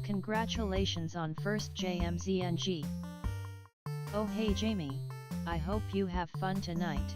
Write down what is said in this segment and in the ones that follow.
Congratulations on first JMZNG. Oh hey Jamie, I hope you have fun tonight.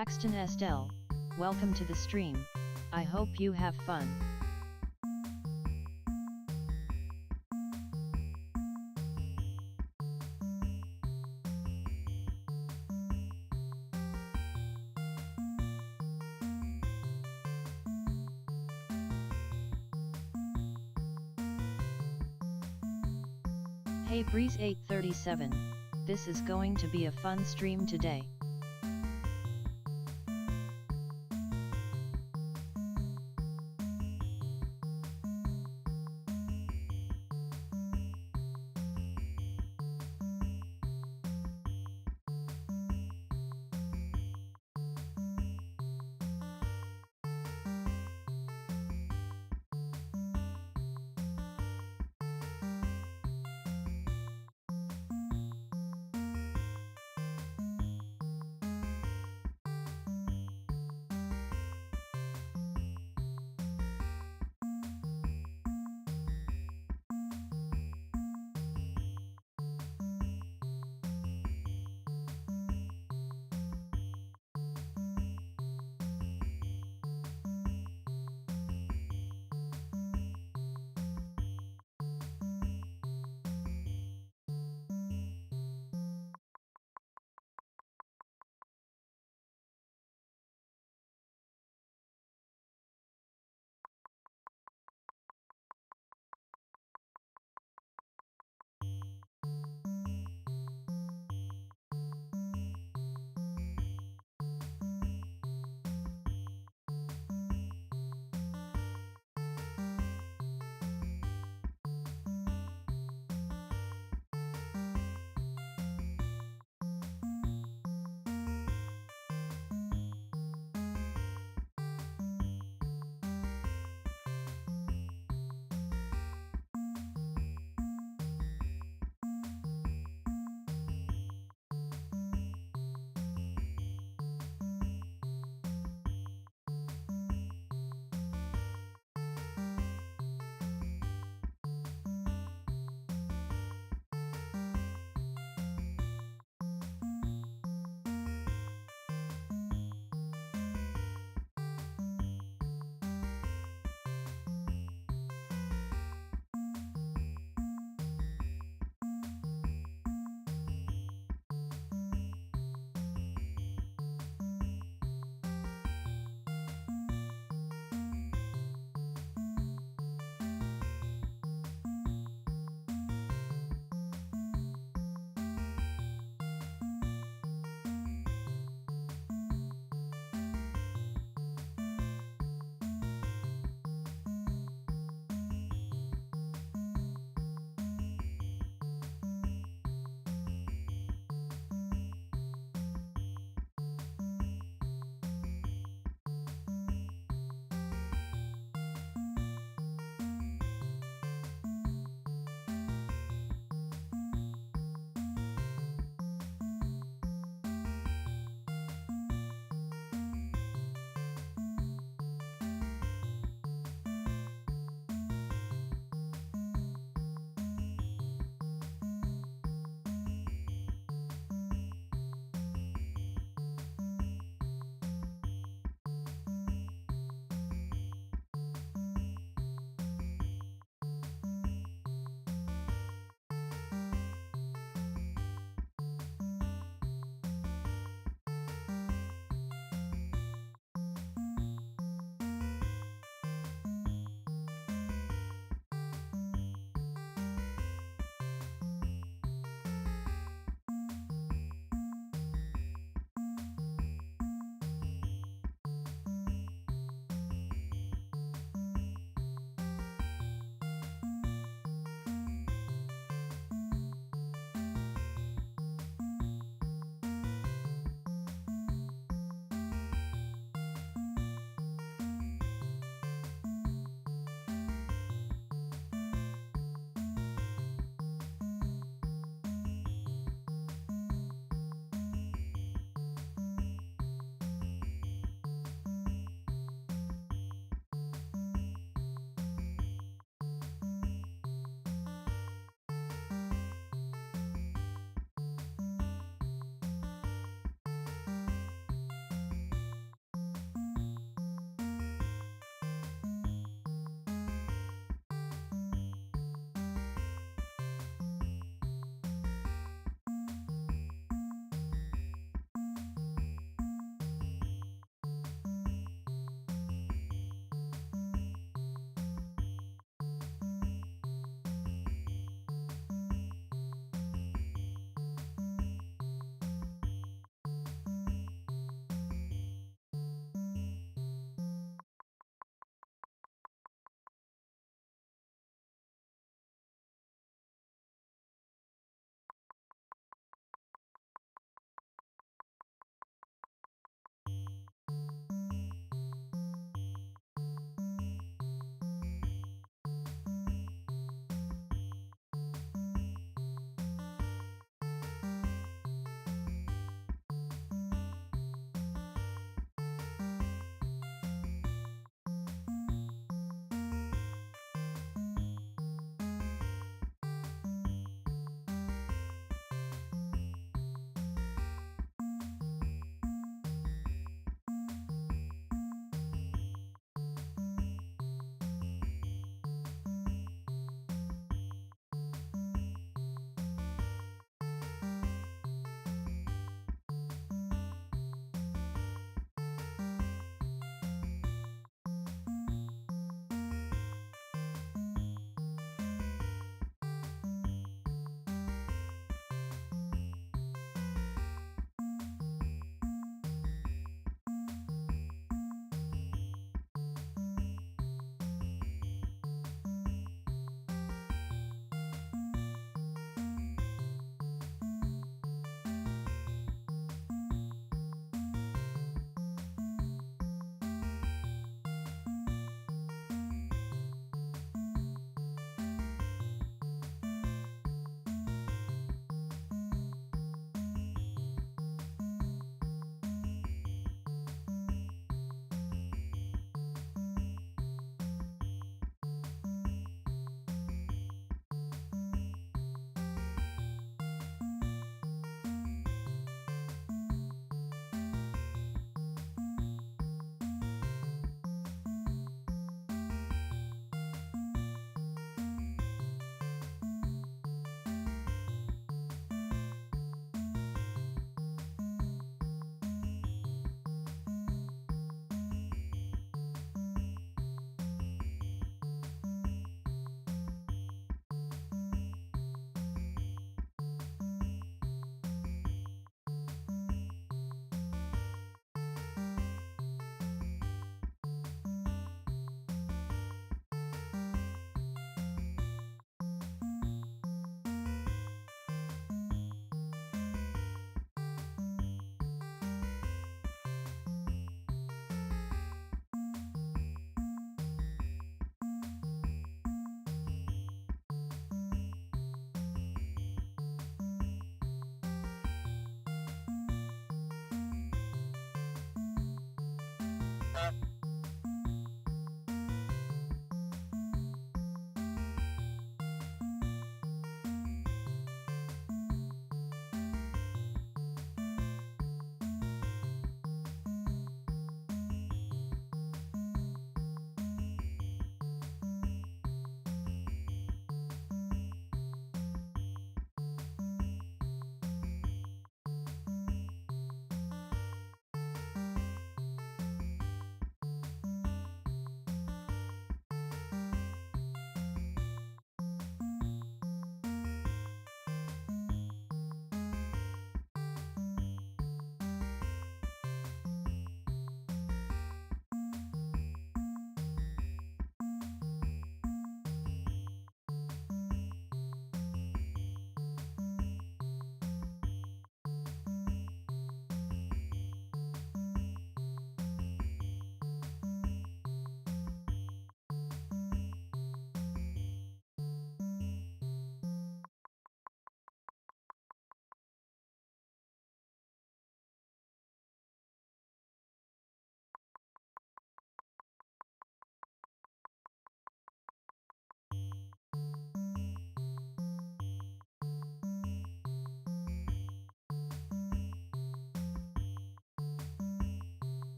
Axton Estelle, welcome to the stream, I hope you have fun. Hey Breeze 837, this is going to be a fun stream today.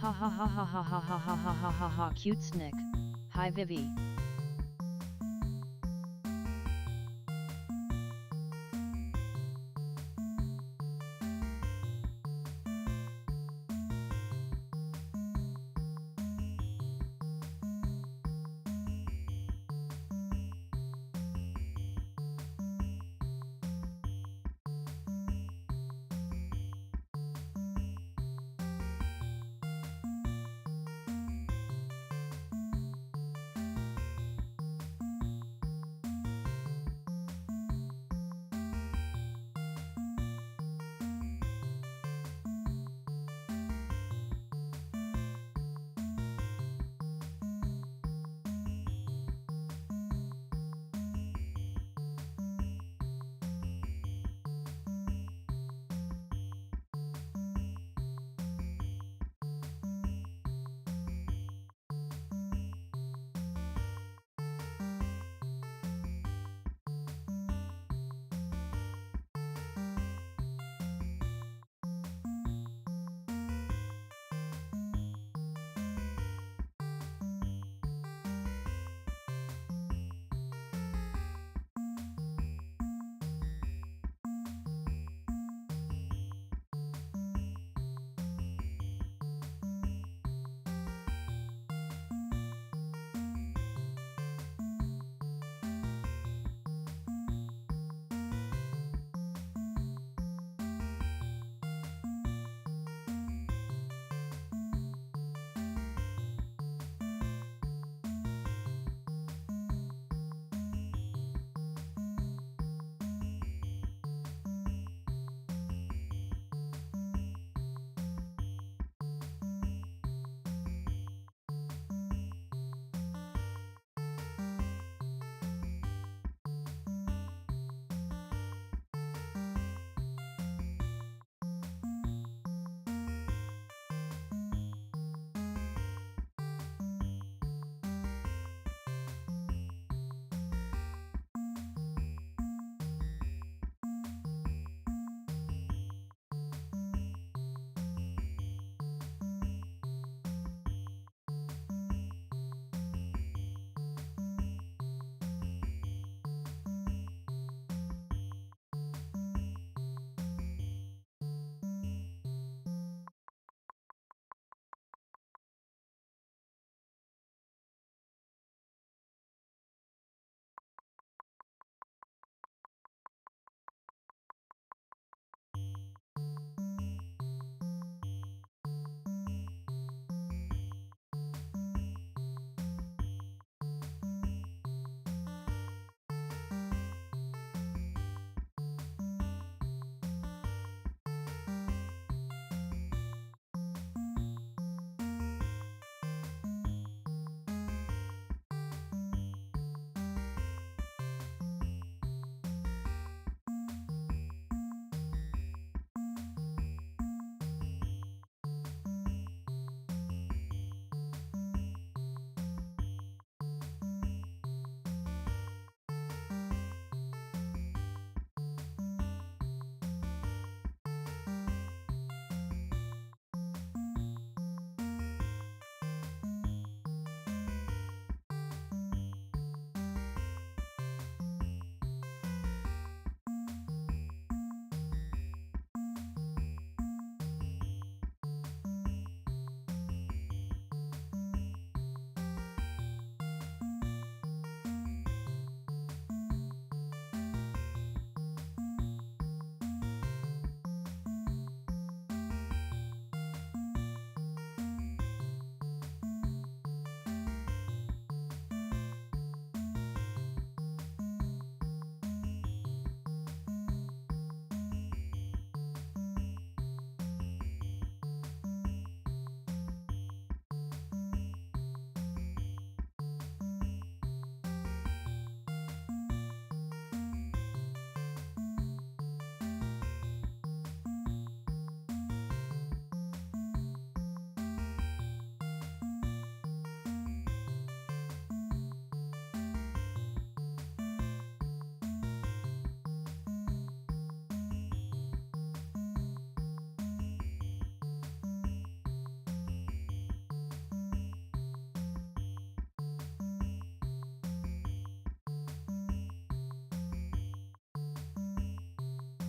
Ha ha ha ha ha ha ha ha ha ha ha ha cute snick. Hi Vivi.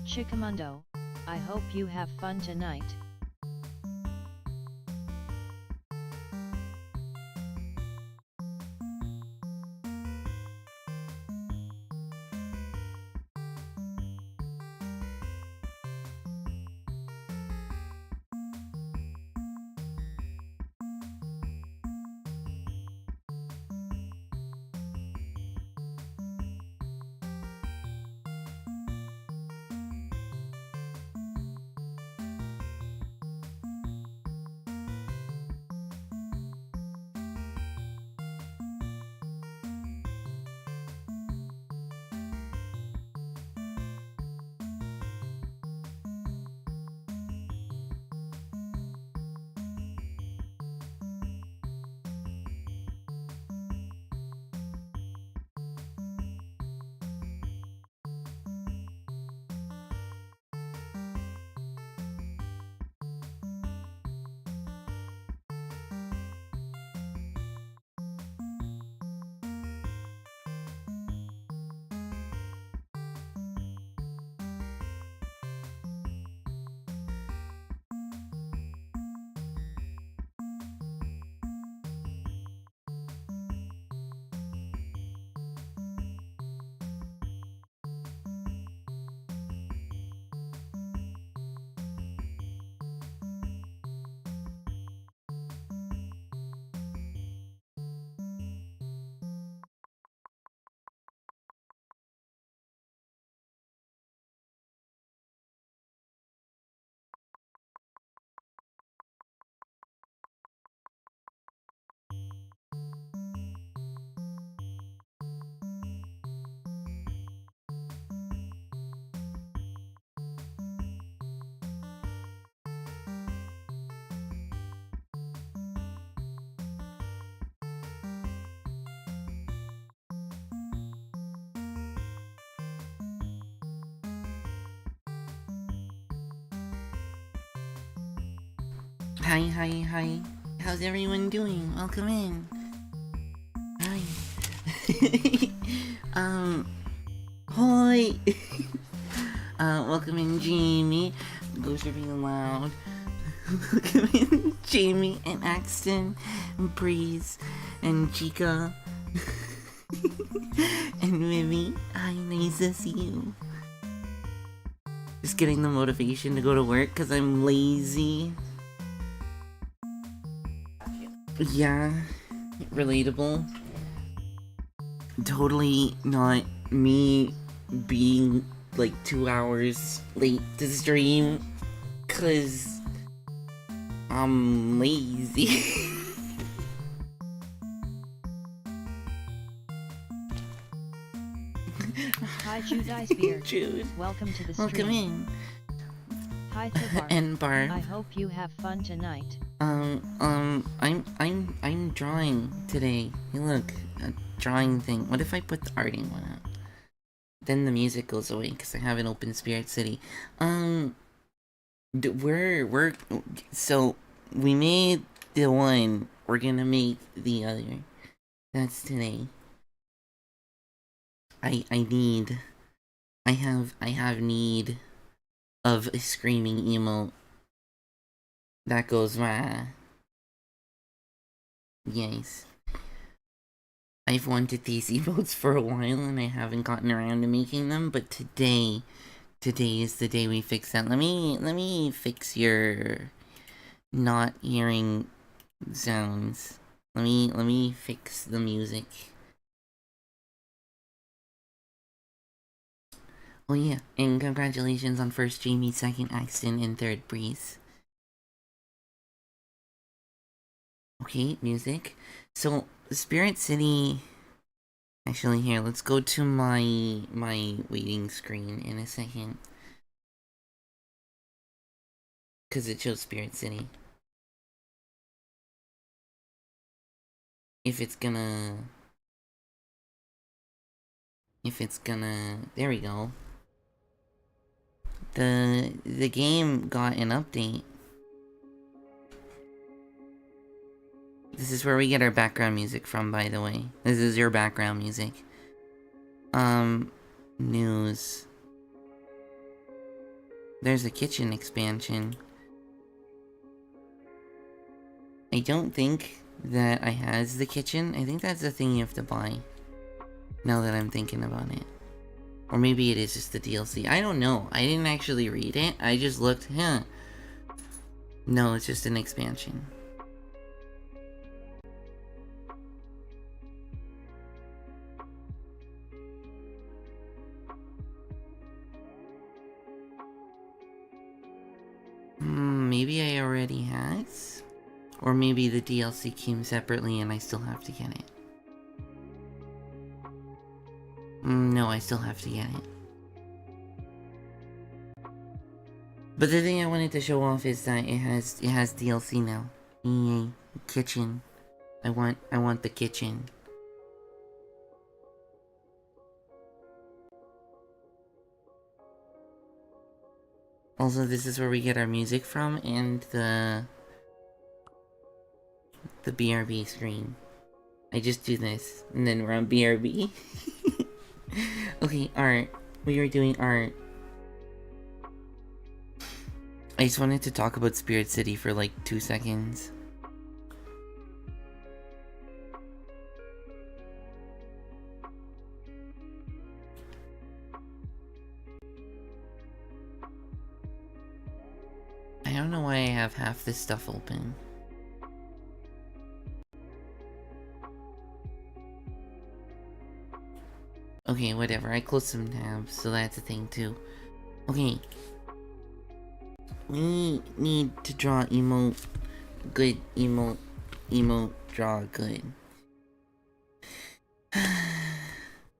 Chikamundo, I hope you have fun tonight. Hi. How's everyone doing? Welcome in. Hi. Hi. Welcome in, Jamie. Ghosts are being loud. Welcome in, Jamie and Axton and Breeze and Chica and Vivi. Hi, nice to see you. Just getting the motivation to go to work because I'm lazy. Yeah, relatable. Totally not me being like 2 hours late to stream cause I'm lazy. Hi Judice Beard. Jude. Welcome to the stream. Welcome in. Hi Thibar. And Barb. I hope you have fun tonight. I'm drawing today. Hey look, a drawing thing. What if I put the arting one up? Then the music goes away because I have an open Spirit City. So we made the one. We're gonna make the other. That's today. I have need of a screaming emote that goes wah. Yes. I've wanted these emotes for a while and I haven't gotten around to making them, but today is the day we fix that. Let me fix your not hearing sounds. Let me fix the music. Oh yeah, and congratulations on first Jamie, second Axton, and third Breeze. Okay, music. So Spirit City. Actually, here, let's go to my waiting screen in a second. Cause it shows Spirit City. If it's gonna, there we go. The game got an update. This is where we get our background music from, by the way. This is your background music. News. There's a kitchen expansion. I don't think that I has the kitchen. I think that's the thing you have to buy. Now that I'm thinking about it. Or maybe it is just the DLC. I don't know. I didn't actually read it. I just looked, No, it's just an expansion. Maybe I already has? Or maybe the DLC came separately and I still have to get it. No, I still have to get it. But the thing I wanted to show off is that it has DLC now. Yay, kitchen. I want the kitchen. Also, this is where we get our music from and the BRB screen. I just do this and then we're on BRB. Okay, art. We were doing art. I just wanted to talk about Spirit City for like 2 seconds. I don't know why I have half this stuff open. Okay, whatever. I closed some tabs, so that's a thing too. Okay. We need to draw emote. Good emote. Emote draw good.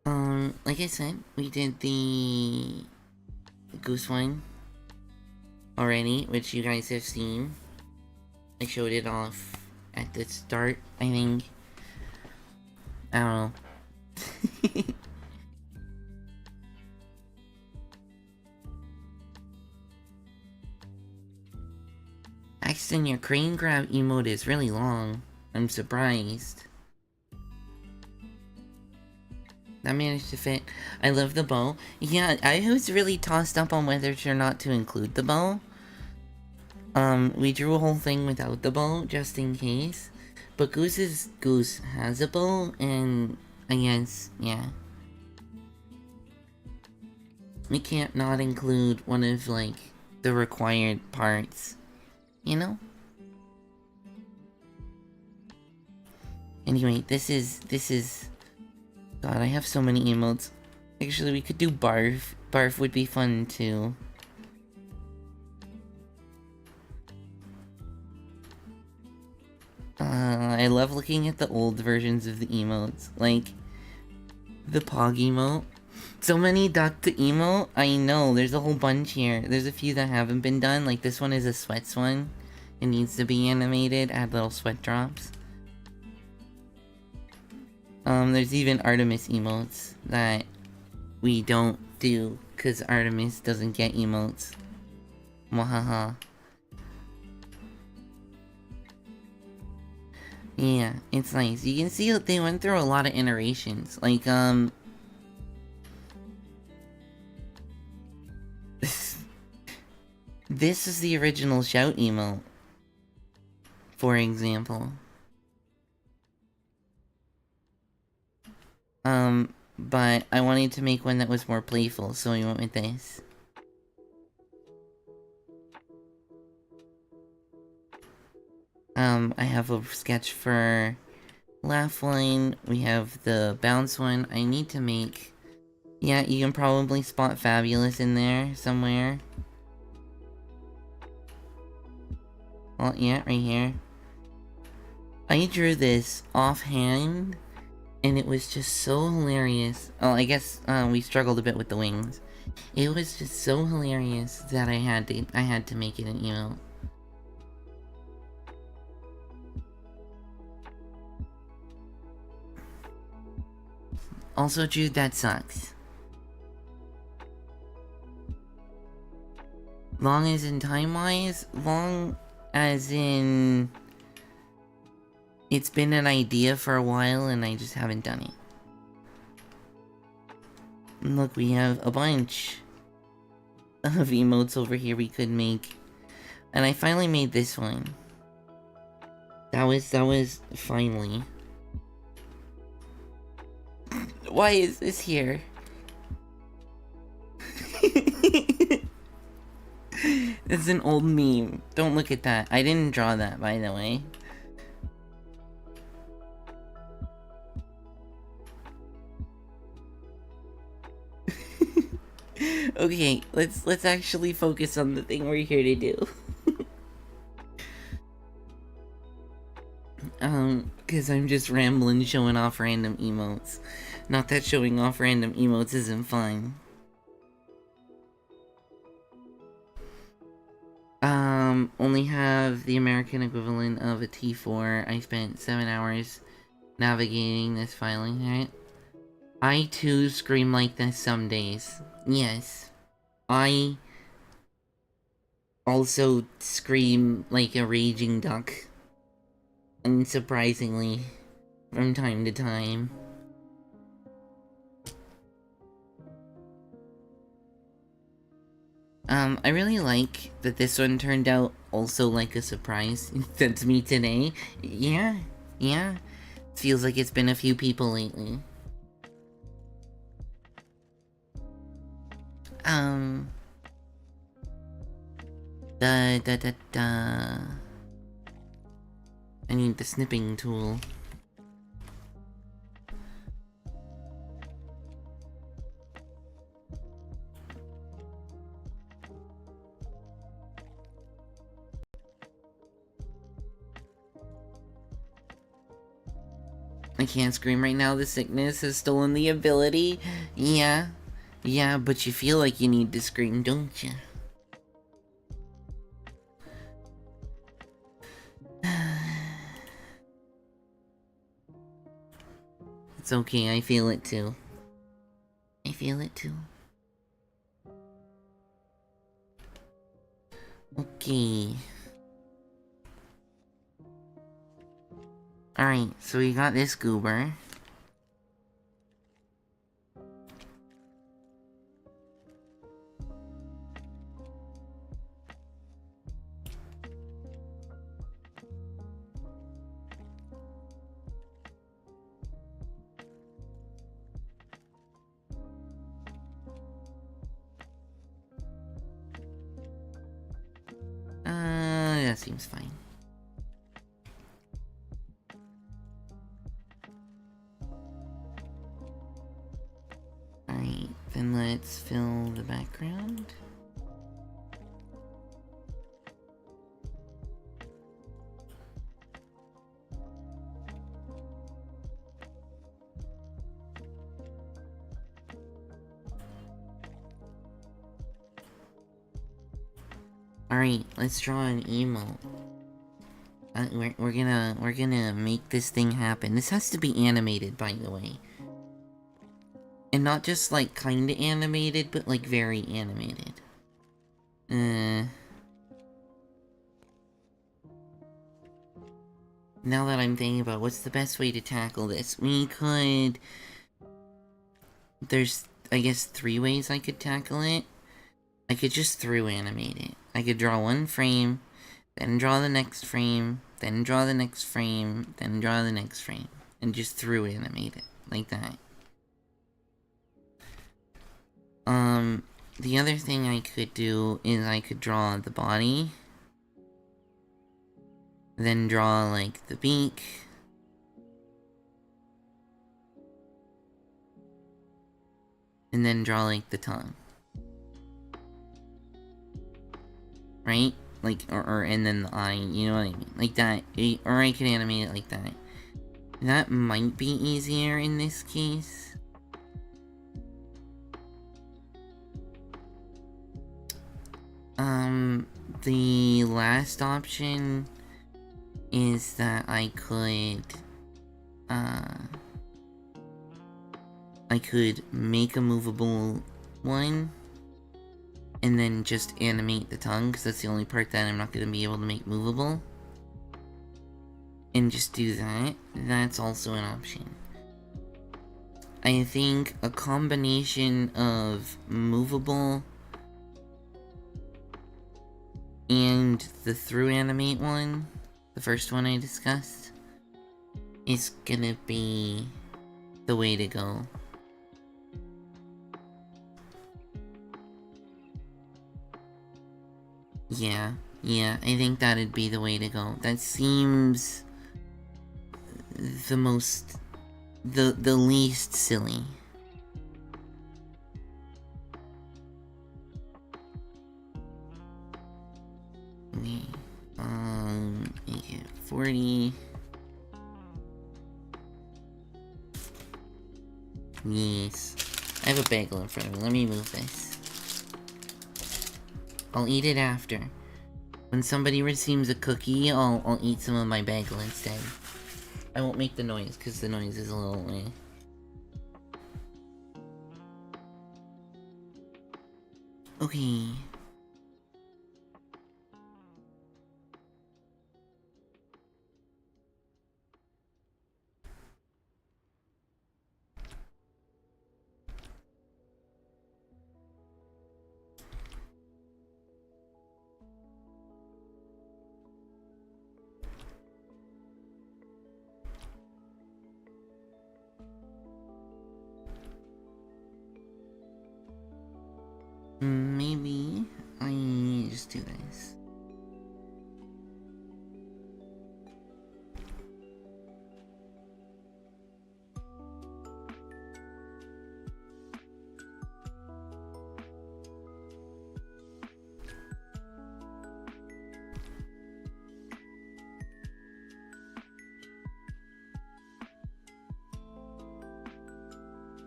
Like I said, we did the goose one already, which you guys have seen. I showed it off at the start, I think. I don't know. Axton, your crane grab emote is really long. I'm surprised. That managed to fit. I love the bow. Yeah, I was really tossed up on whether or not to include the bow. We drew a whole thing without the bow, just in case. But Goose has a bow, and I guess, yeah. We can't not include one of, like, the required parts. You know? Anyway, this is... God, I have so many emotes. Actually, we could do Barf. Barf would be fun, too. I love looking at the old versions of the emotes. Like, the Pog emote. So many duck to emote? I know, there's a whole bunch here. There's a few that haven't been done. Like, this one is a sweats one. It needs to be animated, add little sweat drops. There's even Artamis emotes that we don't do, because Artamis doesn't get emotes. Mwahaha. Yeah, it's nice. You can see that they went through a lot of iterations. Like, this is the original shout emote, for example. But I wanted to make one that was more playful, so we went with this. I have a sketch for laugh line. We have the bounce one. I need to make... Yeah, you can probably spot Fabulous in there somewhere. Well, yeah, right here. I drew this offhand, and it was just so hilarious. Oh, I guess we struggled a bit with the wings. It was just so hilarious that I had to make it an emote. Also, Jude, that sucks. Long as in time-wise? Long as in... It's been an idea for a while and I just haven't done it. Look, we have a bunch. of emotes over here we could make. And I finally made this one. That was finally. Why is this here? It's an old meme. Don't look at that. I didn't draw that, by the way. Okay, let's actually focus on the thing we're here to do. Cause I'm just rambling, showing off random emotes. Not that showing off random emotes isn't fun. Only have the American equivalent of a T4. I spent 7 hours navigating this filing, right? I too scream like this some days. Yes. I also scream like a raging duck. Unsurprisingly, from time to time. I really like that this one turned out also like a surprise. That's me today. Yeah. Feels like it's been a few people lately. I need the snipping tool. I can't scream right now, the sickness has stolen the ability. Yeah, but you feel like you need to scream, don't you? It's okay, I feel it too. Okay. Alright, so we got this goober. That seems fine. Alright, then let's fill the background. Alright, let's draw an emote. We're gonna make this thing happen. This has to be animated, by the way. And not just like kinda animated, but like very animated. Now that I'm thinking about what's the best way to tackle this, we could... There's, I guess, 3 ways I could tackle it. I could just through animate it. I could draw one frame, then draw the next frame, then draw the next frame, then draw the next frame. And just through animate it, like that. The other thing I could do is I could draw the body. Then draw, like, the beak. And then draw, like, the tongue. Right? Like, and then the eye, you know what I mean? Like that, or I could animate it like that. That might be easier in this case. The last option is that I could make a movable one and then just animate the tongue, because that's the only part that I'm not going to be able to make movable. And just do that. That's also an option. I think a combination of movable and the through animate one, the first one I discussed, is gonna be the way to go. Yeah, I think that'd be the way to go. That seems the most, the least silly. Okay, make it 40. Yes. I have a bagel in front of me. Let me move this. I'll eat it after. When somebody receives a cookie, I'll eat some of my bagel instead. I won't make the noise, because the noise is a little... Okay. Maybe I just do this.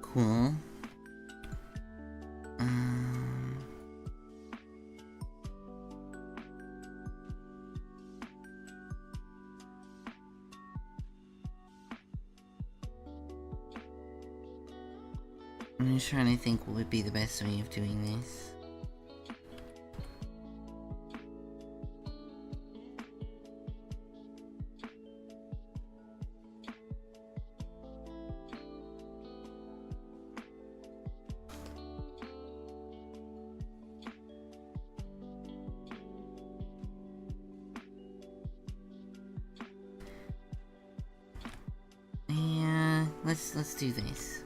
Cool. I'm just trying to think what would be the best way of doing this. Yeah, let's do this.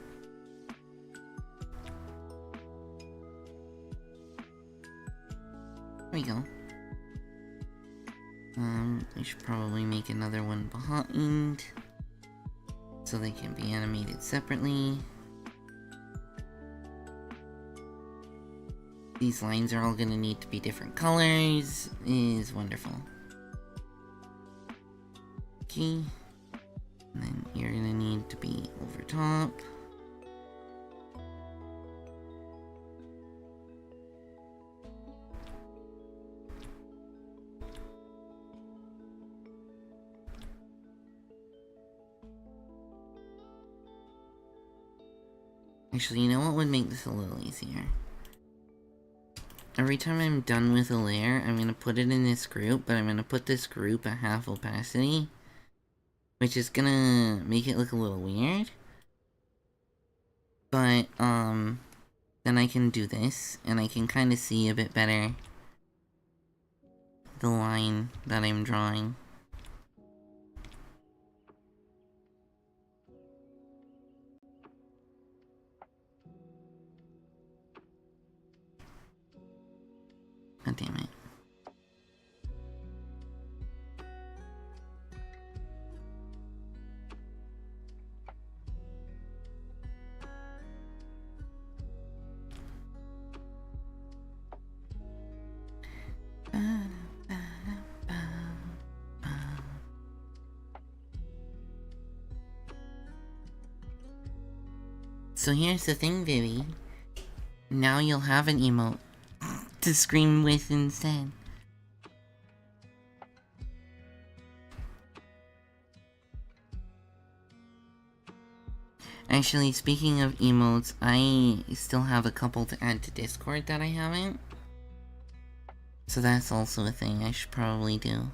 There we go. We should probably make another one behind, so they can be animated separately. These lines are all gonna need to be different colors, is wonderful. Okay. And then you're gonna need to be over top. Actually, you know what would make this a little easier? Every time I'm done with a layer, I'm gonna put it in this group, but I'm gonna put this group at half opacity, which is gonna make it look a little weird. But, then I can do this, and I can kind of see a bit better the line that I'm drawing. God damn it. So here's the thing, Vivi. Now you'll have an emote to scream with instead. Actually, speaking of emotes, I still have a couple to add to Discord that I haven't. So that's also a thing I should probably do.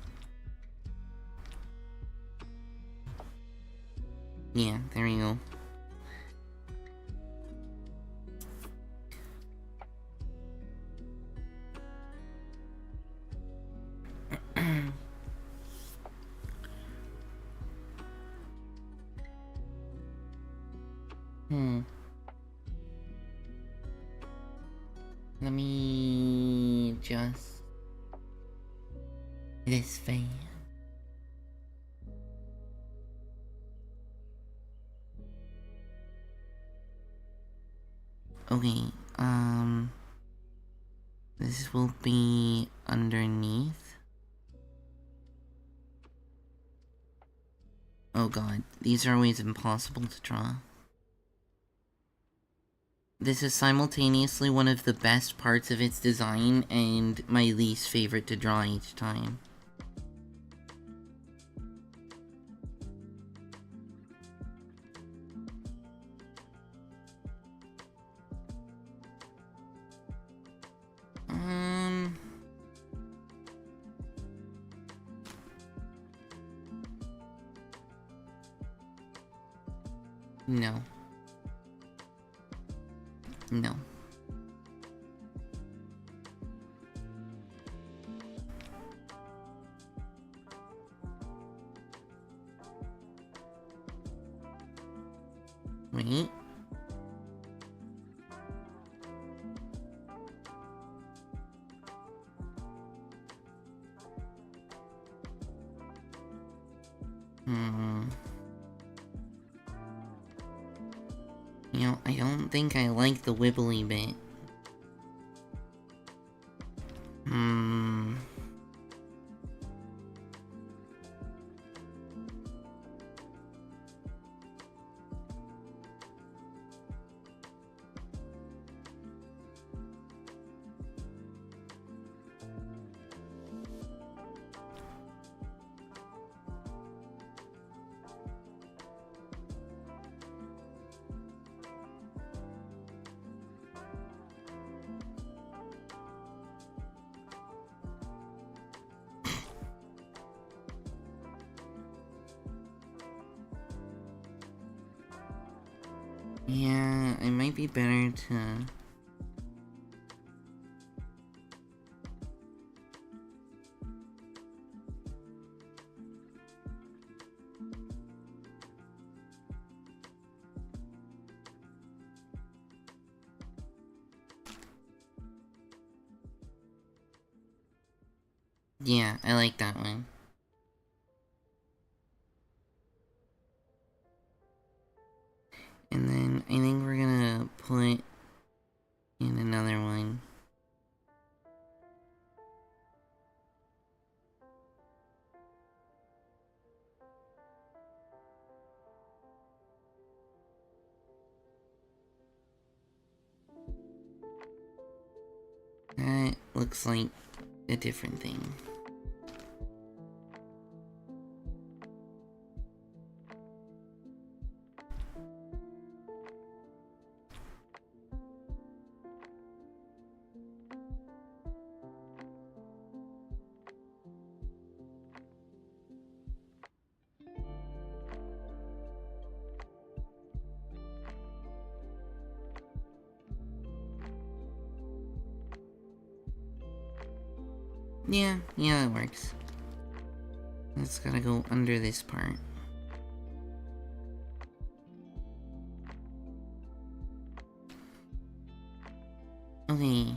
Yeah, there we go. Let me just... this fan. Okay, this will be underneath. Oh god, these are always impossible to draw. This is simultaneously one of the best parts of its design and my least favorite to draw each time. No. No. Wait. You know, I don't think I like the wibbly bit. Yeah, it might be better to... Yeah, I like that one. And then I think we're gonna put in another one. That looks like a different thing. Yeah, it works. It's gotta go under this part. Okay.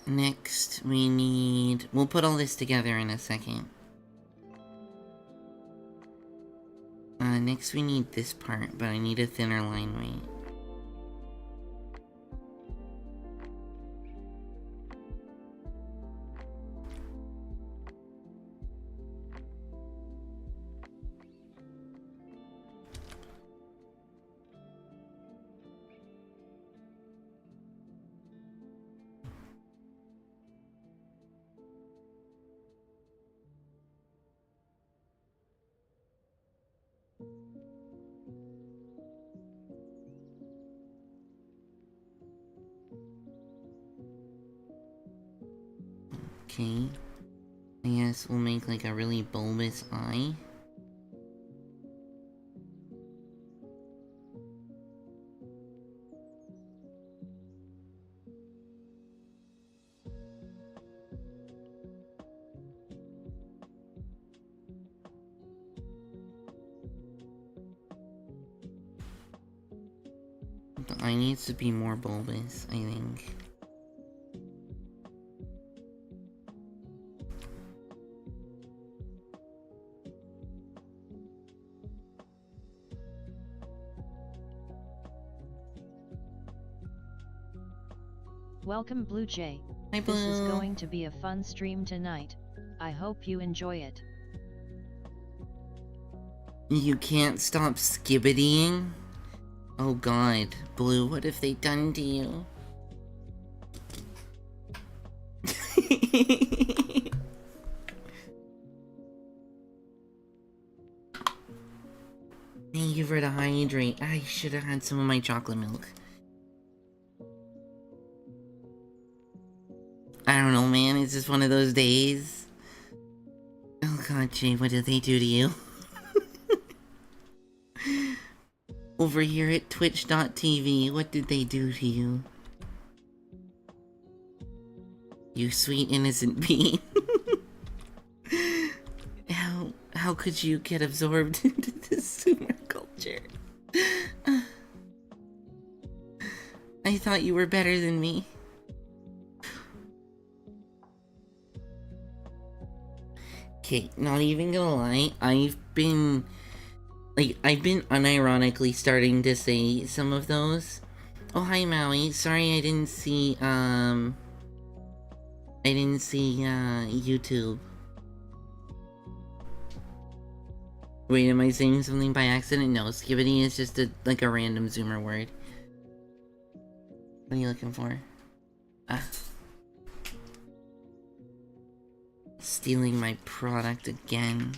Next, we need... We'll put all this together in a second. Next we need this part, but I need a thinner line weight. Okay. I guess we'll make like a really bulbous eye. eye needs to be more bulbous, I think. Welcome Blue Jay. Hi, Blue. This is going to be a fun stream tonight. I hope you enjoy it. You can't stop skibbitying? Oh god, Blue, what have they done to you? Thank you for the hydrate. I should have had some of my chocolate milk. I don't know, man. It's just one of those days. Oh god, Jay, what did they do to you? Over here at twitch.tv, what did they do to you? You sweet innocent being. How could you get absorbed into this zoomer culture? I thought you were better than me. Okay, not even gonna lie, I've been unironically starting to say some of those. Oh, hi Maui, sorry I didn't see YouTube. Wait, am I saying something by accident? No, skibbity is just a random zoomer word. What are you looking for? Ah. Stealing my product again.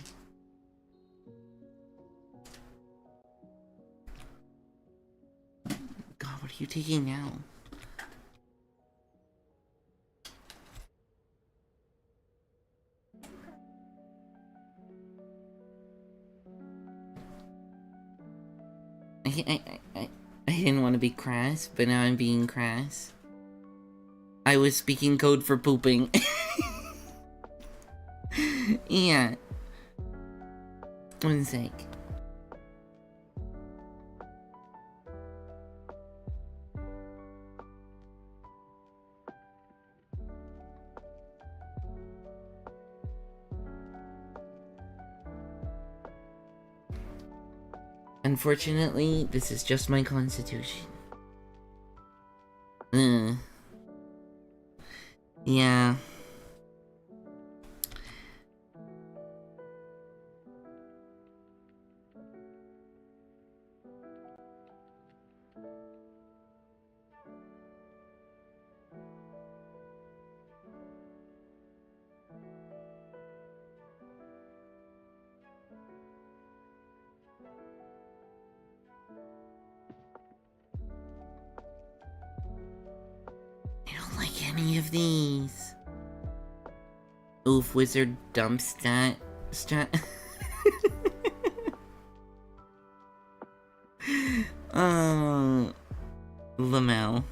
God, what are you taking now? I didn't want to be crass, but now I'm being crass. I was speaking code for pooping. Yeah. One sec. Unfortunately, this is just my constitution. Yeah. I don't like any of these. Oof, wizard dump stat. Lamel.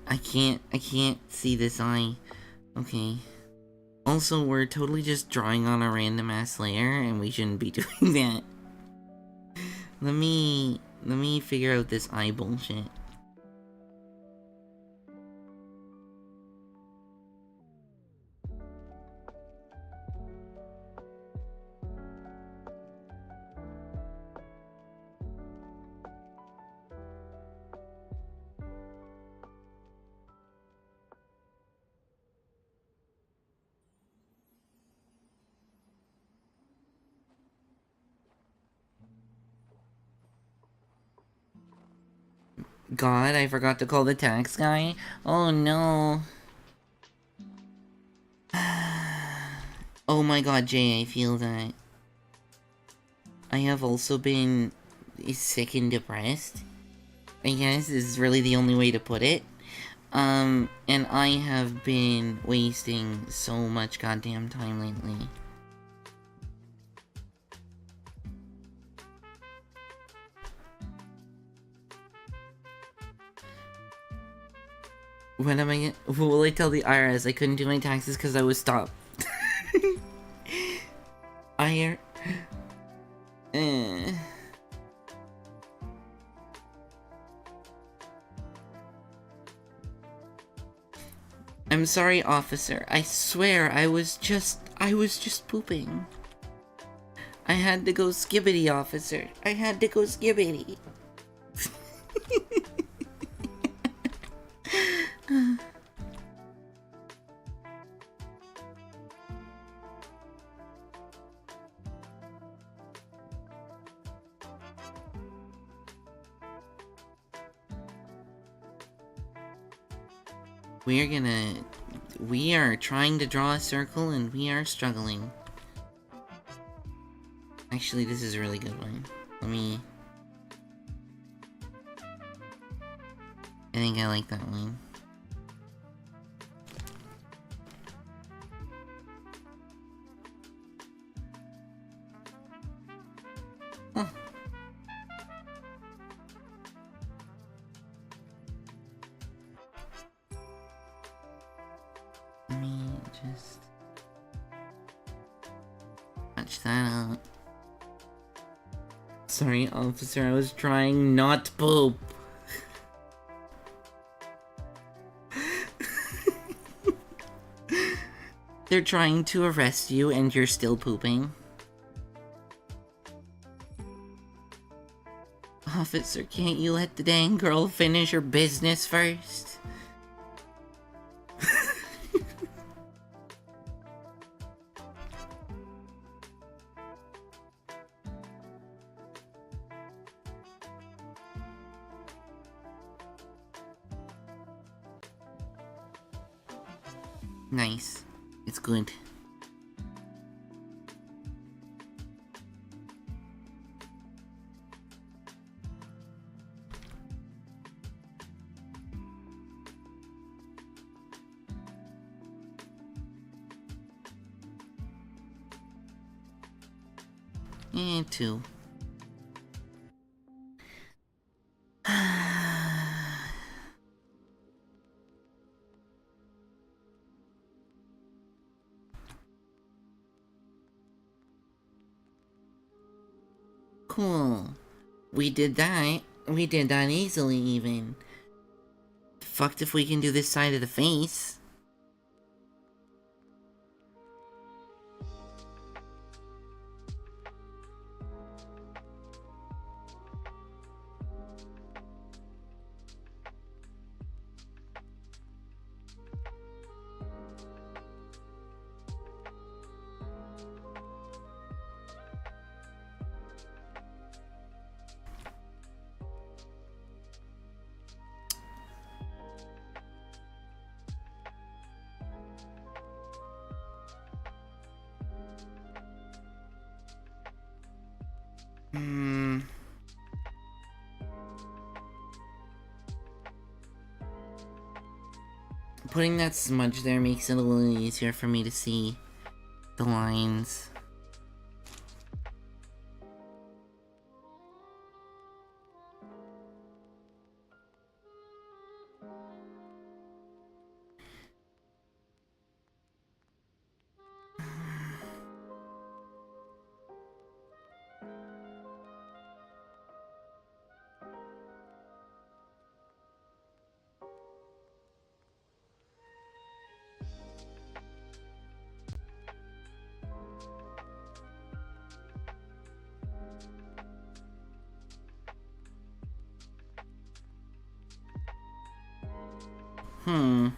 I can't see this eye. Okay. Also, we're totally just drawing on a random ass layer, and we shouldn't be doing that. Let me figure out this eye bullshit. God, I forgot to call the tax guy. Oh no. Oh my god, Jay, I feel that. I have also been sick and depressed. I guess is really the only way to put it. And I have been wasting so much goddamn time lately. When am I gonna... Will I tell the IRS I couldn't do my taxes because I was stopped? I... I'm sorry, officer. I swear I was just pooping. I had to go skibbity, officer. I had to go skibbity. We are trying to draw a circle and we are struggling. Actually, this is a really good one. I think I like that one. Huh. Let me just patch that out. Sorry, officer, I was trying not to poop. They're trying to arrest you and you're still pooping. Officer, can't you let the dang girl finish her business first? Nice. It's good. And 2. Cool. We did that. We did that easily, even. Fucked if we can do this side of the face. Putting that smudge there makes it a little easier for me to see the lines. Hmm.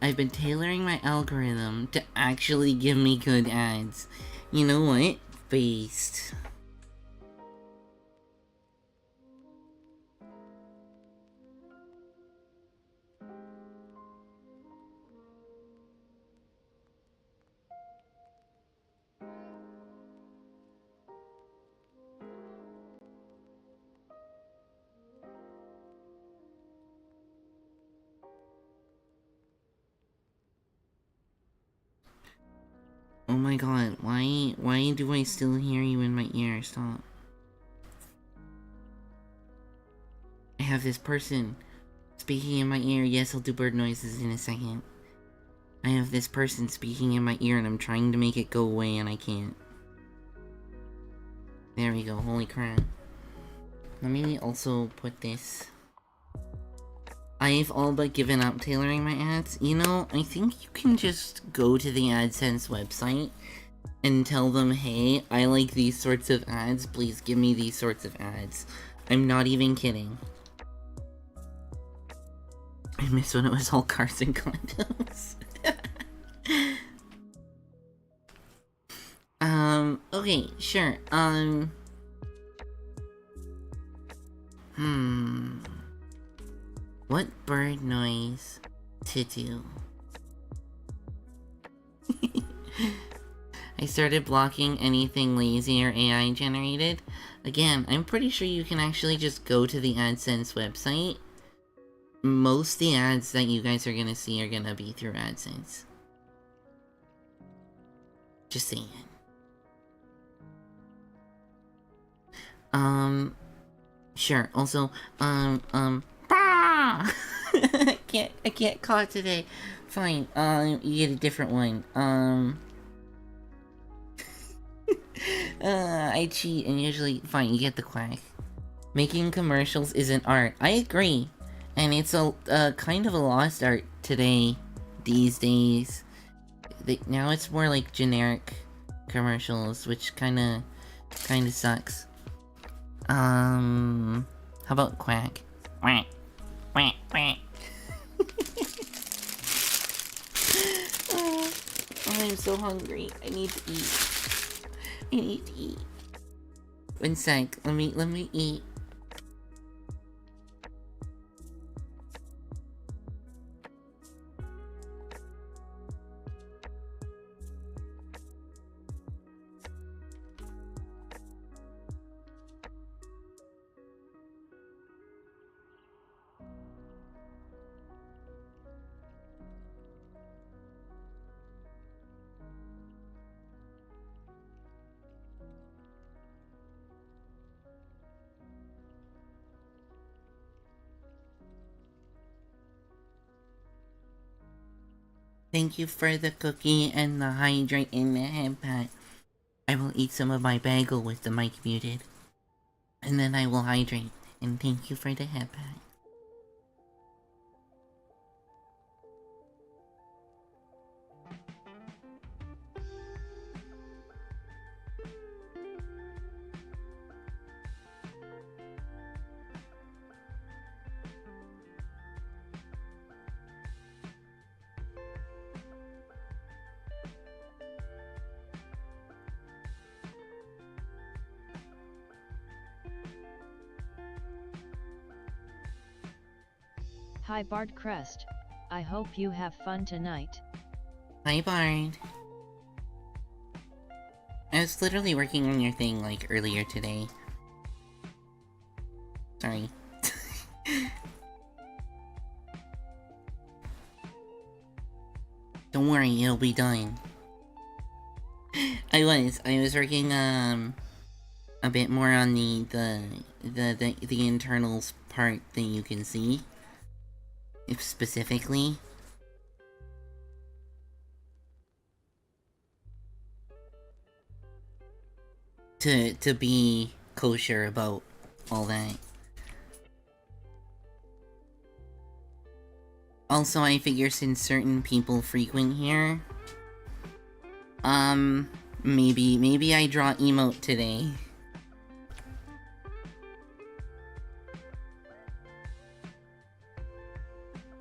I've been tailoring my algorithm to actually give me good ads. You know what? Based. Oh my god, why do I still hear you in my ear? Stop. I have this person speaking in my ear. Yes, I'll do bird noises in a second. I have this person speaking in my ear and I'm trying to make it go away and I can't. There we go, holy crap. Let me also put this. I've all but given up tailoring my ads. You know, I think you can just go to the AdSense website and tell them, hey, I like these sorts of ads, please give me these sorts of ads. I'm not even kidding. I miss when it was all cars and condoms. Okay, sure, what bird noise to do? I started blocking anything lazy or AI generated. Again, I'm pretty sure you can actually just go to the AdSense website. Most of the ads that you guys are gonna see are gonna be through AdSense. Just saying. Sure. Also, I can't call it today. Fine. You get a different one. I cheat and usually, fine, you get the quack. Making commercials is an art. I agree. And it's a kind of a lost art today, these days. Now it's more like generic commercials, which kinda sucks. How about quack? Quack, quack, quack. Oh, I'm so hungry. I need to eat. One sec. Let me eat. Thank you for the cookie and the hydrate in the head pat. I will eat some of my bagel with the mic muted. And then I will hydrate. And thank you for the head pat. Hi Bard Crest, I hope you have fun tonight. Hi Bard. I was literally working on your thing like earlier today. Sorry. Don't worry, it'll be done. I was working a bit more on the internals part that you can see. If specifically. To be kosher about all that. Also, I figure since certain people frequent here, maybe I draw emote today.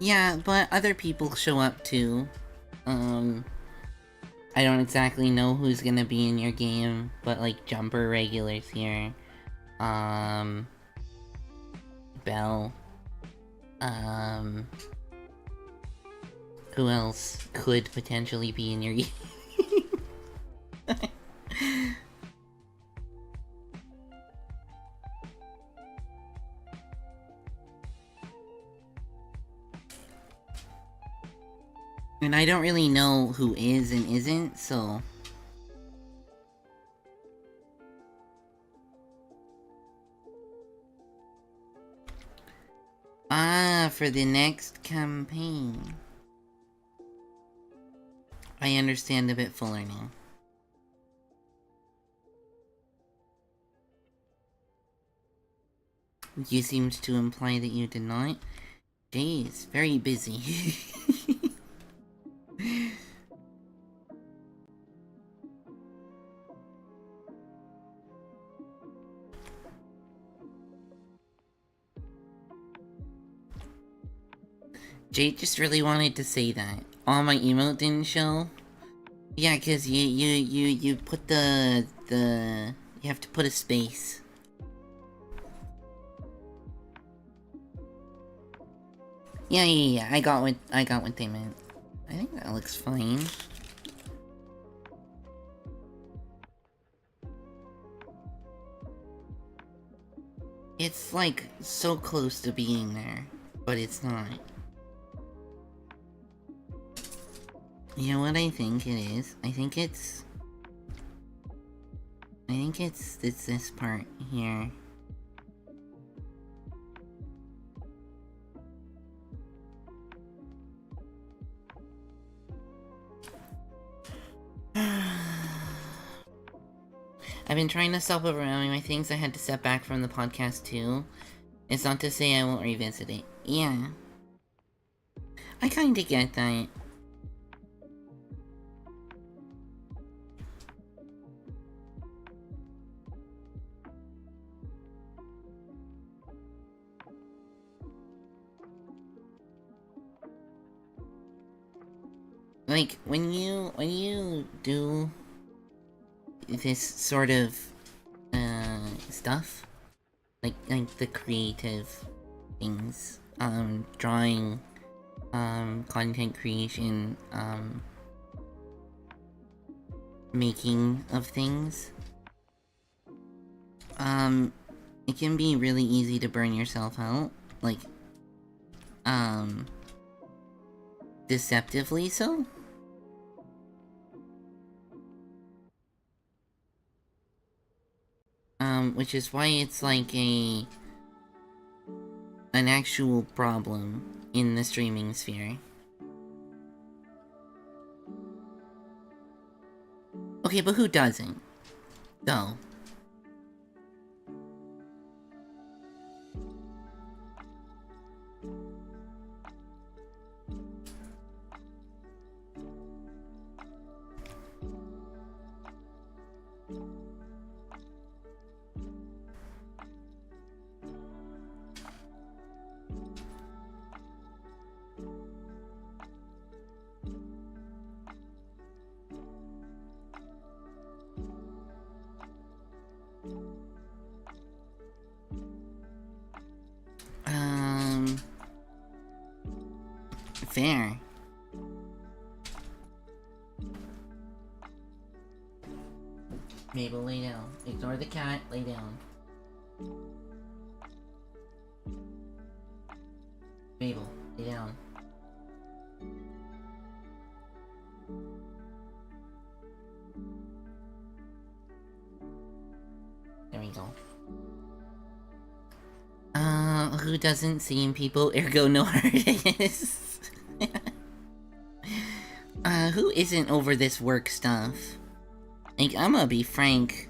Yeah, but other people show up too. I don't exactly know who's gonna be in your game, but like Jumper regulars here. Bell. Who else could potentially be in your game? And I don't really know who is and isn't, so Yeah, for the next campaign. I understand a bit fuller now. You seemed to imply that you did not. Jeez, very busy. Jade just really wanted to say that. All my emote didn't show. Yeah, cause you put the you have to put a space. Yeah. I got what they meant. I think that looks fine. It's like so close to being there, but it's not. You know what I think it is? I think it's this part here. I've been trying to stop overwhelming my things. I had to step back from the podcast too. It's not to say I won't revisit it. Yeah. I kinda get that. Like, when you do this sort of, stuff, like the creative things, drawing, content creation, making of things, it can be really easy to burn yourself out, like, deceptively so. Which is why it's like an actual problem in the streaming sphere. Okay, but who doesn't? Though. Fair. Mabel, lay down. Ignore the cat, lay down. Mabel, lay down. There we go. Who doesn't seem people, ergo no artist? Who isn't over this work stuff? Like, I'm gonna be frank.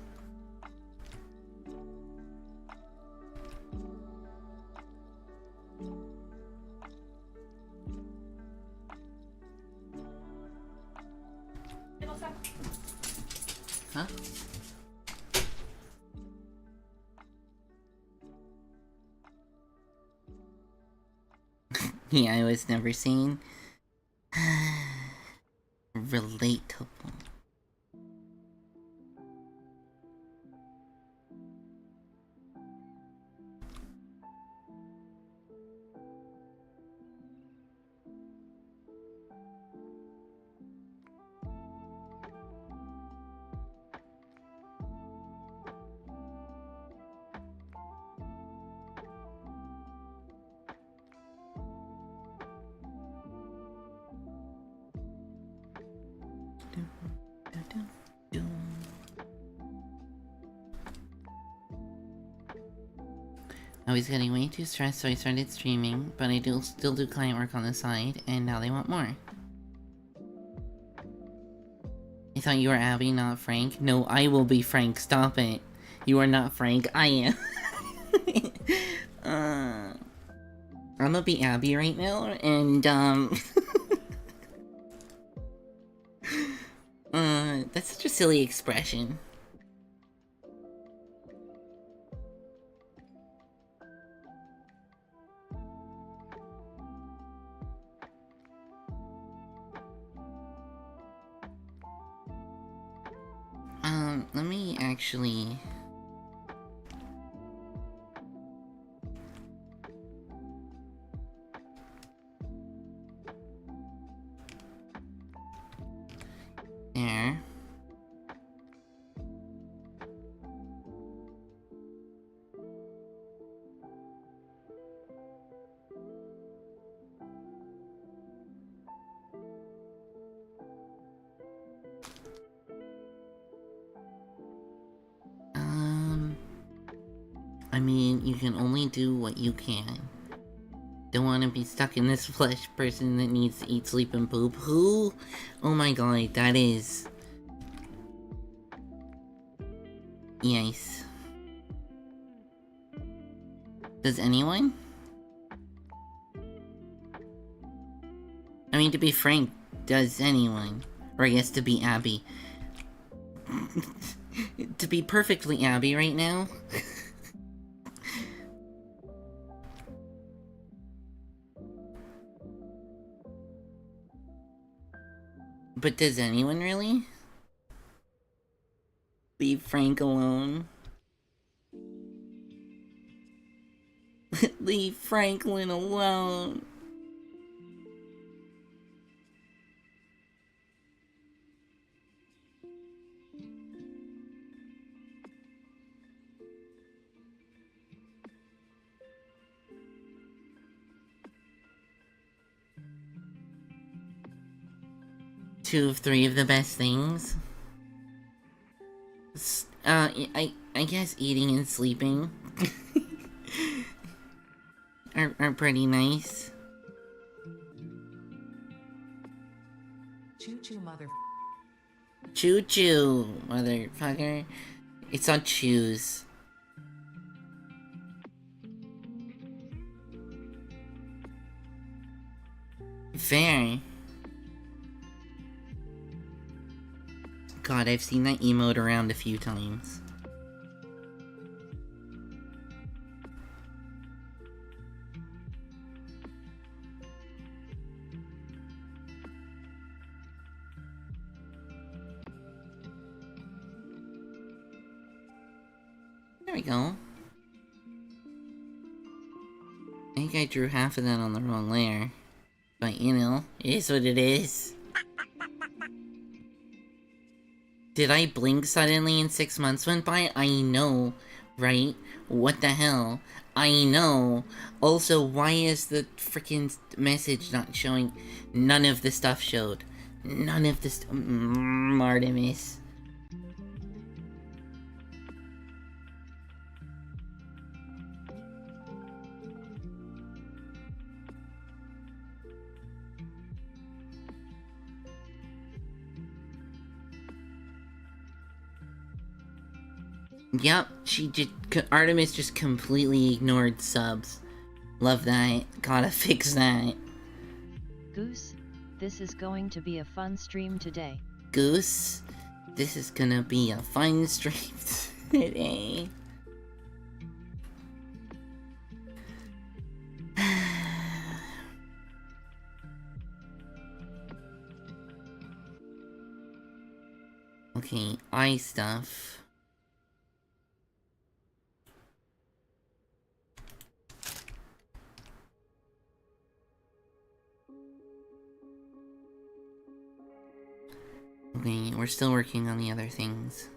Huh? Yeah, I was never seen. Relatable. I was getting way too stressed, so I started streaming, but I still do client work on the side, and now they want more. I thought you were Abby, not Frank. No, I will be Frank. Stop it. You are not Frank. I am. I'm gonna be Abby right now, and, that's such a silly expression. Let me actually... There. I mean, you can only do what you can. Don't want to be stuck in this flesh person that needs to eat, sleep, and poop. Who? Oh my god, that is... Yes. Does anyone? I mean, to be frank, does anyone? Or I guess to be Abby. To be perfectly Abby right now? But does anyone really? Leave Frank alone. Leave Franklin alone. Two of three of the best things. I guess eating and sleeping are pretty nice. Choo-choo, mother... Choo-choo, motherfucker. It's on choose. Fair. God, I've seen that emote around a few times. There we go. I think I drew half of that on the wrong layer. But, you know, it is what it is. Did I blink suddenly and 6 months went by? I know, right? What the hell? I know. Also, why is the freaking message not showing? None of the stuff showed. None of this... Artamis. Yep, Artamis just completely ignored subs. Love that. Gotta fix that. Goose, this is going to be a fun stream today. Goose, this is gonna be a fun stream today. Okay, eye stuff. Okay, we're still working on the other things.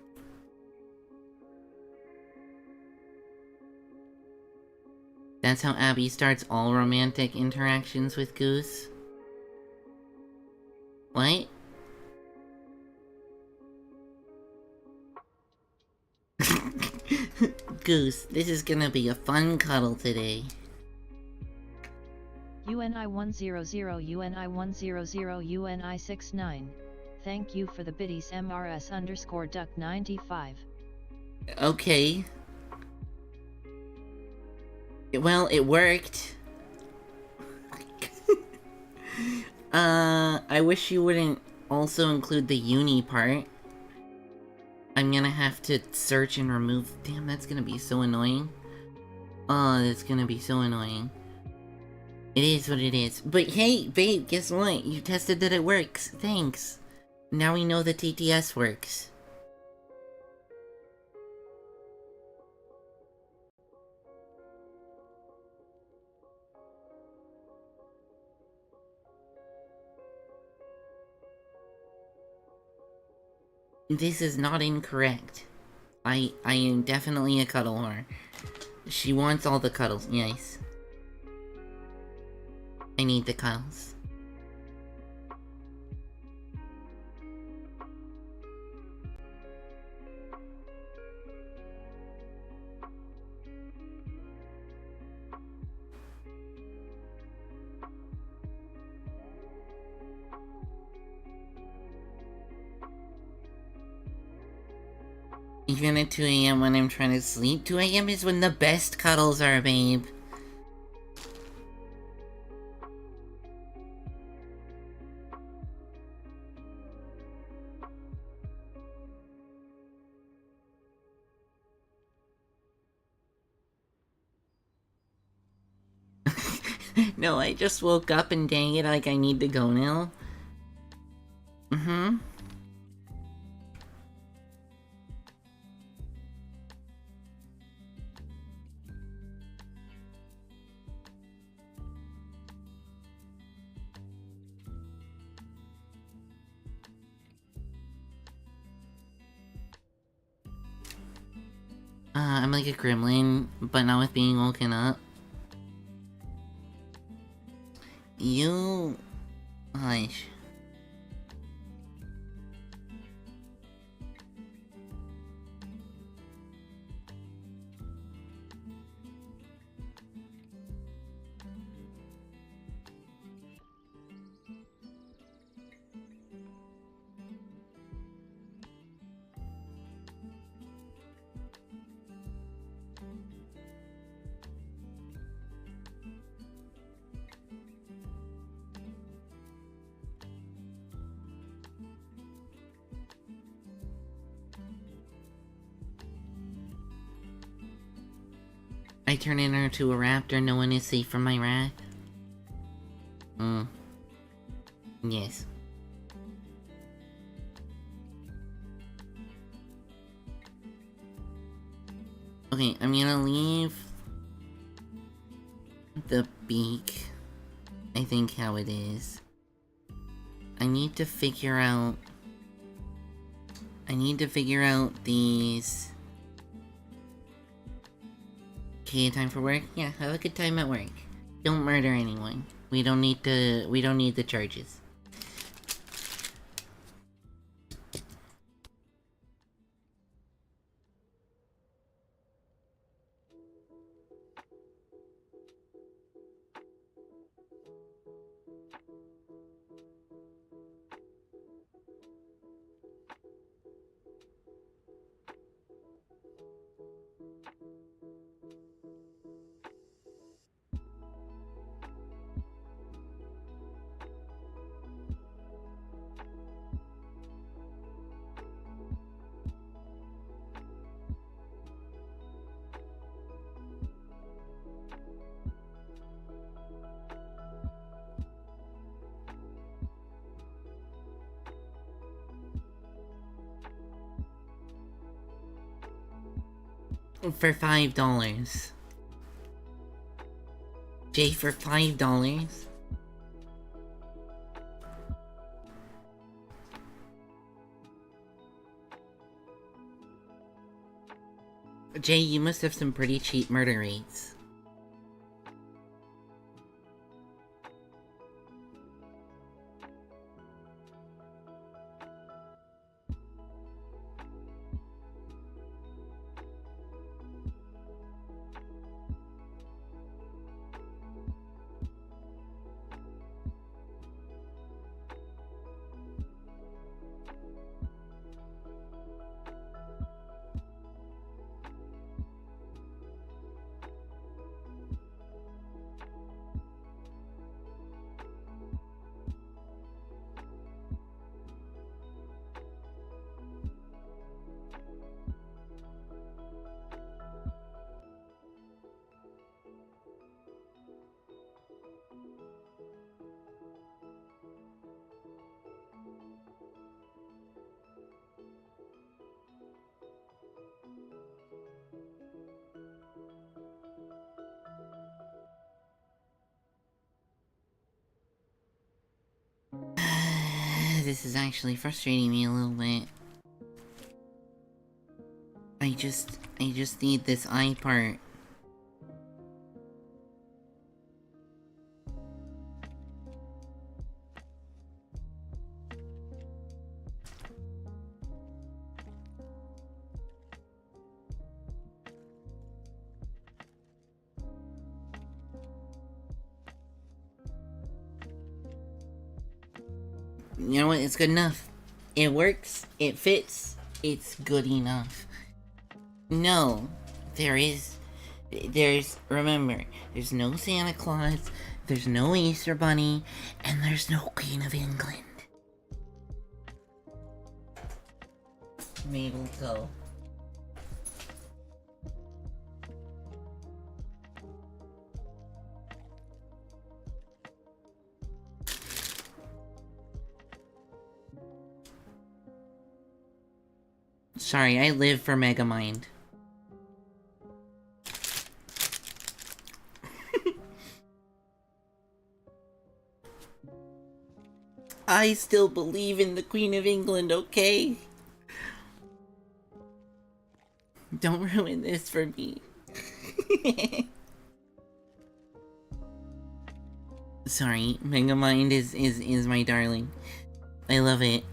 That's how Abby starts all romantic interactions with Goose? What? Goose, this is gonna be a fun cuddle today. UNI100 UNI100 UNI69. Thank you for the biddies MRS_duck95. Okay. Well, it worked. I wish you wouldn't also include the uni part. I'm gonna have to search and remove. Damn, that's gonna be so annoying. Oh, that's gonna be so annoying. It is what it is. But hey, babe, guess what? You tested that it works. Thanks. Now we know that TTS works. This is not incorrect. I am definitely a cuddle whore. She wants all the cuddles, yes. I need the cuddles. Even at 2 AM when I'm trying to sleep? 2 AM is when the best cuddles are, babe. No, I just woke up and dang it, like I need to go now. Mm-hmm. I'm like a gremlin, but not with being woken up. You... Hush. I turn into a raptor, no one is safe from my wrath. Yes. Okay, I'm gonna leave the beak, I think how it is. I need to figure out these. Okay, time for work? Yeah, have a good time at work. Don't murder anyone. We don't need the charges. For $5. Jay, for $5? Jay, you must have some pretty cheap murder rates. this is actually frustrating me a little bit. I just need this eye part. You know what? It's good enough. It works. It fits. It's good enough. No, remember, there's no Santa Claus, there's no Easter Bunny, and there's no Queen of England. Mabel, go. Sorry, I live for Megamind. I still believe in the Queen of England, okay? Don't ruin this for me. Sorry, Megamind is my darling. I love it.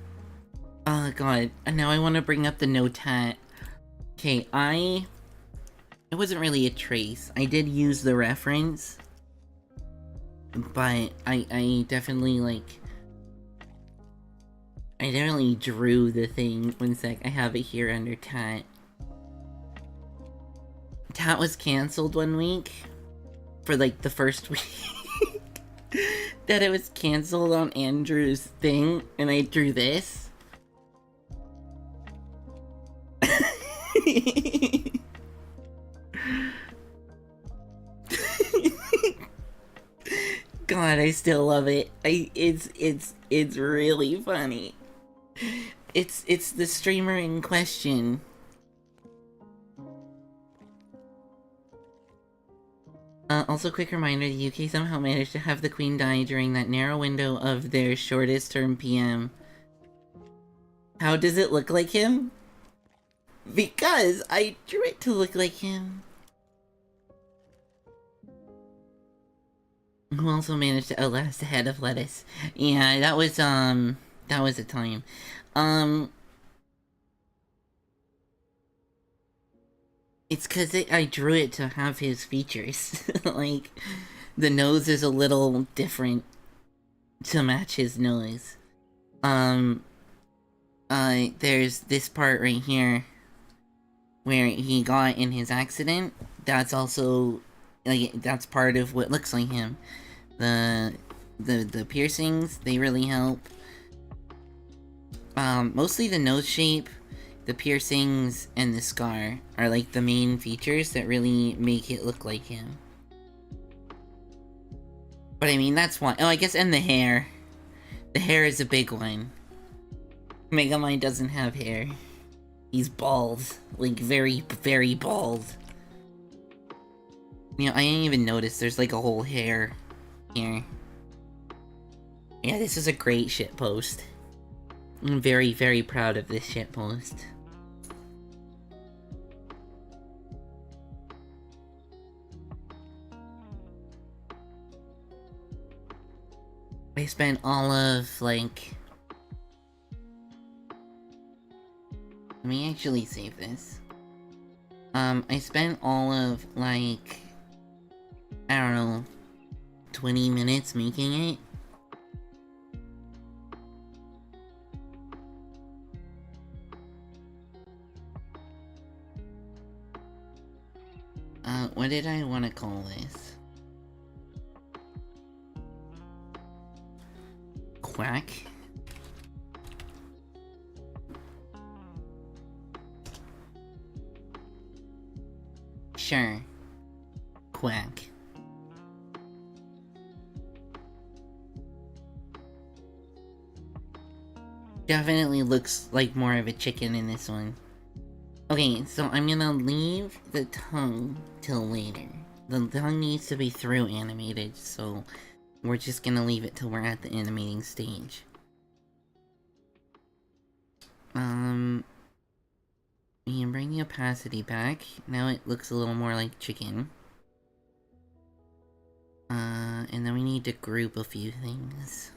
Oh god, and now I want to bring up the no tat. Okay, it wasn't really a trace. I did use the reference, but I definitely, like, I definitely drew the thing. One sec, I have it here under tat. Tat was cancelled one week, for like the first week. That it was cancelled on Andrew's thing, and I drew this. God, I still love it. It's really funny. It's the streamer in question. Also, quick reminder, the UK somehow managed to have the Queen die during that narrow window of their shortest term PM. How does it look like him? Because I drew it to look like him. Who also managed to outlast the head of lettuce. Yeah, that was a time. It's cause I drew it to have his features. Like, the nose is a little different to match his nose. There's this part right here where he got in his accident. That's also, like, that's part of what looks like him. The piercings, they really help. Mostly the nose shape, the piercings, and the scar are like the main features that really make it look like him. But I mean, that's one. Oh, I guess, and the hair. The hair is a big one. Megamind doesn't have hair. He's bald. Like, very, very bald. You know, I didn't even notice there's like a whole hair here. Yeah, this is a great shitpost. I'm very, very proud of this shitpost. I spent all of, like... Let me actually save this. I spent all of, like... I don't know... 20 minutes making it. What did I want to call this? Quack? Sure. Quack. Definitely looks like more of a chicken in this one. Okay, so I'm gonna leave the tongue till later. The tongue needs to be through animated, so we're just gonna leave it till we're at the animating stage. We can bring the opacity back. Now it looks a little more like chicken. And then we need to group a few things.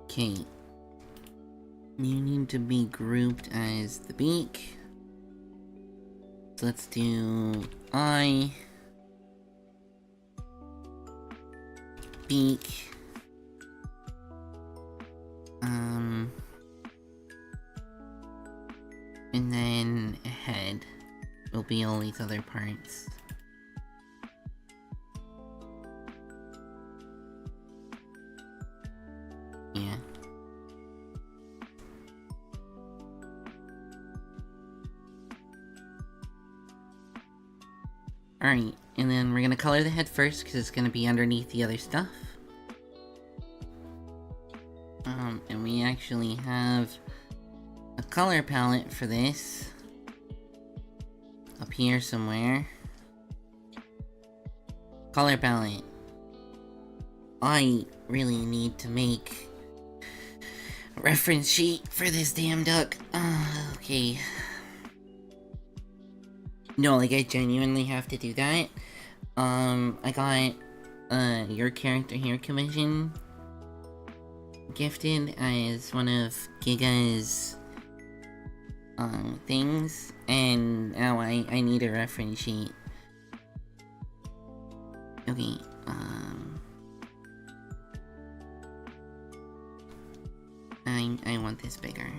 Okay. You need to be grouped as the beak. So let's do eye, beak, and then head will be all these other parts. Yeah. Alright, and then we're gonna color the head first because it's gonna be underneath the other stuff. And we actually have a color palette for this up here somewhere. Color palette. I really need to make a reference sheet for this damn duck. Okay. No, like I genuinely have to do that. I got your character here commission gifted as one of Giga's things, and now I need a reference sheet. Okay, I want this bigger.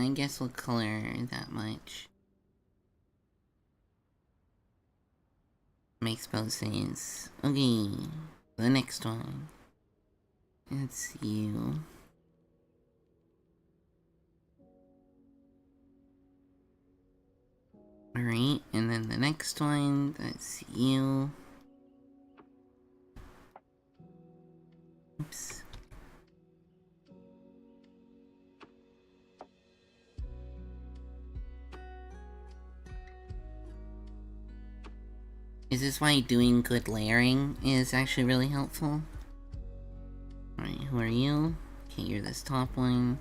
I guess we'll color that much. Makes both sense. Okay, the next one. It's you. Alright, and then the next one, that's you. Oops. Is this why doing good layering is actually really helpful? Alright, who are you? Okay, you're this top one.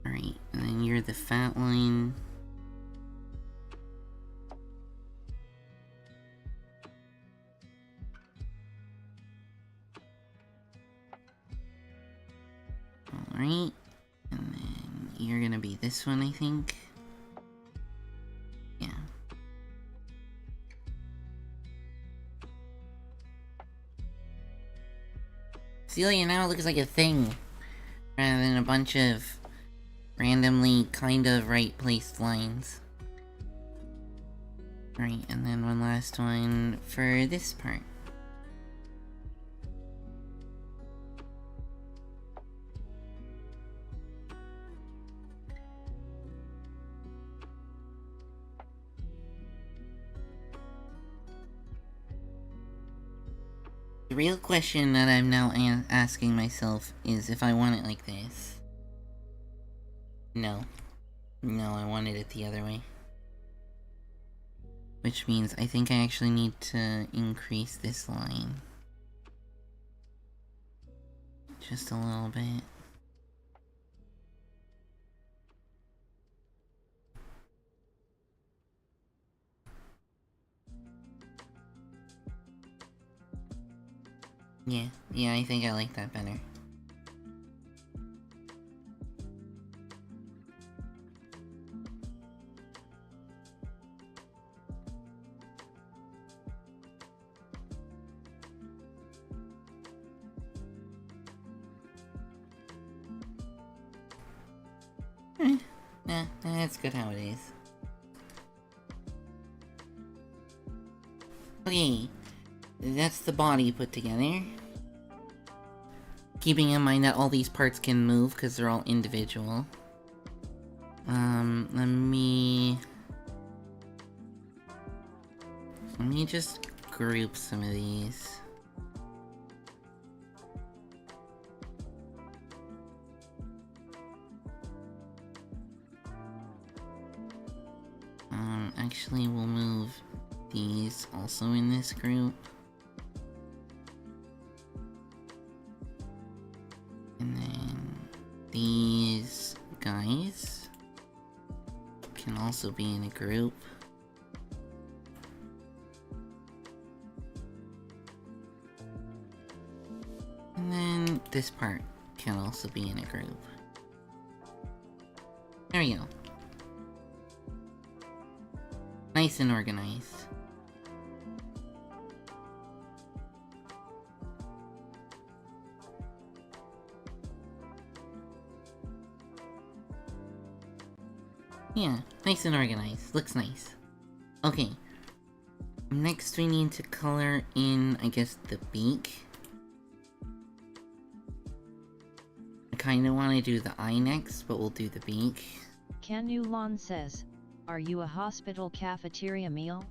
Alright, and then you're the fat one. Alright, and then you're gonna be this one, I think. Yeah. Celia now looks like a thing, rather than a bunch of randomly kind of right placed lines. Right, and then one last one for this part. The real question that I'm now asking myself is if I want it like this. No. No, I wanted it the other way. Which means I think I actually need to increase this line. Just a little bit. Yeah, I think I like that better. Nah, that's good how it is. Okay, that's the body put together. Keeping in mind that all these parts can move because they're all individual. Let me just group some of these. Actually, we'll move these also in this group. And then these guys can also be in a group. And then this part can also be in a group. There we go. Nice and organized. Yeah, nice and organized. Looks nice. Okay. Next we need to color in, I guess, the beak. I kinda wanna do the eye next, but we'll do the beak. Canulon says, "Are you a hospital cafeteria meal?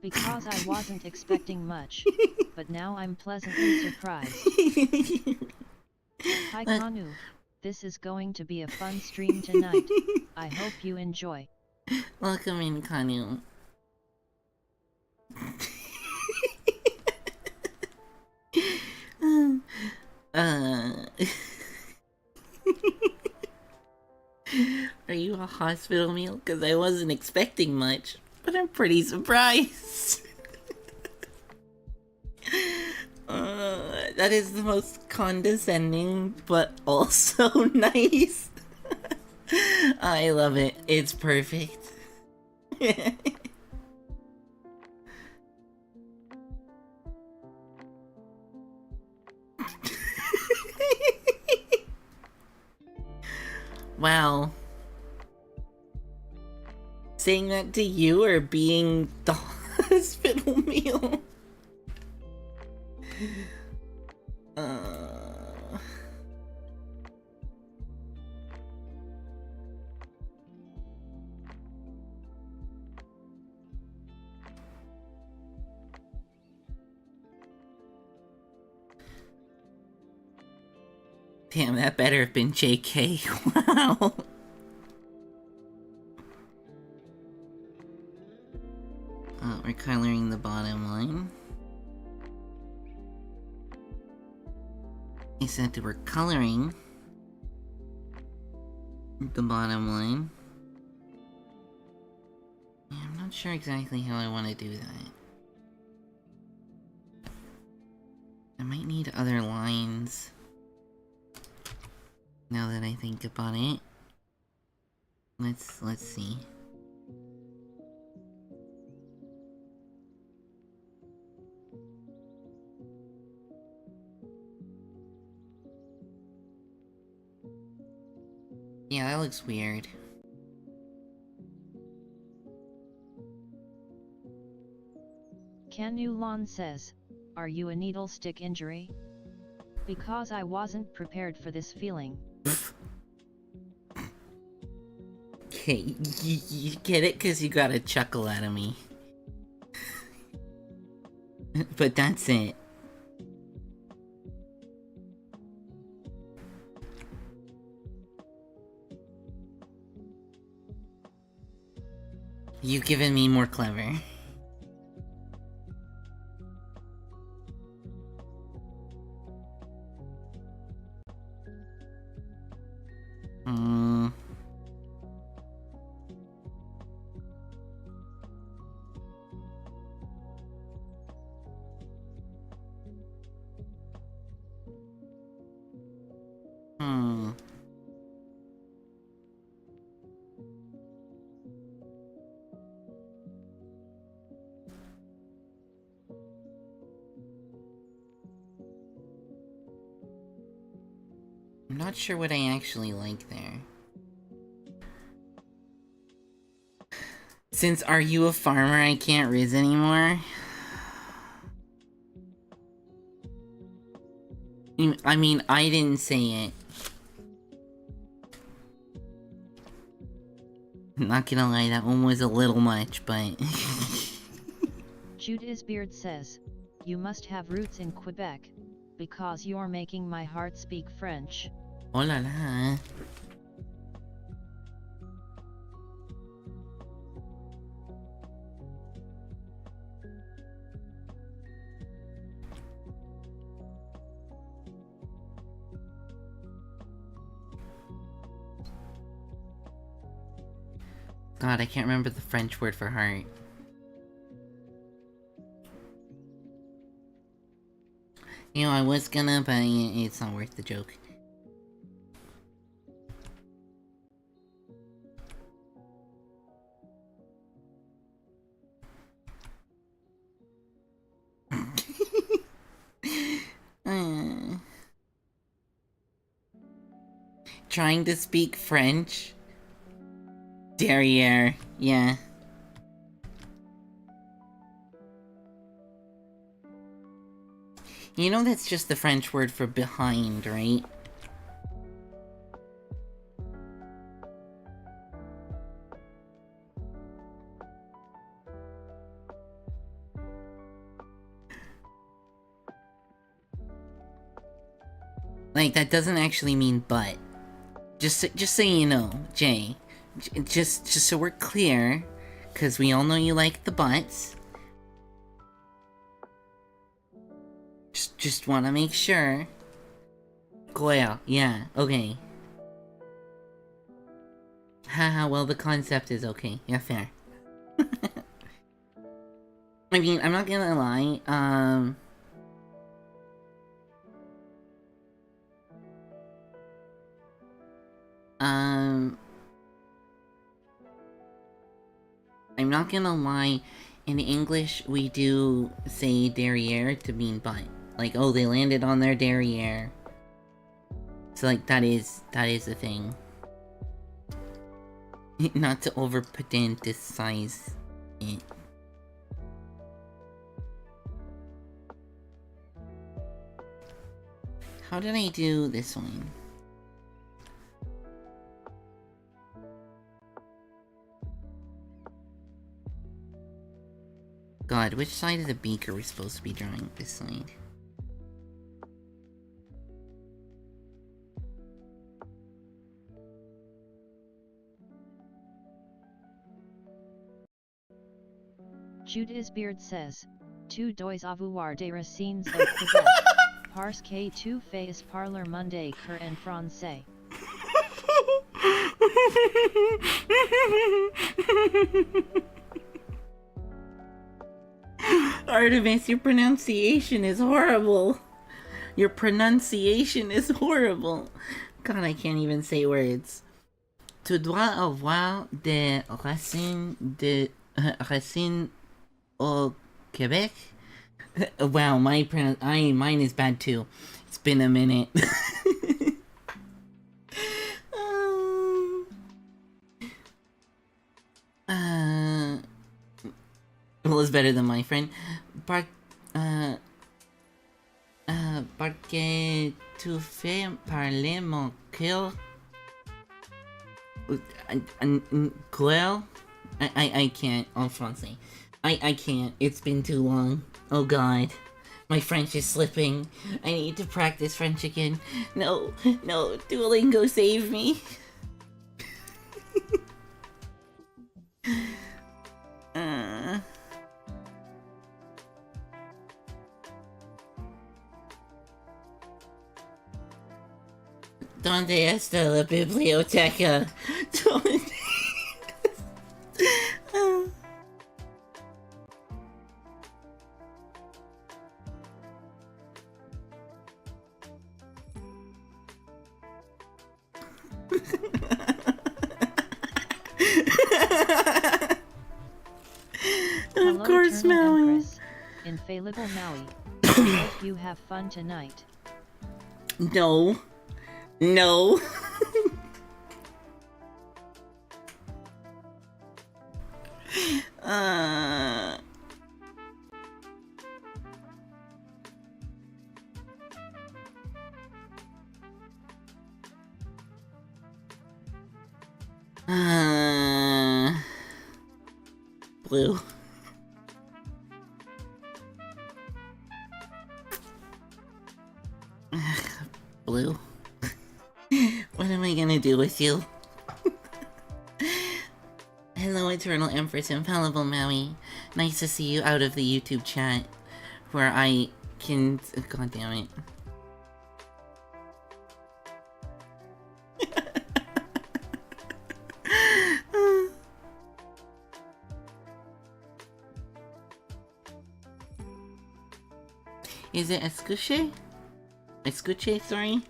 Because I wasn't expecting much, but now I'm pleasantly surprised." Hi Kanu, this is going to be a fun stream tonight. I hope you enjoy. Welcome in, Kanu. Are you a hospital meal? Because I wasn't expecting much, but I'm pretty surprised. That is the most condescending, but also nice. I love it. It's perfect. Wow. Saying that to you or being the hospital meal? Damn, that better have been JK. Wow. We're coloring the bottom line. He said we're coloring the bottom line. Yeah, I'm not sure exactly how I want to do that. I might need other lines. Now that I think about it. Let's see. Yeah, that looks weird. Canulon says, "Are you a needle stick injury? Because I wasn't prepared for this feeling." Okay, you get it because you got a chuckle out of me. But that's it. You've given me more clever. I'm not sure what I actually like there. Since Are You a Farmer I can't riz anymore. I mean, I didn't say it. I'm not gonna lie, that one was a little much, but... Jude Beard says, you must have roots in Quebec, because you're making my heart speak French. Oh la la. God, I can't remember the French word for heart. You know, I was gonna, but it's not worth the joke. Trying to speak French? Derriere, yeah. You know that's just the French word for behind, right? Like, that doesn't actually mean butt. Just so you know, Jay. Just so we're clear, because we all know you like the butts. Just want to make sure. Goya, yeah, okay. Haha, well, the concept is okay. Yeah, fair. I mean, I'm not gonna lie, I'm not gonna lie, in English, we do say derriere to mean butt. Like, oh, they landed on their derriere. So, like, that is a thing. Not to over-pedanticize it. How did I do this one? God, which side of the beak are we supposed to be drawing? This side. Jude Beard says, tu dois avoir des racines au Québec, parce que tu fais parler Monday cur en français. Artamis, your pronunciation is horrible. Your pronunciation is horrible. God, I can't even say words. Tu dois avoir des racines au Québec? Wow, mine is bad too. It's been a minute. Well, it's better than my friend. Parce tu fais parler mon cœur. Cœur? I can't en français. I can't. It's been too long. Oh god. My French is slipping. I need to practice French again. No, Duolingo, save me. ¿Dónde está la biblioteca? Of course, Maui. Infallible Maui. Hope you have fun tonight. No. blue. Blue? What am I gonna do with you? Hello, Eternal Empress Infallible Maui. Nice to see you out of the YouTube chat, where I can... God damn it. Is it escuche? Escuche, sorry?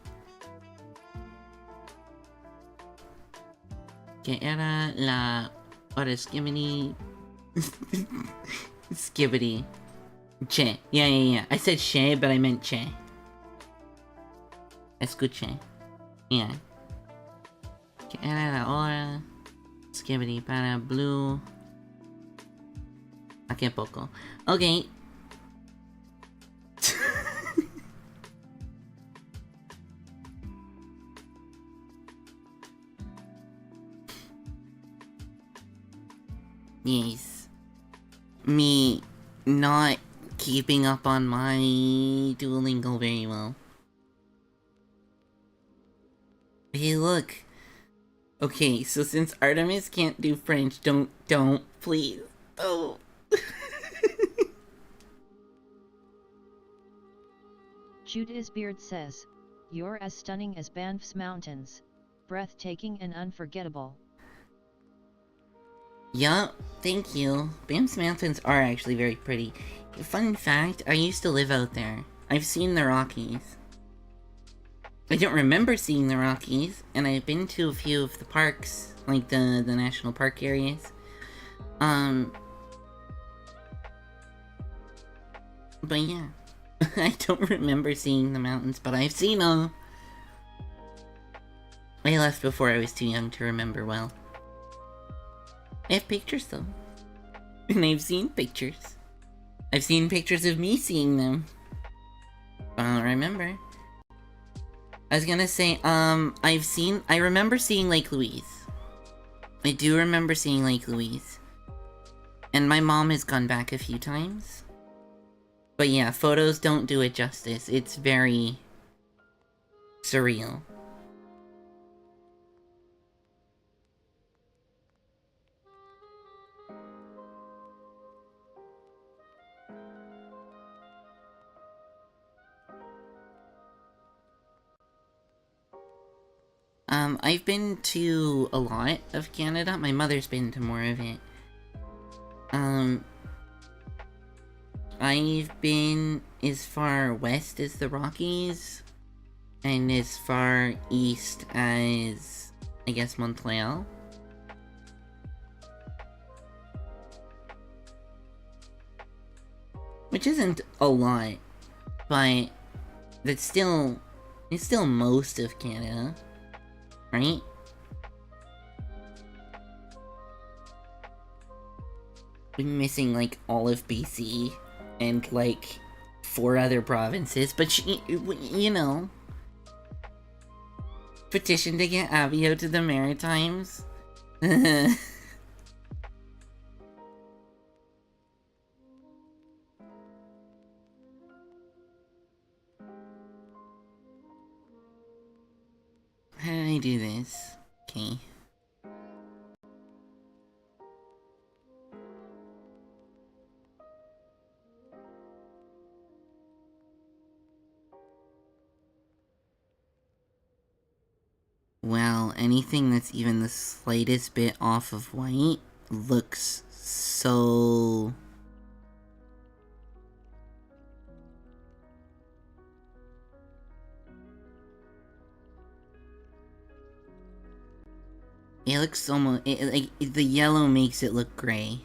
Que era la... What is skibbity? Skibbity. Che. Yeah. I said she, but I meant che. Escuche. Yeah. Que era la hora. Skibbity para blue. ¿A qué poco? Okay. Yes. Me not keeping up on my Duolingo very well. Hey, look. Okay, so since Artamis can't do French, don't, please. Oh. Judisbeard says, "You're as stunning as Banff's mountains. Breathtaking and unforgettable." Yup, thank you. Banff's mountains are actually very pretty. Fun fact, I used to live out there. I've seen the Rockies. I don't remember seeing the Rockies, and I've been to a few of the parks, like the national park areas. But yeah. I don't remember seeing the mountains, but I've seen them. I left before I was too young to remember well. I have pictures though. And I've seen pictures. I've seen pictures of me seeing them. I don't remember. I was gonna say, I remember seeing Lake Louise. I do remember seeing Lake Louise. And my mom has gone back a few times. But yeah, photos don't do it justice. It's very surreal. I've been to a lot of Canada. My mother's been to more of it. I've been as far west as the Rockies, and as far east as, I guess, Montreal. Which isn't a lot, but it's still most of Canada, right? We're missing like all of BC and like 4 other provinces, but you know, petition to get Abby out to the Maritimes. How did I do this? Okay. Well, anything that's even the slightest bit off of white looks so... It looks almost... like, the yellow makes it look gray.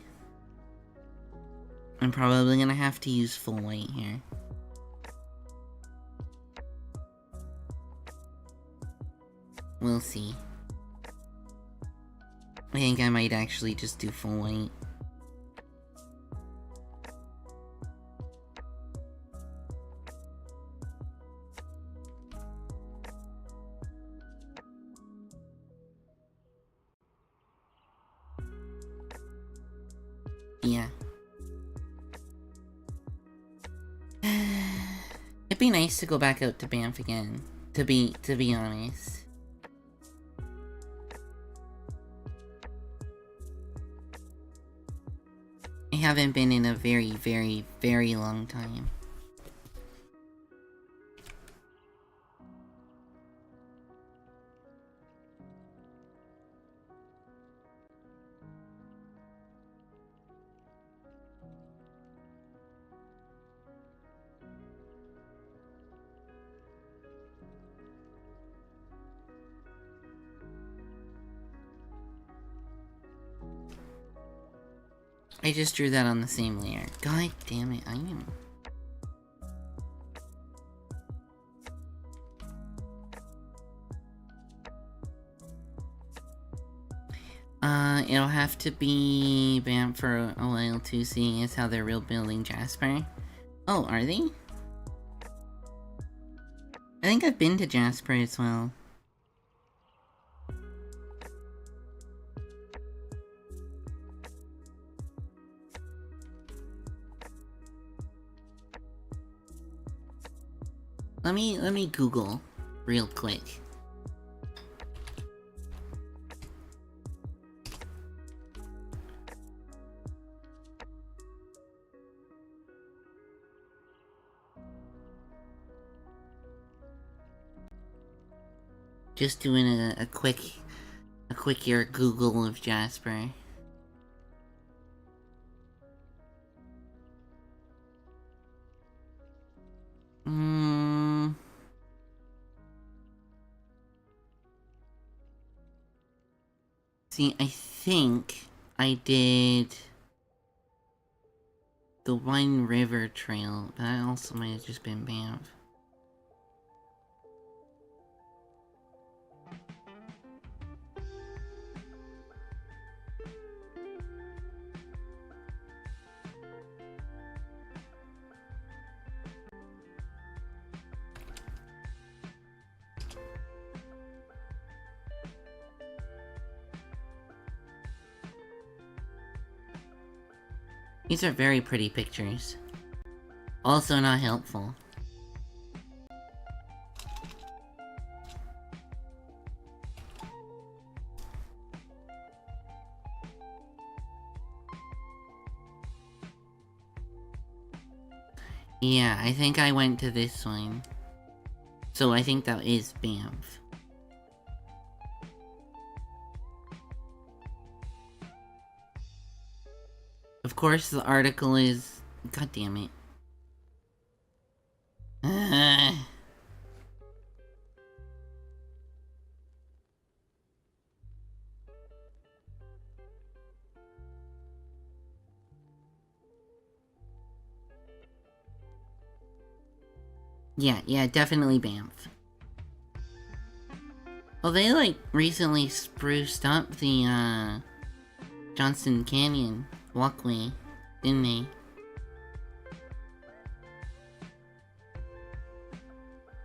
I'm probably gonna have to use full white here. We'll see. I think I might actually just do full white. Yeah. It'd be nice to go back out to Banff again, to be honest. I haven't been in a very, very, very long time. I just drew that on the same layer. God damn it, I am. It'll have to be Banff for a while too, seeing as how they're rebuilding Jasper. Oh, are they? I think I've been to Jasper as well. Let me Google real quick. Just doing a quick your Google of Jasper. See, I think I did the One River Trail, but that also might have just been Banff. These are very pretty pictures. Also not helpful. Yeah, I think I went to this one. So I think that is Banff. Of course the article is... God damn it. Yeah, definitely Banff. Well, they, like, recently spruced up the, Johnston Canyon walkway, didn't they?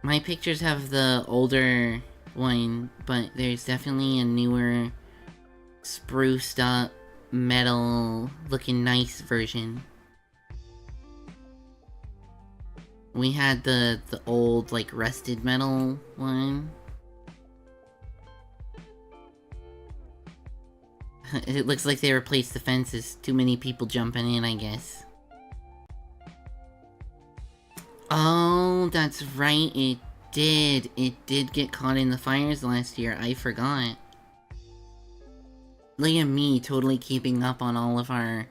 My pictures have the older one, but there's definitely a newer, spruced up, metal, looking nice version. We had the old, like, rusted metal one. It looks like they replaced the fences. Too many people jumping in, I guess. Oh, that's right, it did. It did get caught in the fires last year. I forgot. Look at me, totally keeping up on all of our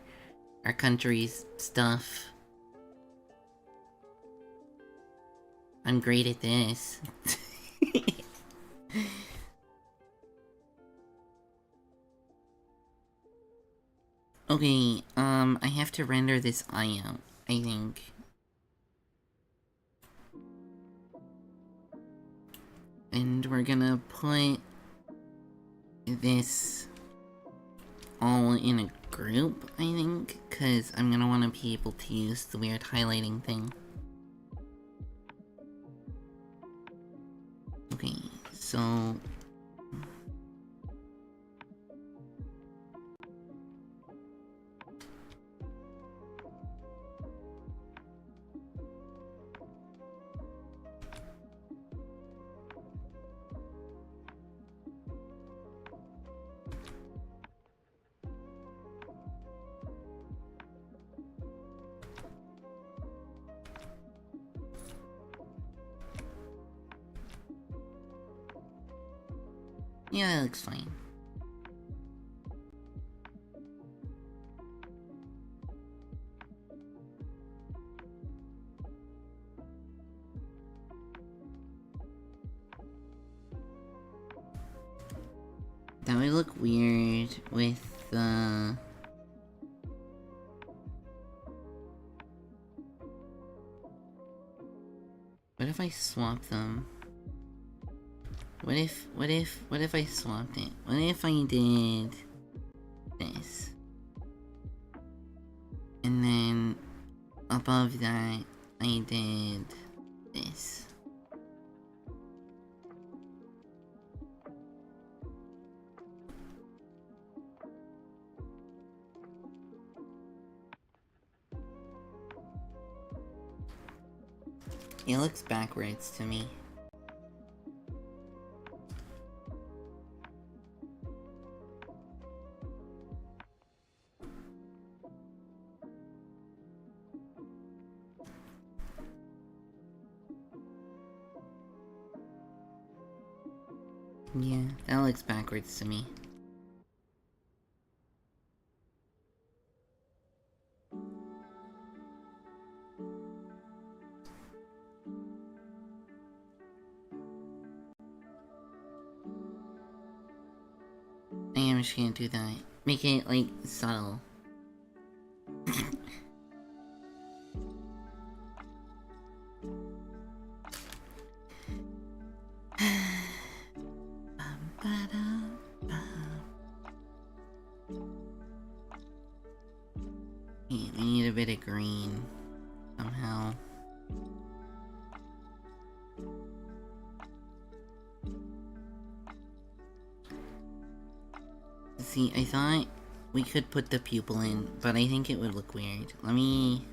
country's stuff. I'm great at this. Okay, I have to render this eye out, I think. And we're gonna put this all in a group, I think, because I'm gonna want to be able to use the weird highlighting thing. Okay, so... Yeah, that looks fine. That would look weird with the... What if I swap them? What if I swapped it? What if I did this? And then above that, I did this. It looks backwards to me. Yeah, that looks backwards to me. I am just gonna do that. Make it, like, subtle. We need a bit of green, somehow. See, I thought we could put the pupil in, but I think it would look weird. Let me...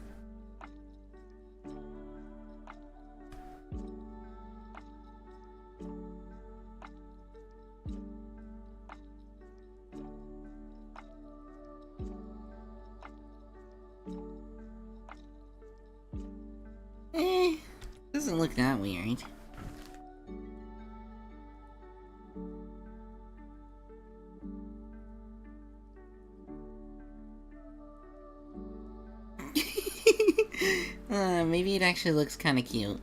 doesn't look that weird. Maybe it actually looks kinda cute.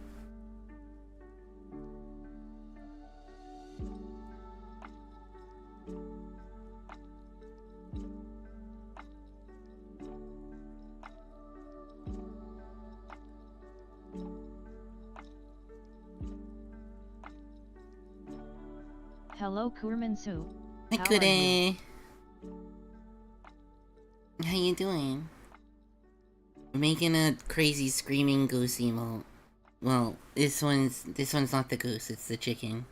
Hello Kurmansu. Hi, How are you? Kude. How you doing? We're making a crazy screaming goose emote. Well, this one's not the goose, it's the chicken.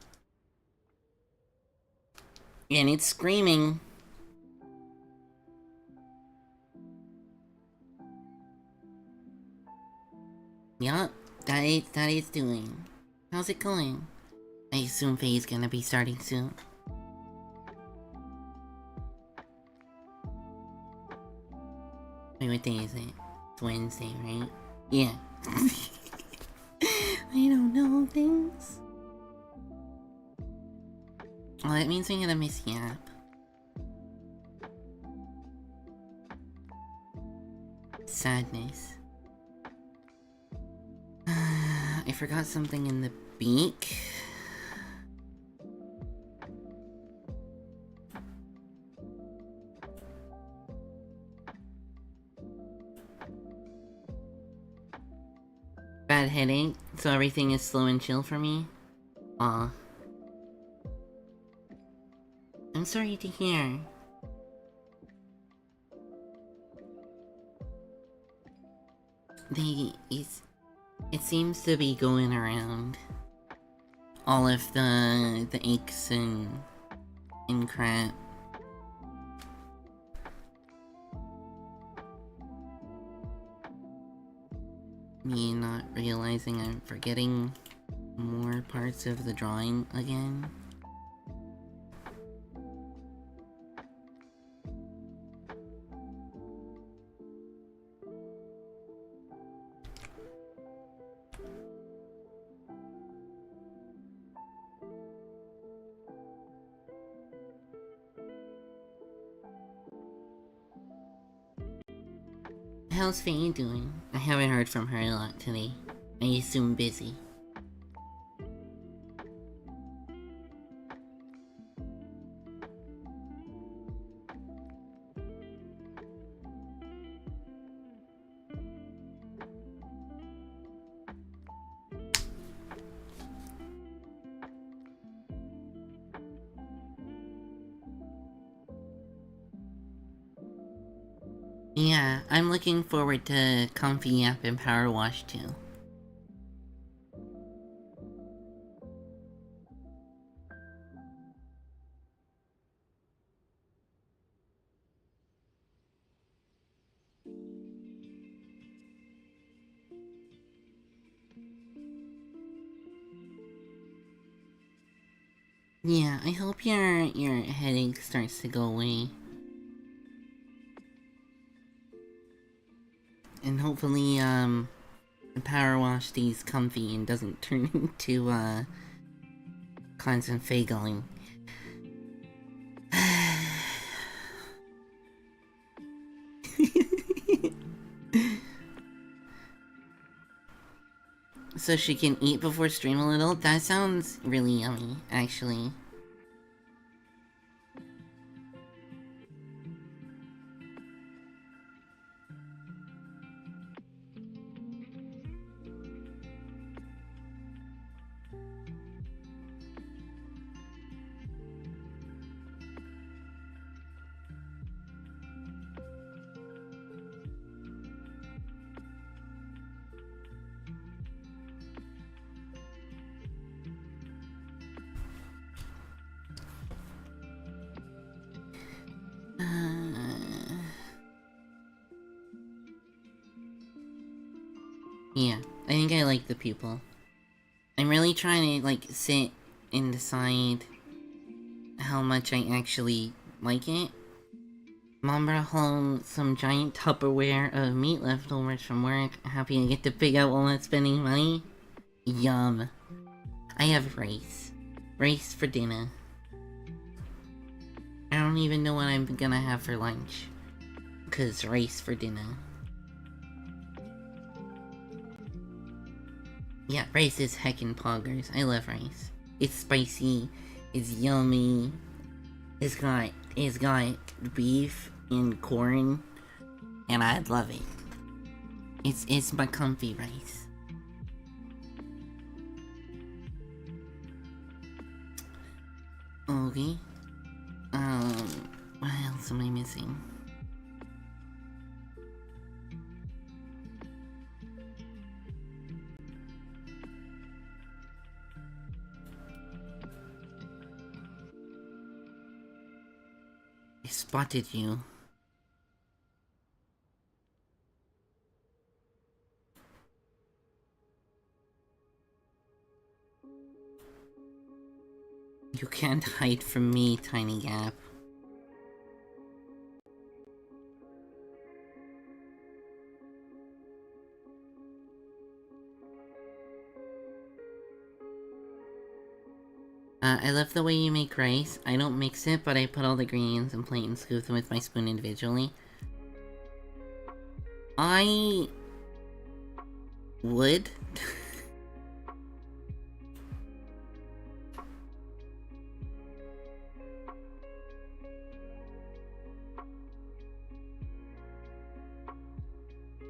And it's screaming. Yup, that it's doing. How's it going? I assume Faye's gonna be starting soon. Wait, what day is it? It's Wednesday, right? Yeah. I don't know things. Well, that means I'm gonna miss Yap. Sadness. I forgot something in the beak. Bad headache, so everything is slow and chill for me? Aw. I'm sorry to hear. It seems to be going around. All of the aches and crap. Me not realizing I'm forgetting more parts of the drawing again. How's Faye doing? I haven't heard from her a lot today. I assume busy. Yeah, I'm looking forward to Comfy Yap and Power Wash too. Yeah, I hope your headache starts to go away. And hopefully, the power wash stays comfy and doesn't turn into, constant faggling. So she can eat before stream a little? That sounds really yummy, actually. Yeah, I think I like the pupil. I'm really trying to, like, sit and decide how much I actually like it. Mom brought home some giant Tupperware of meat leftovers from work. Happy I get to pick out while not spending money. Yum. I have rice. Rice for dinner. I don't even know what I'm gonna have for lunch. 'Cause rice for dinner. Yeah, rice is heckin' poggers. I love rice. It's spicy. It's yummy. It's got beef and corn. And I love it. It's my comfy rice. Okay. What else am I missing? I spotted you. You can't hide from me, Tiny Gap. I love the way you make rice. I don't mix it, but I put all the ingredients in a plate and scoop them with my spoon individually. I would.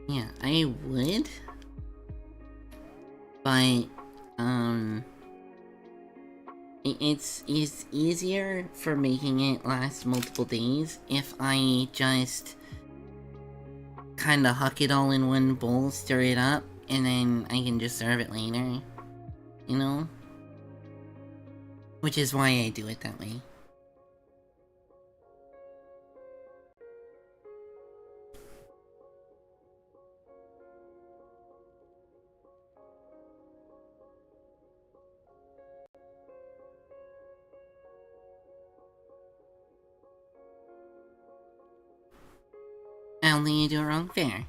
Yeah, I would. But, it's easier for making it last multiple days if I just kinda huck it all in one bowl, stir it up, and then I can just serve it later. You know? Which is why I do it that way. I don't think you do it wrong. Fair.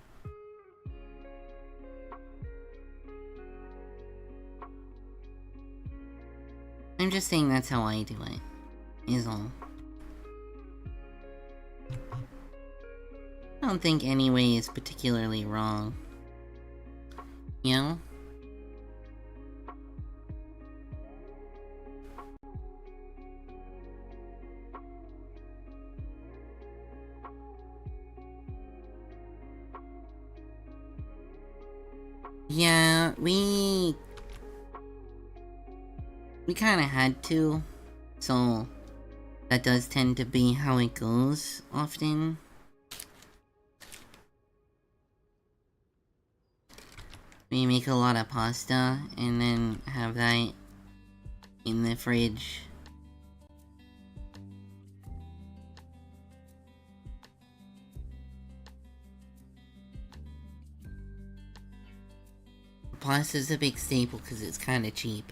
I'm just saying that's how I do it. Is all. Oh, don't think any way is particularly wrong. You know? Yeah, we kinda had to, so that does tend to be how it goes often. We make a lot of pasta and then have that in the fridge. Pasta's a big staple because it's kinda cheap.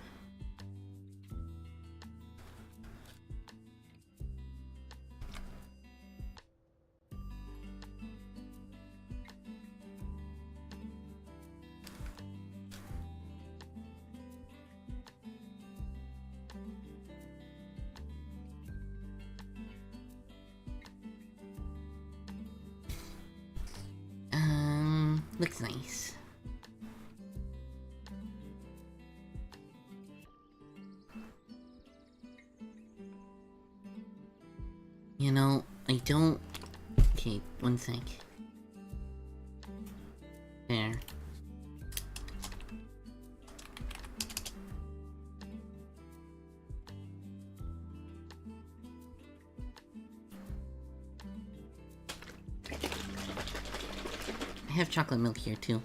Looks nice. You know, I don't... Okay, one sec. There. I have chocolate milk here too.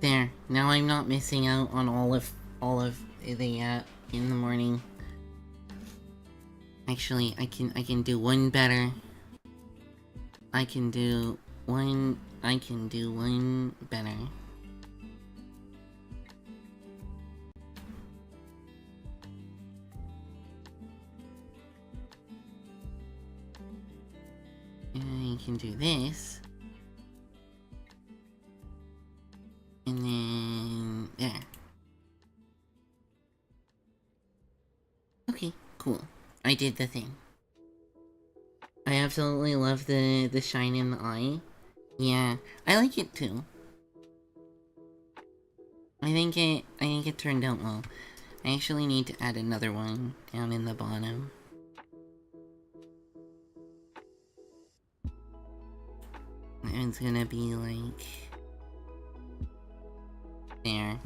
There. Now I'm not missing out on all of the in the morning. Actually, I can do one better. I can do one better. And I can do this. And then there. Okay, cool. I did the thing. I absolutely love the shine in the eye. Yeah, I like it too. I think it turned out well. I actually need to add another one down in the bottom. That one's gonna be like there.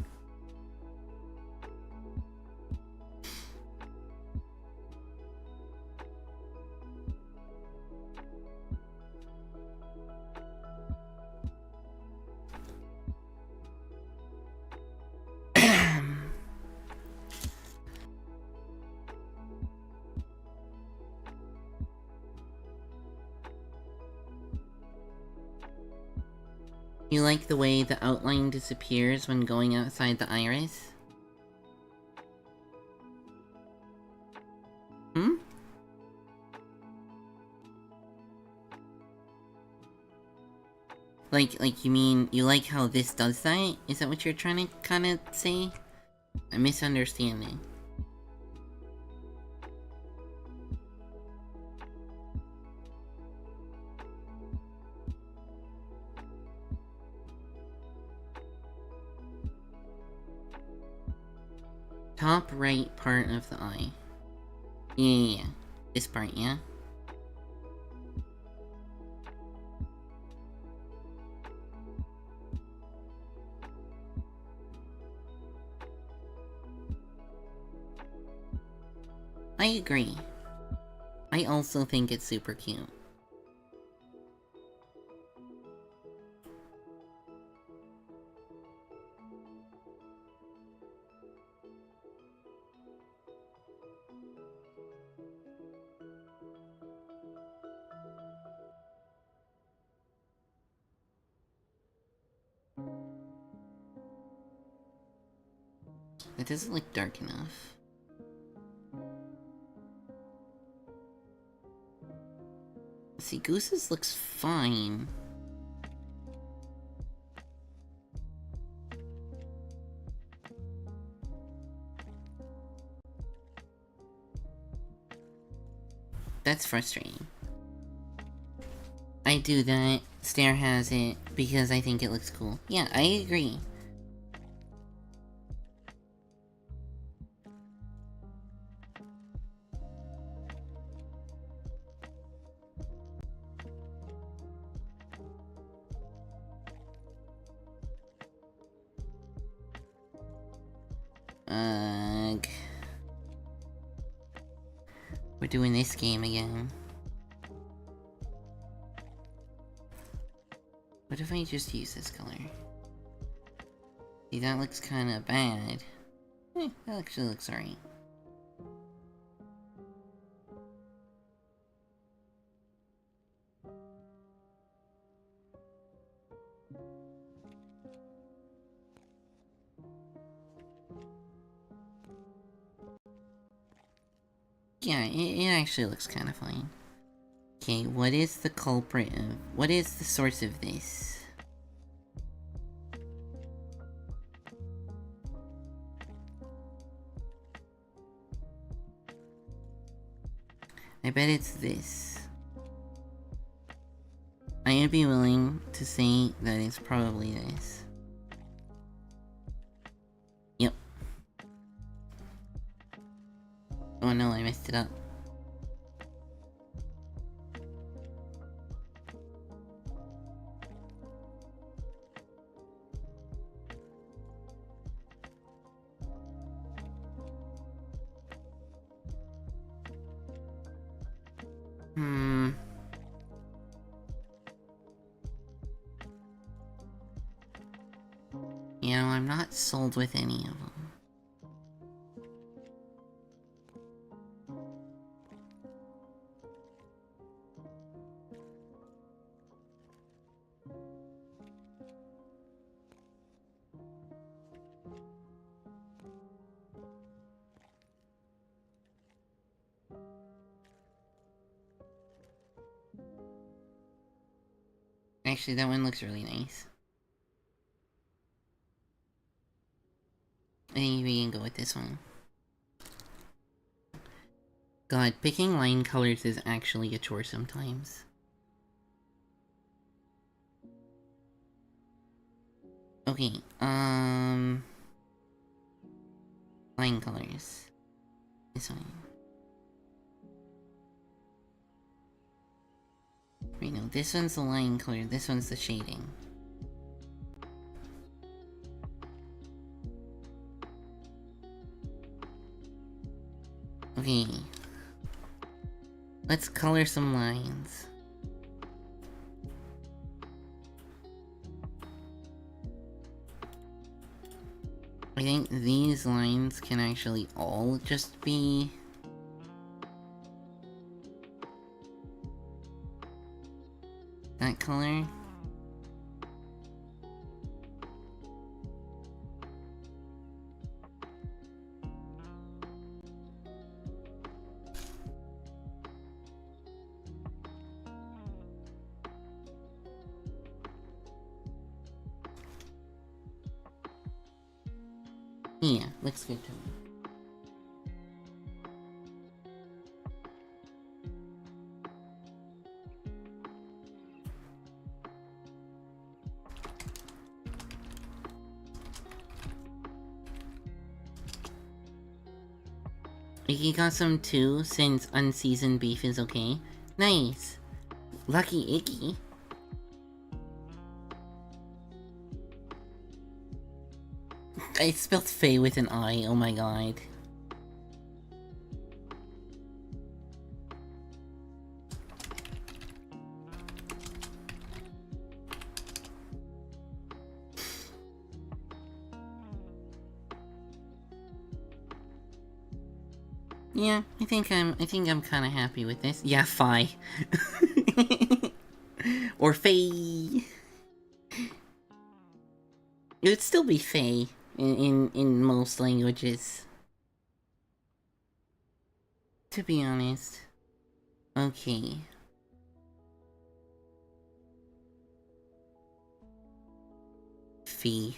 You like the way the outline disappears when going outside the iris? Hmm? Like you mean you like how this does that? Is that what you're trying to kinda say? I'm misunderstanding. Top right part of the eye. Yeah. This part, yeah? I agree. I also think it's super cute. It doesn't look dark enough. See, Goose's looks fine. That's frustrating. I do that, Stare has it, because I think it looks cool. Yeah, I agree. We're doing this game again. What if I just use this color? See, that looks kinda bad. That actually looks alright. Yeah, it actually looks kinda fine. Okay, what is the culprit of... What is the source of this? I bet it's this. I would be willing to say that it's probably this. Yep. Oh no, I messed it up. You know, I'm not sold with any of them. Actually, that one looks really nice. I think we can go with this one. God, picking line colors is actually a chore sometimes. Okay, line colors. This one. Wait, no, this one's the line color, this one's the shading. Okay. Let's color some lines. I think these lines can actually all just be... that color. Yeah, looks good to me. Icky got some too, since unseasoned beef is okay. Nice! Lucky Icky. I spelled Faye with an I, oh my god. Yeah, I think I'm kinda happy with this. Yeah, Fi. Or Faye. It would still be Faye in most languages. To be honest. Okay. Fee.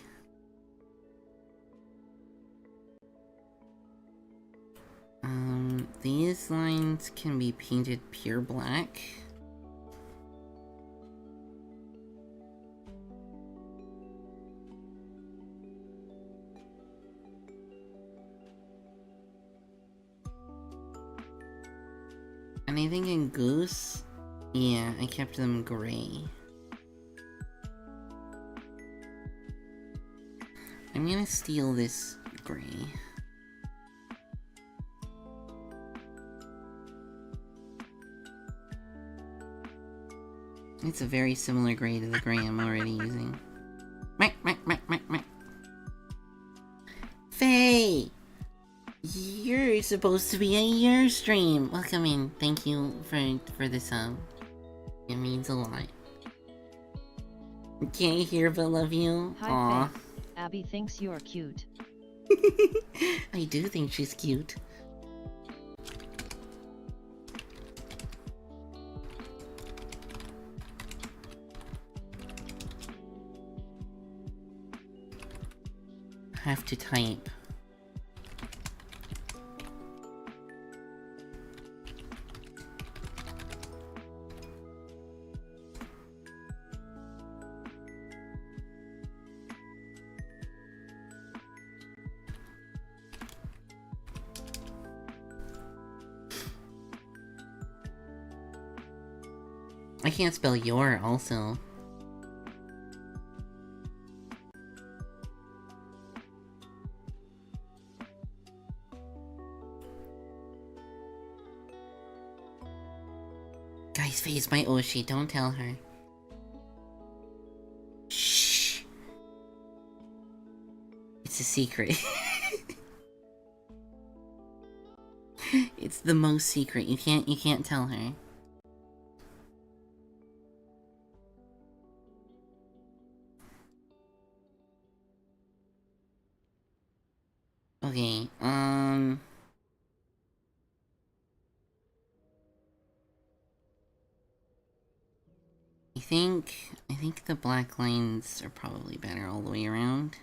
These lines can be painted pure black. And I think in Goose, yeah, I kept them gray. I'm gonna steal this gray. It's a very similar gray to the gray I'm already using. Faye! You're supposed to be in your stream. Welcome in. Thank you for the sub. It means a lot. Can't hear but love you. Hi, Aww. Faye. Abby thinks you're cute. I do think she's cute. Have to type. I can't spell your also. Guys, Faye's my Oshi, don't tell her. Shh. It's a secret. It's the most secret. You can't tell her. Okay, I think the black lines are probably better all the way around.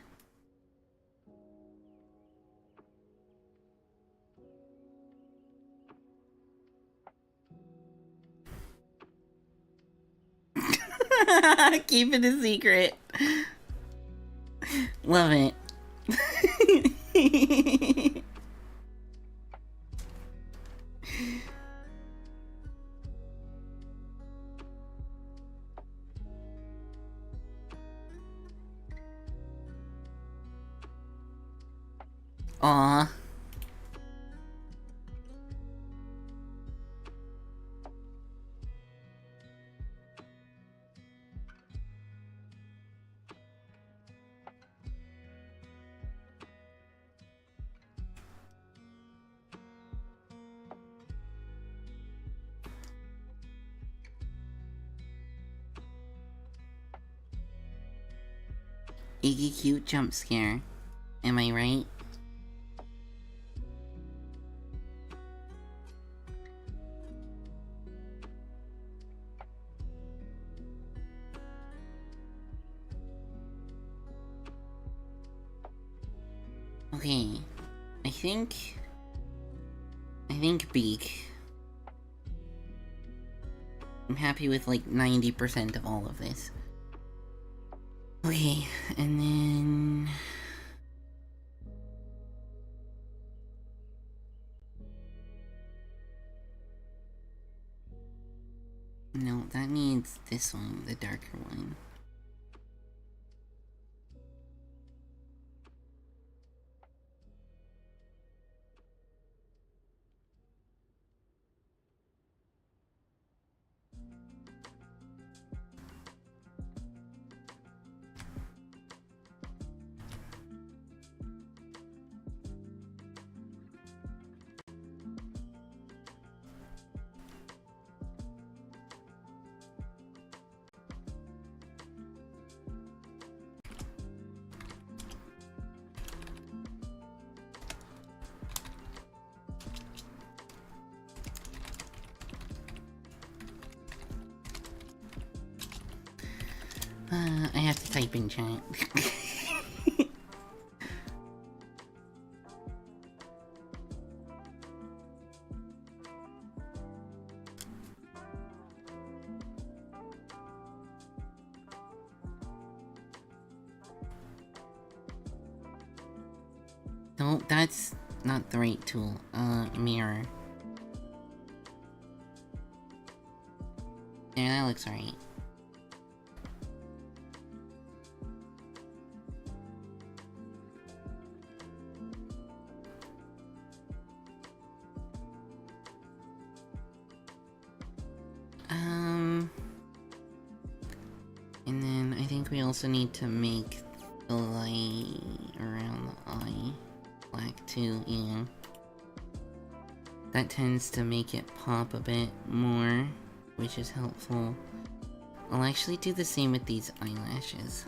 Keep it a secret. Love it. Aww. Iggy cute jump scare. Am I right? Okay. I think Beak. I'm happy with like 90% of all of this. Okay, and then... No, that needs this one, the darker one. I have to type in chat. No, that's not the right tool. Mirror. Yeah, that looks right. And then I think we also need to make the light around the eye black too, yeah. That tends to make it pop a bit more, which is helpful. I'll actually do the same with these eyelashes.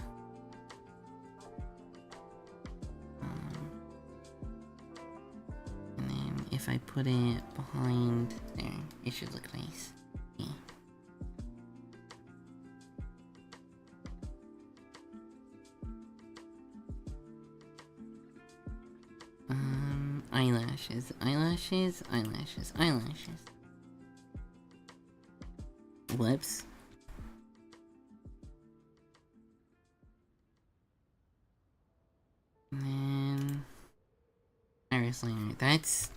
And then if I put it behind there, it should look nice. Yeah. Eyelashes, eyelashes, eyelashes, eyelashes. Whoops. And then iris liner. That's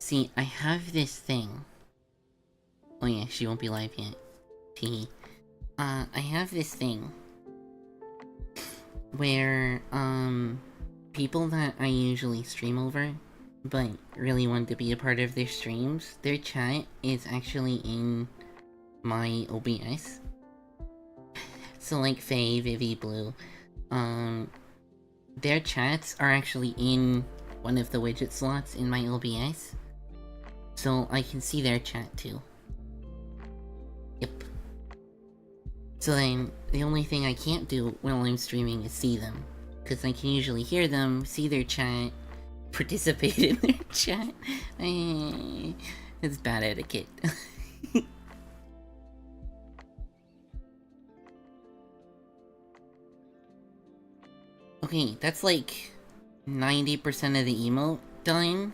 see, I have this thing. Oh yeah, she won't be live yet. Tee. I have this thing where, people that I usually stream over, but really want to be a part of their streams, their chat is actually in my OBS. So like Faye, Vivi, Blue, their chats are actually in one of the widget slots in my OBS. So I can see their chat too. Yep. So then, the only thing I can't do while I'm streaming is see them. Because I can usually hear them, see their chat, participate in their chat. It's bad etiquette. Okay, that's like 90% of the emote done.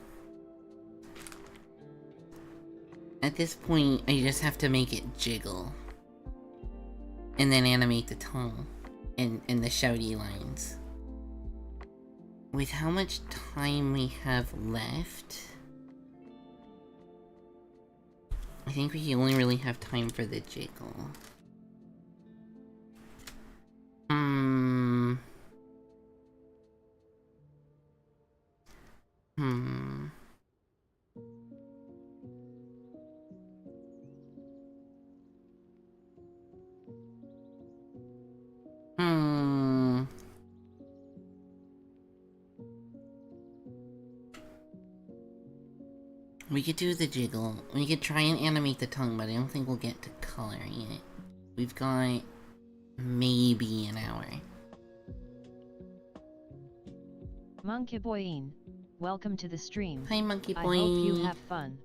At this point, I just have to make it jiggle. And then animate the tongue. And the shouty lines. With how much time we have left... I think we only really have time for the jiggle. We could do the jiggle. We could try and animate the tongue, but I don't think we'll get to coloring it. We've got maybe an hour. Monkey Boyine, welcome to the stream. Hi, Monkey Boy. I hope you have fun.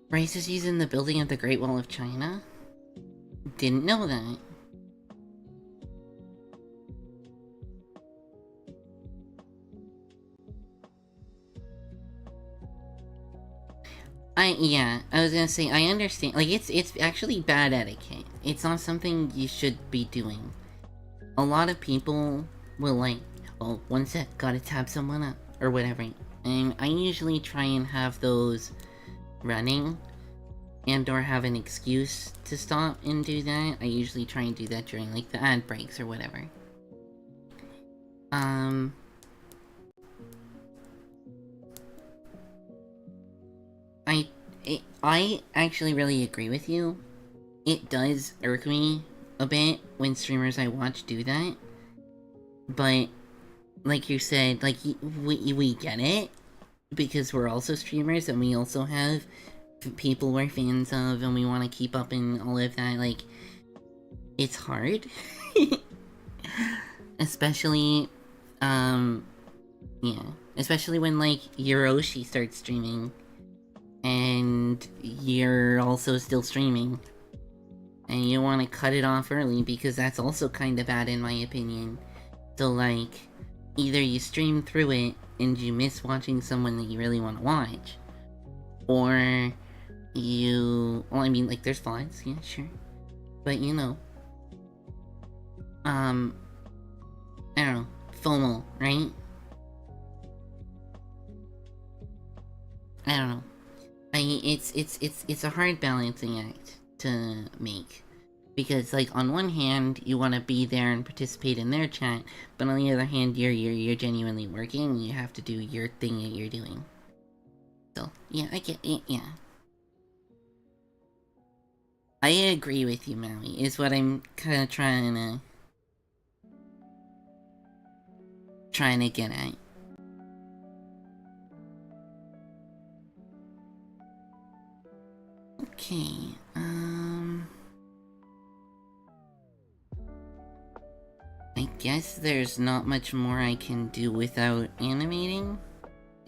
Bryce is using the building of the Great Wall of China? Didn't know that. Yeah, I was gonna say, I understand. Like, it's actually bad etiquette. It's not something you should be doing. A lot of people will like, oh, one sec, gotta tap someone up, or whatever. And I usually try and have those running, and or have an excuse to stop and do that. I usually try and do that during, like, the ad breaks or whatever. I actually really agree with you. It does irk me a bit when streamers I watch do that. But, like you said, like, we get it. Because we're also streamers and we also have people we're fans of and we want to keep up in all of that. Like, it's hard. Especially, yeah. Especially when, like, Hiroshi starts streaming. And you're also still streaming. And you want to cut it off early because that's also kind of bad in my opinion. So, like, either you stream through it and you miss watching someone that you really want to watch, or well, I mean, like, there's flaws, yeah, sure. But, you know, I don't know, FOMO, right? I don't know. It's a hard balancing act to make. Because, like, on one hand, you want to be there and participate in their chat, but on the other hand, you're genuinely working, and you have to do your thing that you're doing. So, yeah, I get it, yeah. I agree with you, Maui, is what I'm kind of trying to get at. Okay, I guess there's not much more I can do without animating.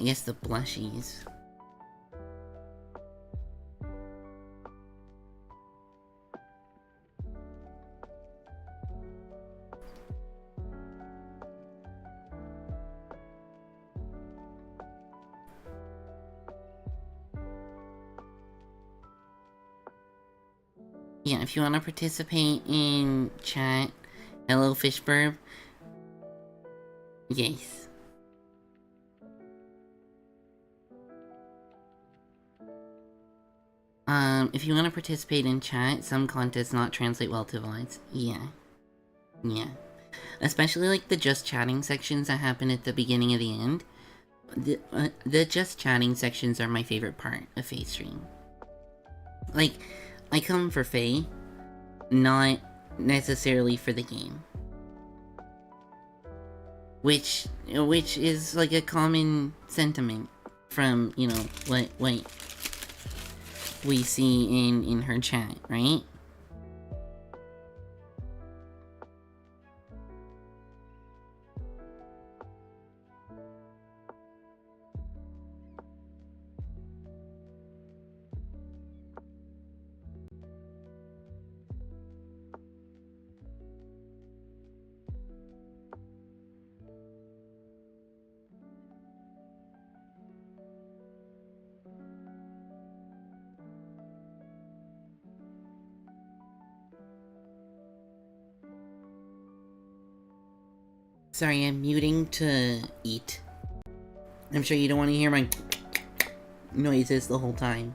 I guess the blushies. Yeah, if you want to participate in chat, hello Fishburb. Yes. If you want to participate in chat, some contests not translate well to voice. Yeah. Yeah. Especially like the just chatting sections that happen at the beginning of the end. The just chatting sections are my favorite part of Faye stream. Like, I come for Faye, not necessarily for the game. Which is like a common sentiment from, you know, what we see in her chat, right? Sorry, I'm muting to eat. I'm sure you don't want to hear my noises the whole time.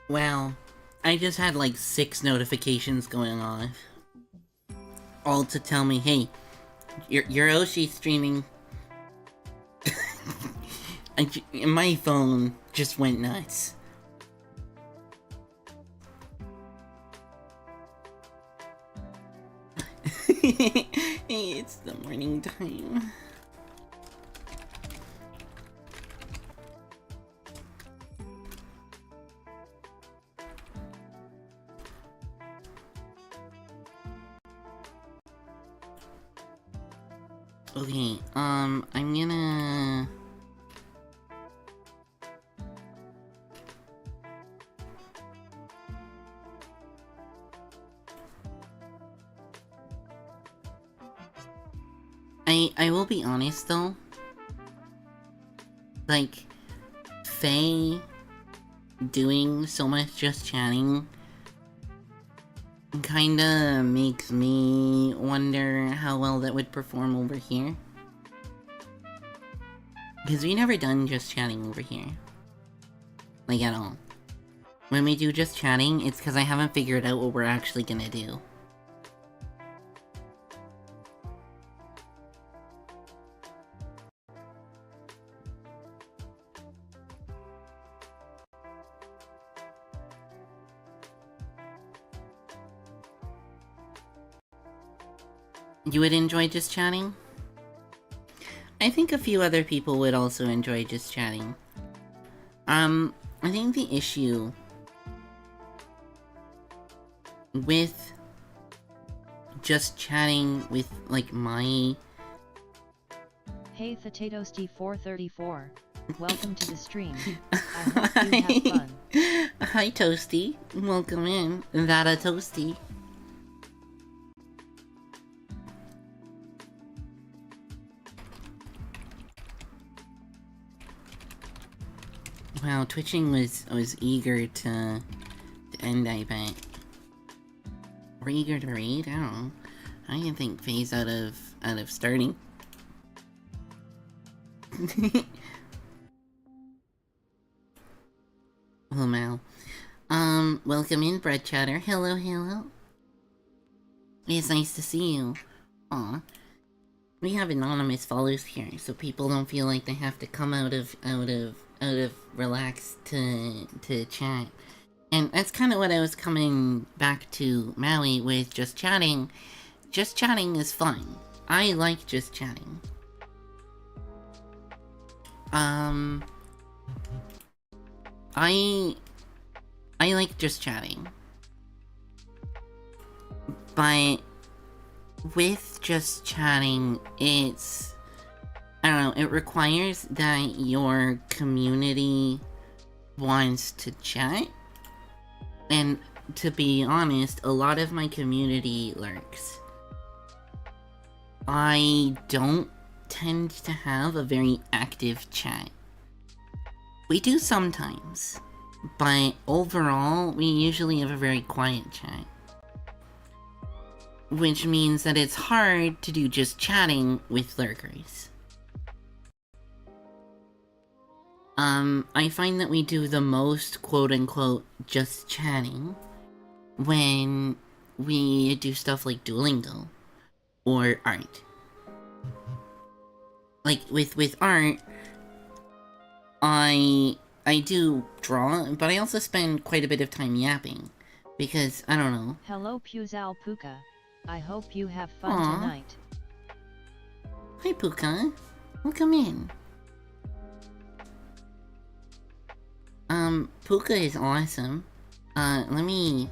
Well, I just had like 6 notifications going on. All to tell me, hey, your Oshi streaming. My phone just went nuts. It's the morning time. Okay, I'm gonna... I will be honest though. Like, Faye doing so much just chatting kinda makes me wonder how well that would perform over here. Because we never done just chatting over here. Like, at all. When we do just chatting, it's because I haven't figured out what we're actually gonna do. You would enjoy just chatting? I think a few other people would also enjoy just chatting. I think the issue with just chatting with, like, my... Hey Potatoesty434, welcome to the stream. I hope you have fun. Hi Toasty, welcome in. That a Toasty. Wow, Twitching was eager to end, I bet. Or eager to raid? I don't know. I can think phase out of starting. Hello, Mal. Welcome in, Bread Chatter. Hello, hello. It's nice to see you. Aw. We have anonymous follows here, so people don't feel like they have to come out of relax to chat. And that's kind of what I was coming back to Maui with just chatting. Just chatting is fun. I like just chatting. I like just chatting. But with just chatting, it's... I don't know, it requires that your community wants to chat. And to be honest, a lot of my community lurks. I don't tend to have a very active chat. We do sometimes, but overall, we usually have a very quiet chat. Which means that it's hard to do just chatting with lurkers. I find that we do the most quote-unquote just chatting when we do stuff like Duolingo or art. Like with art, I do draw, but I also spend quite a bit of time yapping because I don't know. Hello Puzal Puka. I hope you have fun tonight. Hi Puka. Welcome in. Puka is awesome. Let me...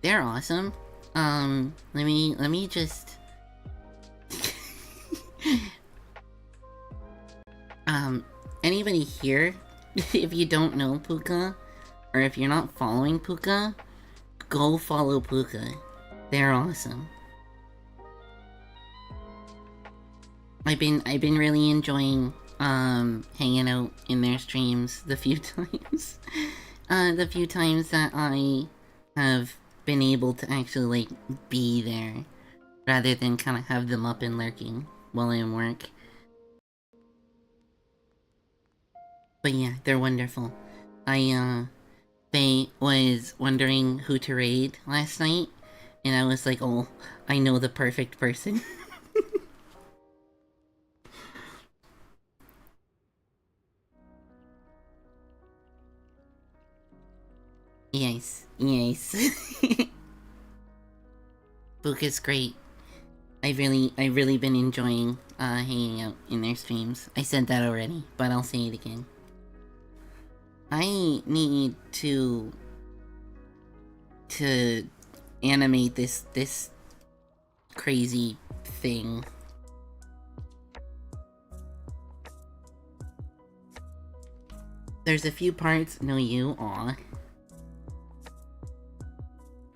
They're awesome. Let me just... Anybody here, if you don't know Puka, or if you're not following Puka, go follow Puka. They're awesome. I've been really enjoying hanging out in their streams the few times that I have been able to actually like be there rather than kind of have them up and lurking while I'm work. But yeah, they're wonderful. They was wondering who to raid last night, and I was like, oh, I know the perfect person. Yes. Book is great. I've really been enjoying hanging out in their streams. I said that already, but I'll say it again. I need to animate this crazy thing. There's a few parts. No, you. Aw.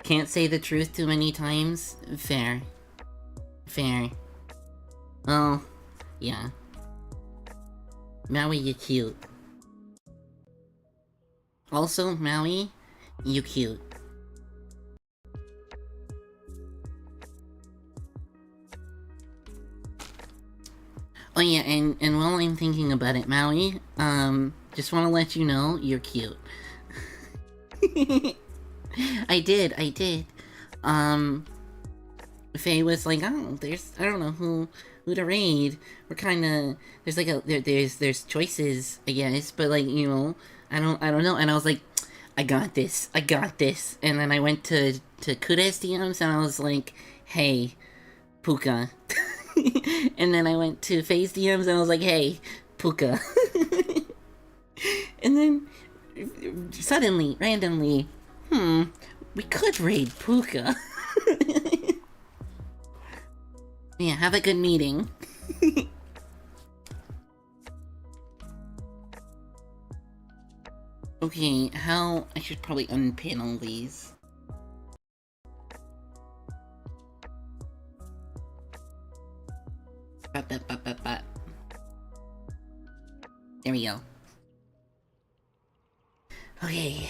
Can't say the truth too many times. Fair. Oh, yeah. Maui, you cute. Also, Maui, you cute. Oh yeah, and while I'm thinking about it, Maui, just want to let you know you're cute. I did. Um, Faye was like, oh, I don't know who to raid. We're kind of, there's like there's choices, I guess, but like, I don't know. And I was like, I got this. And then I went to Kudes DMs and I was like, hey, Puka. And then I went to Faye's DMs and I was like, hey, Puka. And then suddenly, randomly, we could raid Puka. Yeah, have a good meeting. Okay, I should probably unpin all these. There we go. Okay.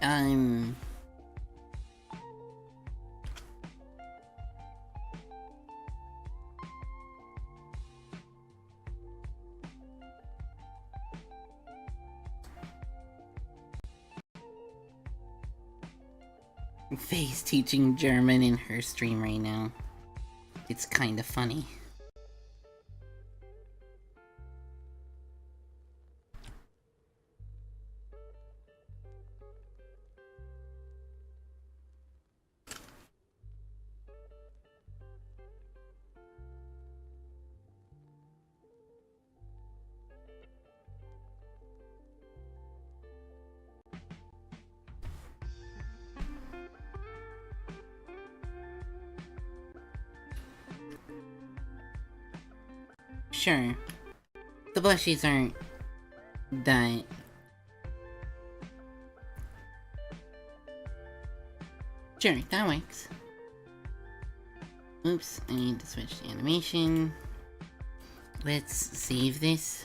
I'm... Faye's teaching German in her stream right now. It's kind of funny. Sure. The plushies aren't that... Sure, that works. Oops, I need to switch to animation. Let's save this.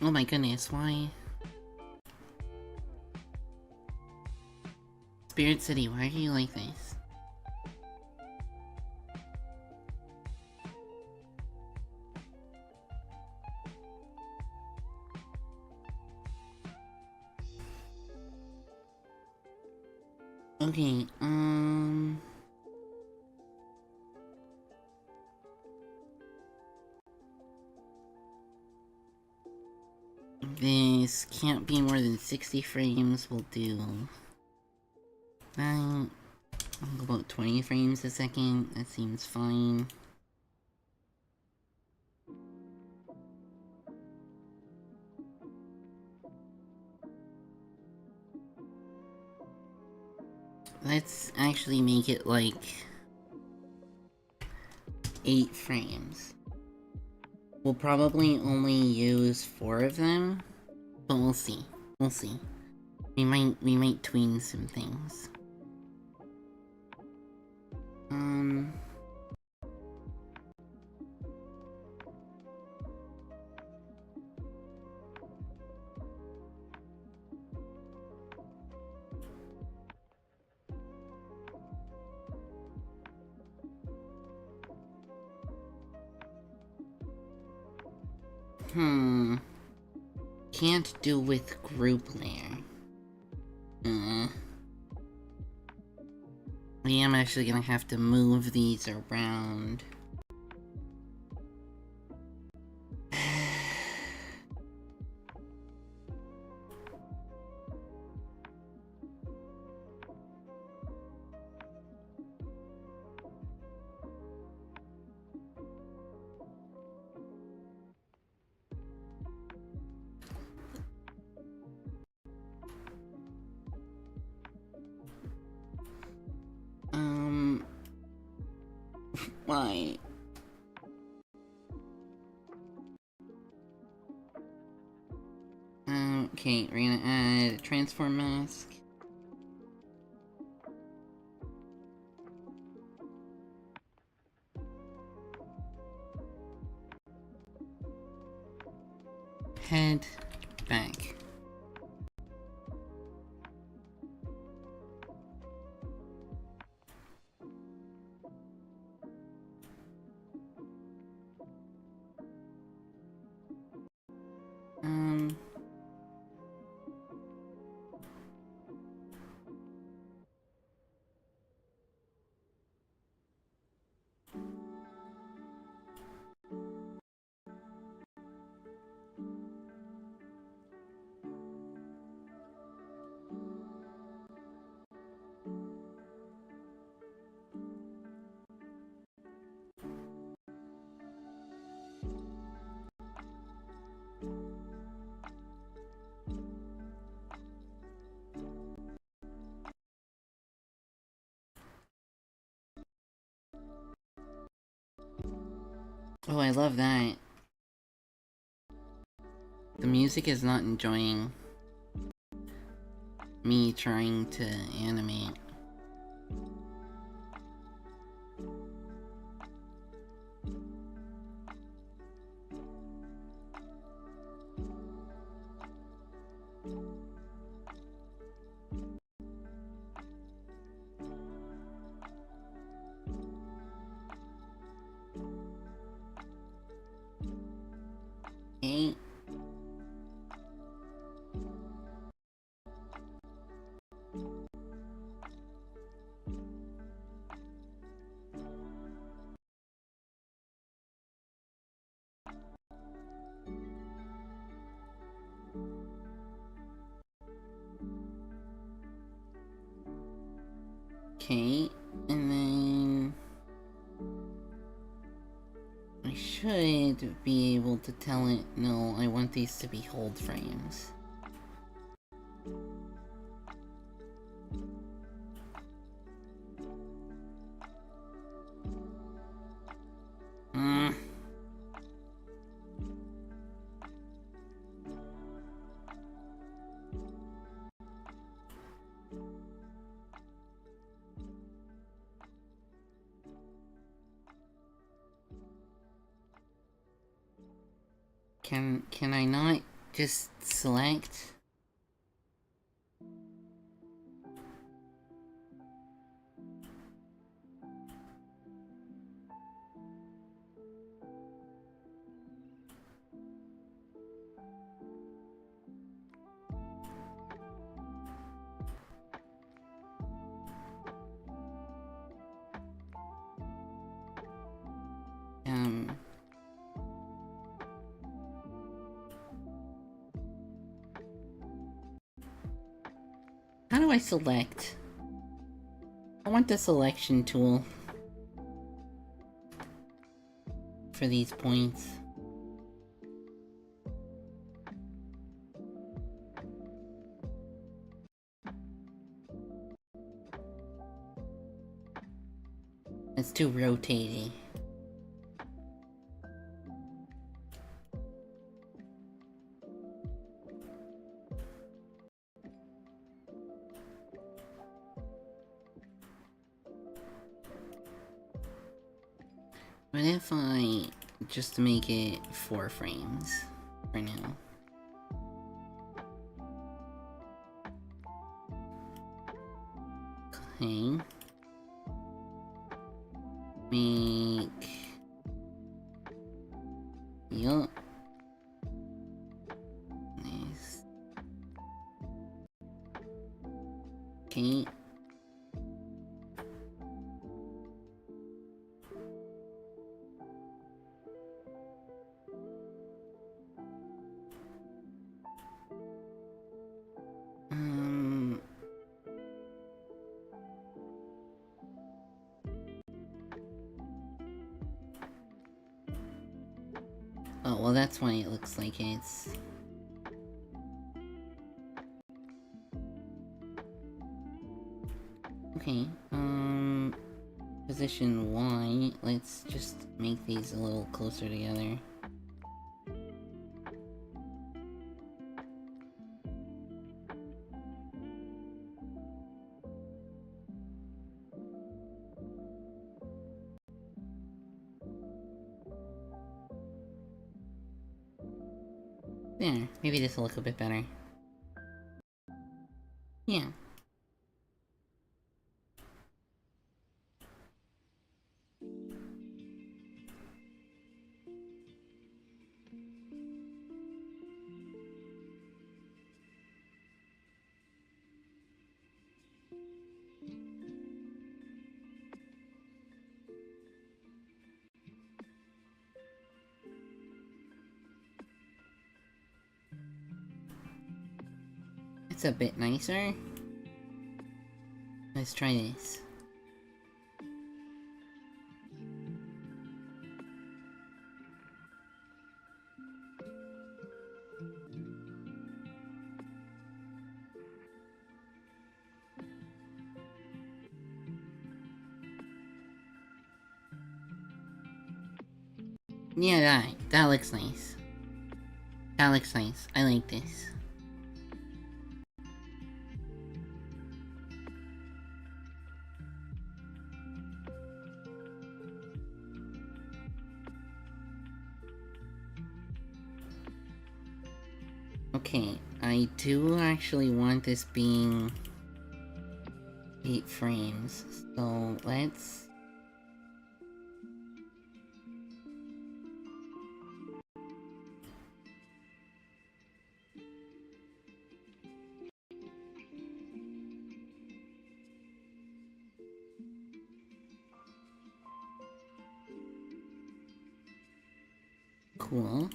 Oh my goodness, why? Spirit City, why are you like this? Okay, this can't be more than 60 frames, we'll do... that. About 20 frames a second, that seems fine. Let's actually make it like 8 frames. We'll probably only use 4 of them, but we'll see. We'll see. We might tweak some things. Um... Can't do with group layer. I am actually gonna have to move these around. Why? Okay, we're gonna add a transform mask. Head back. Oh, I love that. The music is not enjoying me trying to animate. Okay. Okay, and then I should be able to tell it, no, I want these to be hold frames. Can I not just select? How do I select? I want the selection tool for these points. It's too rotating. What if I just make it 4 frames for now? Okay. Make... Yup. Nice. Okay. Oh, well that's why it looks like it's... Okay, position Y, let's just make these a little closer together. There, maybe this will look a bit better. Yeah. It's a bit nicer. Let's try this. Yeah, that looks nice. That looks nice. I like this. Okay, I do actually want this being 8 frames, so let's... Cool.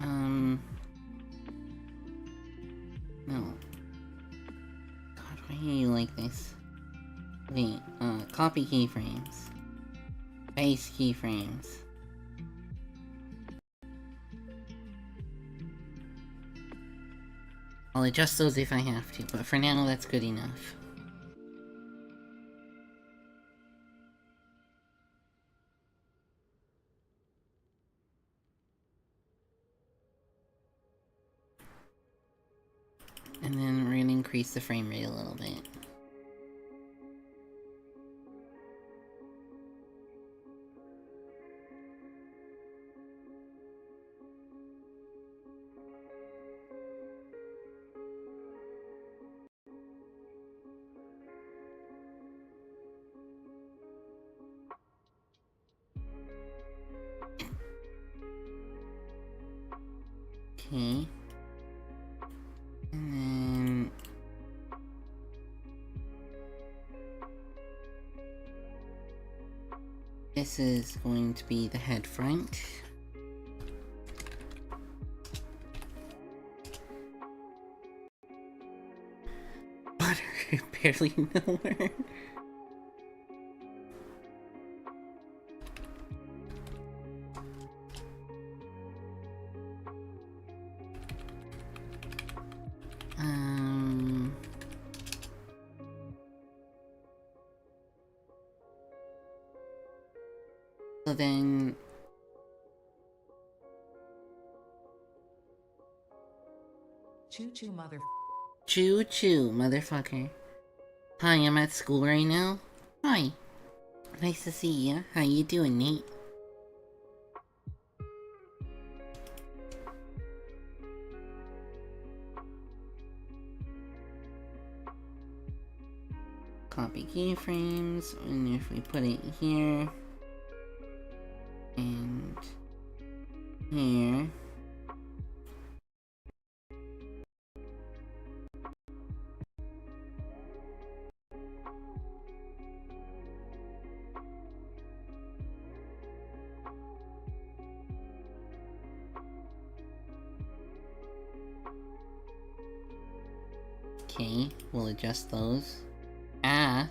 Um... No. God, why are you like this? Wait, copy keyframes. Paste keyframes. I'll adjust those if I have to, but for now that's good enough. And then we're gonna increase the frame rate a little bit. Okay. And then... this is going to be the head front. Butter barely nowhere. So then... Choo-choo, mother... Choo-choo, motherfucker. Hi, I'm at school right now. Hi. Nice to see ya. How you doing, Nate? Copy keyframes, and if we put it here... and... here... Okay, we'll adjust those. Ah!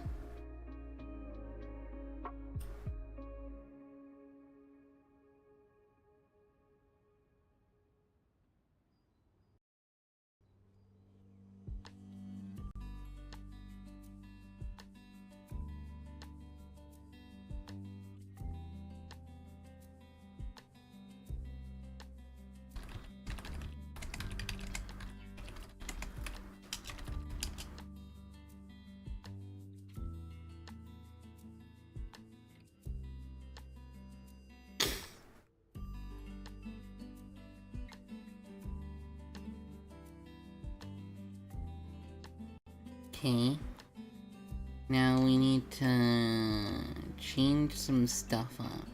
Okay. Now we need to change some stuff up.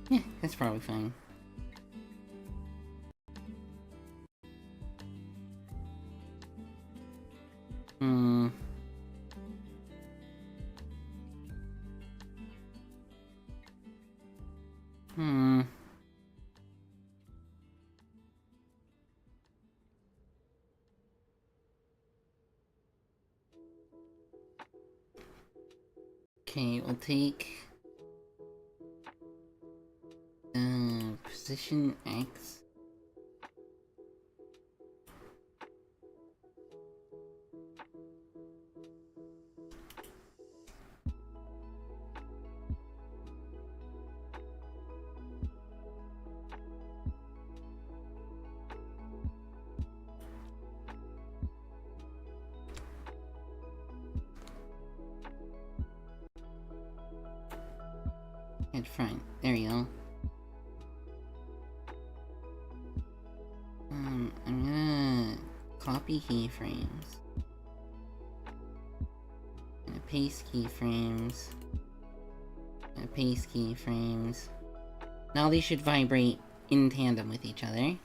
Yeah, that's probably fine. Hmm. Hmm. Okay, we'll take... position X. Head front. There you go. I'm gonna copy keyframes. Gonna paste keyframes. Gonna paste keyframes. Now they should vibrate in tandem with each other.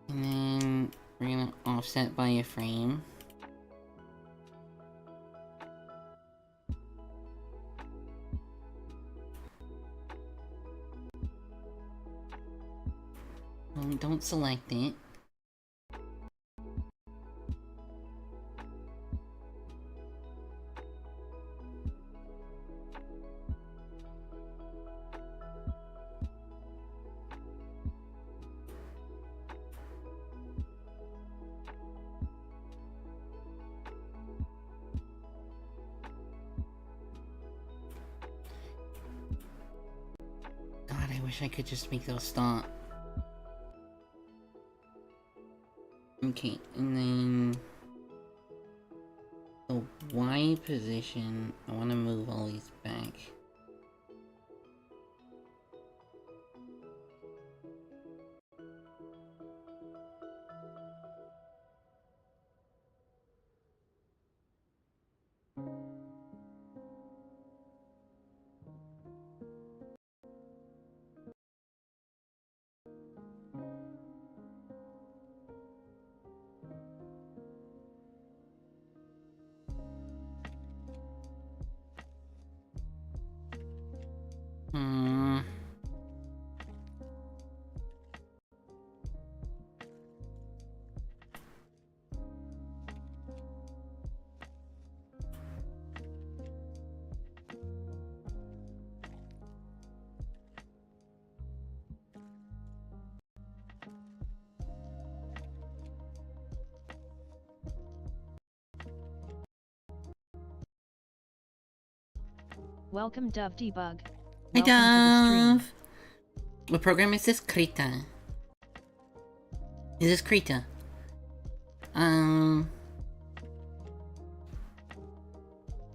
And then we're gonna offset by a frame. Don't select it. God, I wish I could just make those stop. Okay, and then... The Y position, I want to move all these back. Hmm. Welcome Dove Debug. Hi Welcome to the stream. Dove! What program is this? Krita. Is this Krita?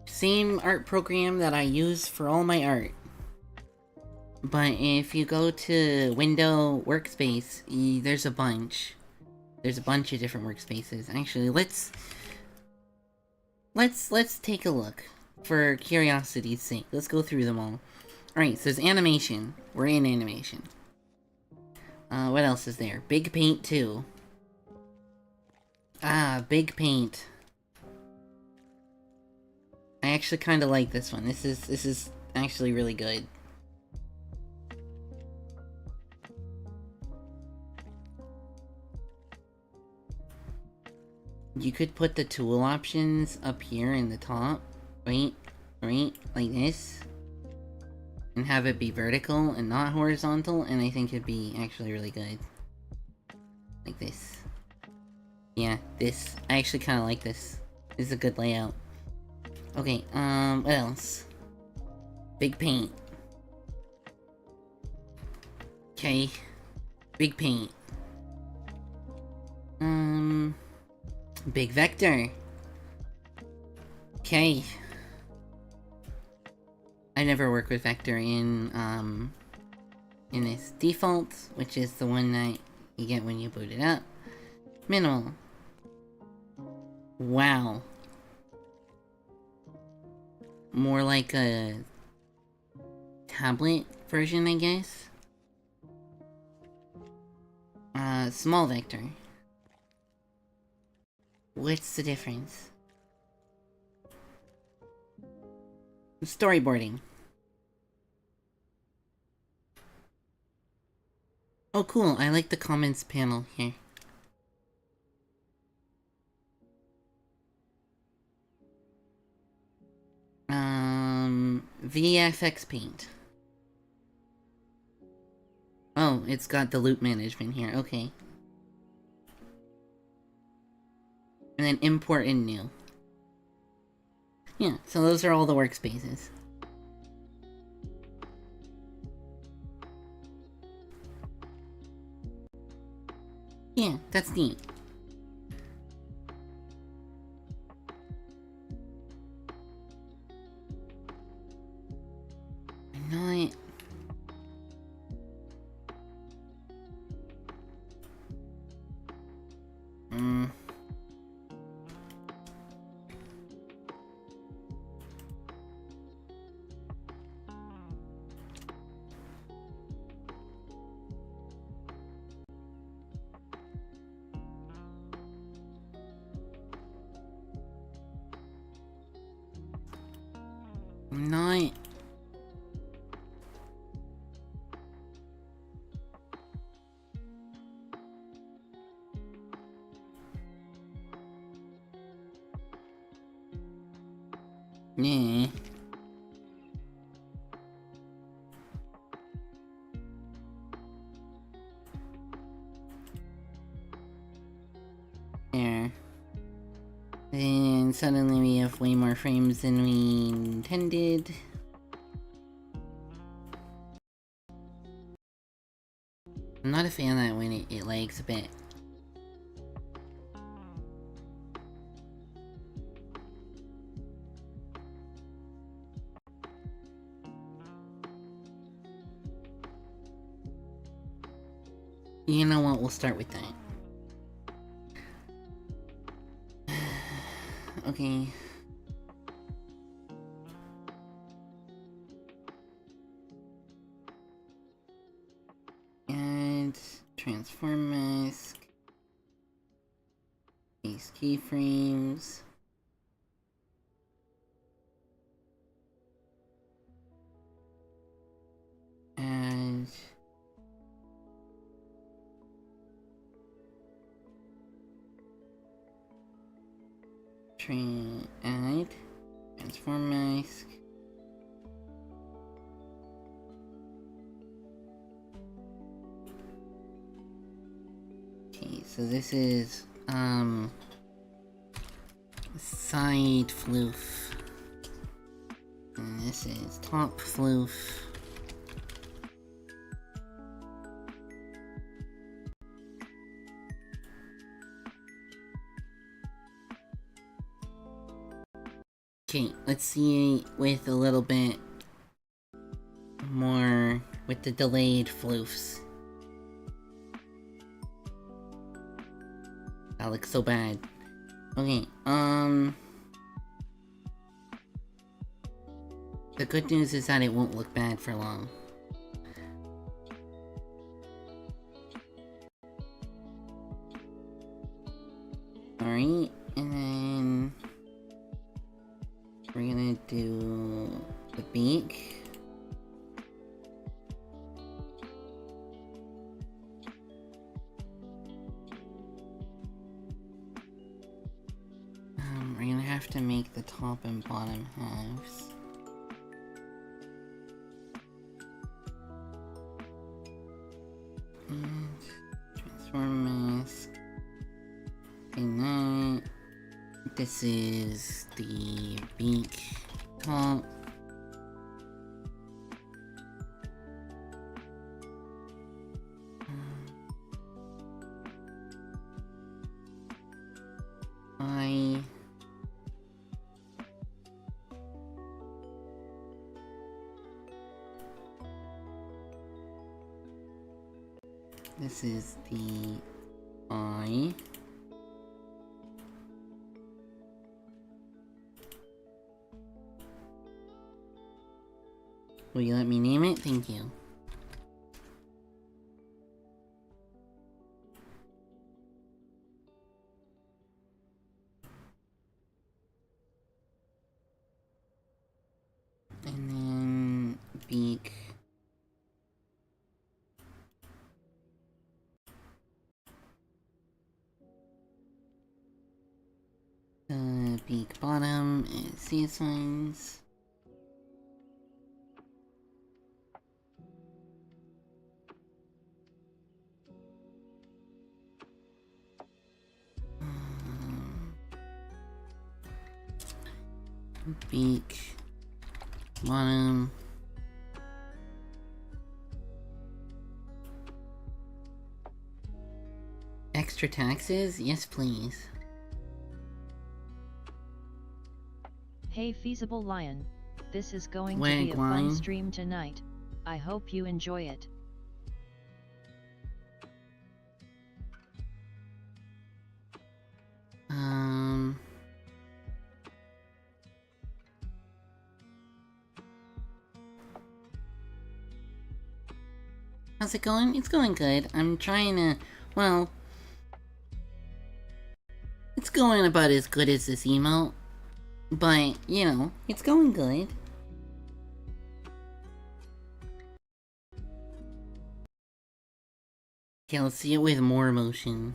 Same art program that I use for all my art. But if you go to Window Workspace, there's a bunch. There's a bunch of different workspaces. Actually, let's take a look. For curiosity's sake, let's go through them all. Alright, so there's animation. We're in animation. What else is there? Big Paint 2. Ah, Big Paint. I actually kind of like this one. This is actually really good. You could put the tool options up here in the top, right, like this, and have it be vertical and not horizontal, and I think it'd be actually really good. Like this. Yeah, this. I actually kind of like this. This is a good layout. Okay, what else? Big Paint. Okay. Big Paint. Big Vector. Okay. I never work with Vector in this default, which is the one that you get when you boot it up. Minimal. Wow. More like a tablet version, I guess. Small Vector. What's the difference? Storyboarding. Oh cool, I like the comments panel here. VFX Paint. Oh, it's got the loop management here, okay. And then import in new. Yeah, so those are all the workspaces. Yeah, that's neat. Not... Not... Yeah. There. Then suddenly we have way more frames than we intended. I'm not a fan of that when it lags a bit. You know what? We'll start with that. Okay. And transform mask. These keyframes. And add transform mask. Okay, so this is side floof. And this is top floof. Okay, let's see with a little bit more with the delayed floofs. That looks so bad. Okay, the good news is that it won't look bad for long. Alright, and then we're gonna do the beak. We're gonna have to make the top and bottom halves. And transform mask. And that. This is the beak top. This is the eye. Will you let me name it? Thank you. And then beak. Beak bottom and sea signs. Beak bottom. Extra taxes? Yes, please. Hey Feasible Lion, this is going to be a fun stream tonight. I hope you enjoy it. How's it going? It's going good. I'm trying to, well, it's going about as good as this emote, but, you know, it's going good. Okay, let's see it with more emotion.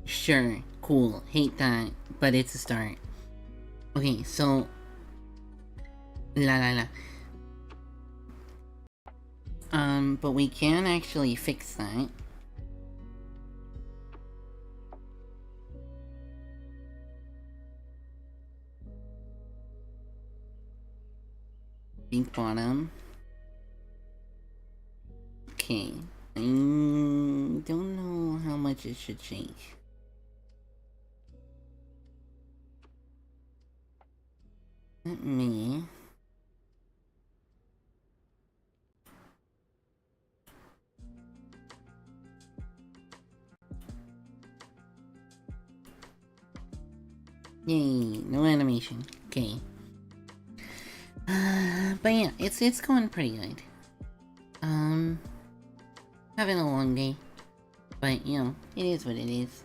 Sure, cool, hate that, but it's a start. Okay, so... La la la. But we can actually fix that. Pink bottom. Okay. I don't know how much it should shake. Let me... Yay, no animation. Okay. But yeah, it's going pretty good. Having a long day. But, you know, it is what it is.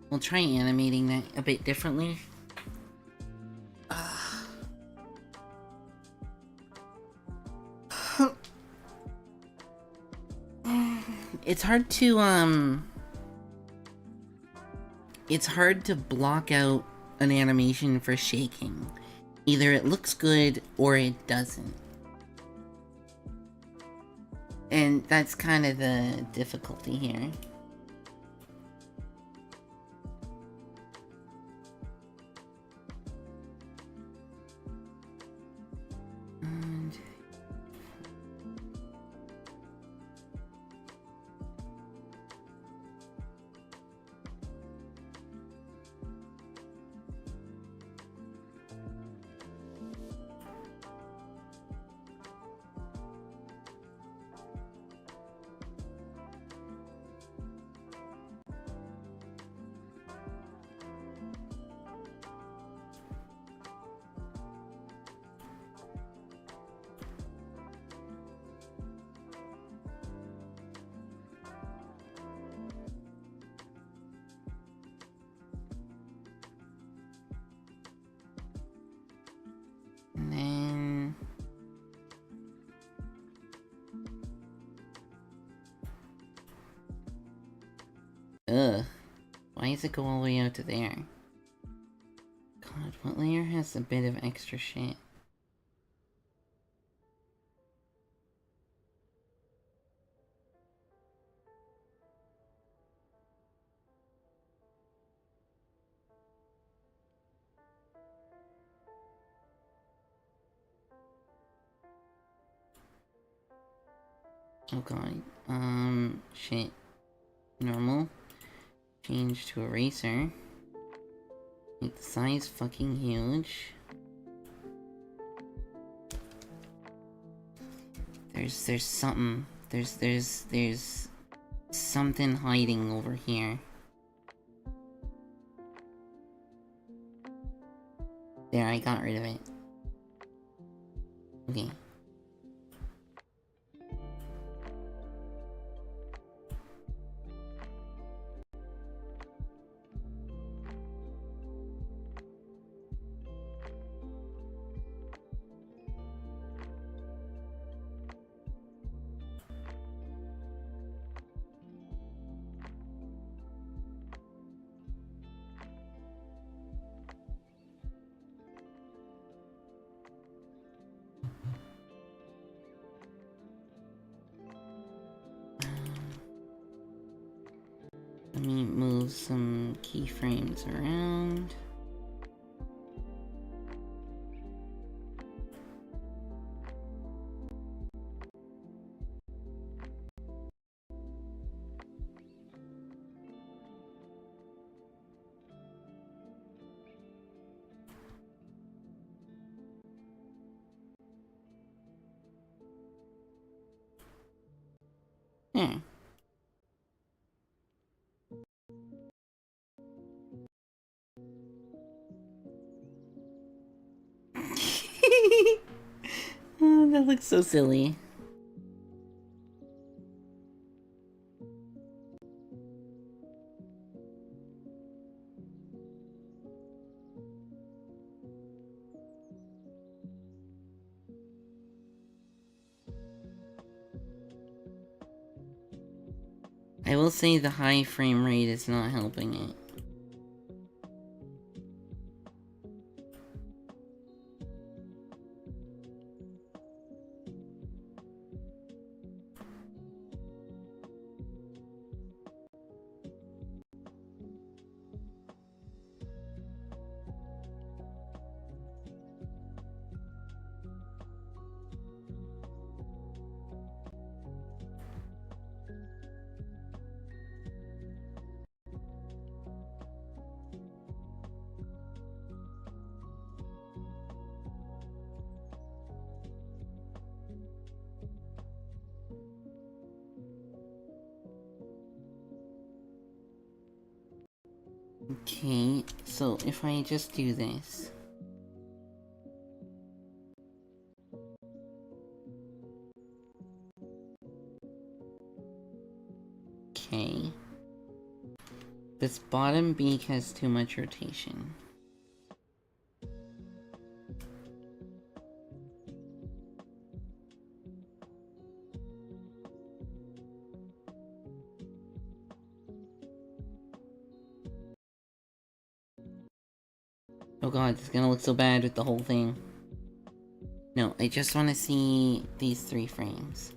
We'll try animating that a bit differently. It's hard to, it's hard to block out an animation for shaking. Either it looks good or it doesn't. And that's kind of the difficulty here. And then... Ugh. Why does it go all the way out to there? God, what layer has a bit of extra shit? Oh god. Shit. Normal. Change to eraser. Make the size fucking huge. There's something. There's something hiding over here. There, I got rid of it. Okay. Let me move some keyframes around. There. Oh, that looks so silly. I will say the high frame rate is not helping it. Okay, so if I just do this. Okay. This bottom beak has too much rotation. Oh god, it's gonna look so bad with the whole thing. No, I just want to see these 3 frames.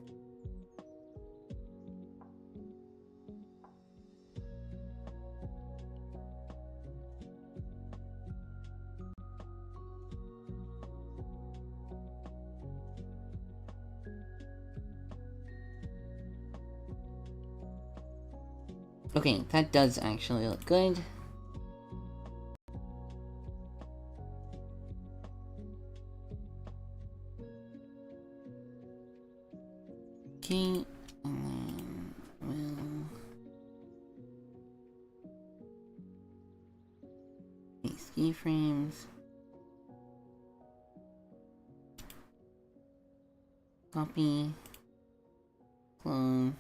Okay, that does actually look good. Okay, and then we'll... these keyframes. Copy. Clone.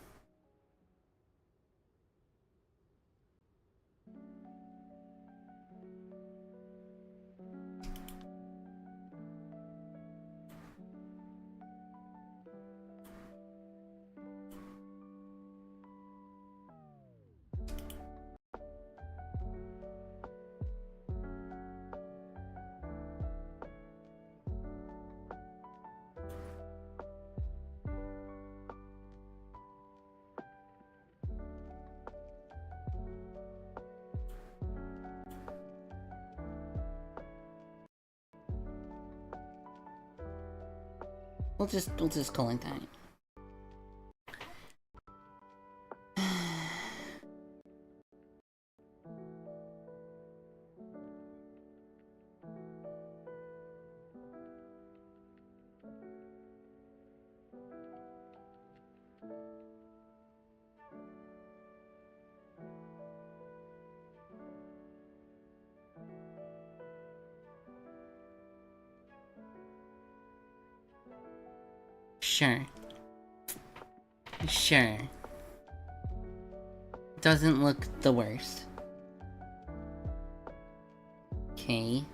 We'll just call it that. Sure. Sure. Doesn't look the worst. Okay.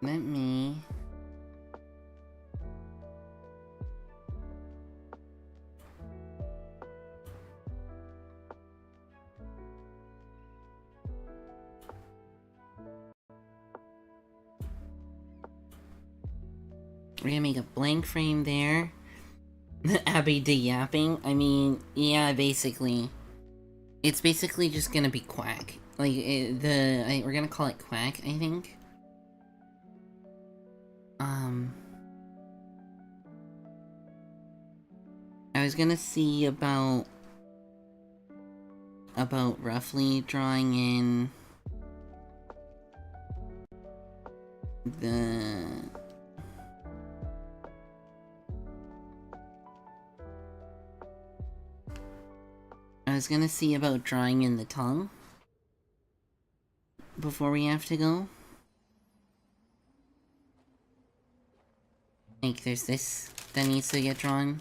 Let me... we're gonna make a blank frame there. Abby de yapping. I mean, yeah, basically. It's basically just gonna be Quack. Like, we're gonna call it Quack, I think. I was gonna see about roughly drawing in the... I was gonna see about drawing in the tongue before we have to go. Like, there's this that needs to get drawn.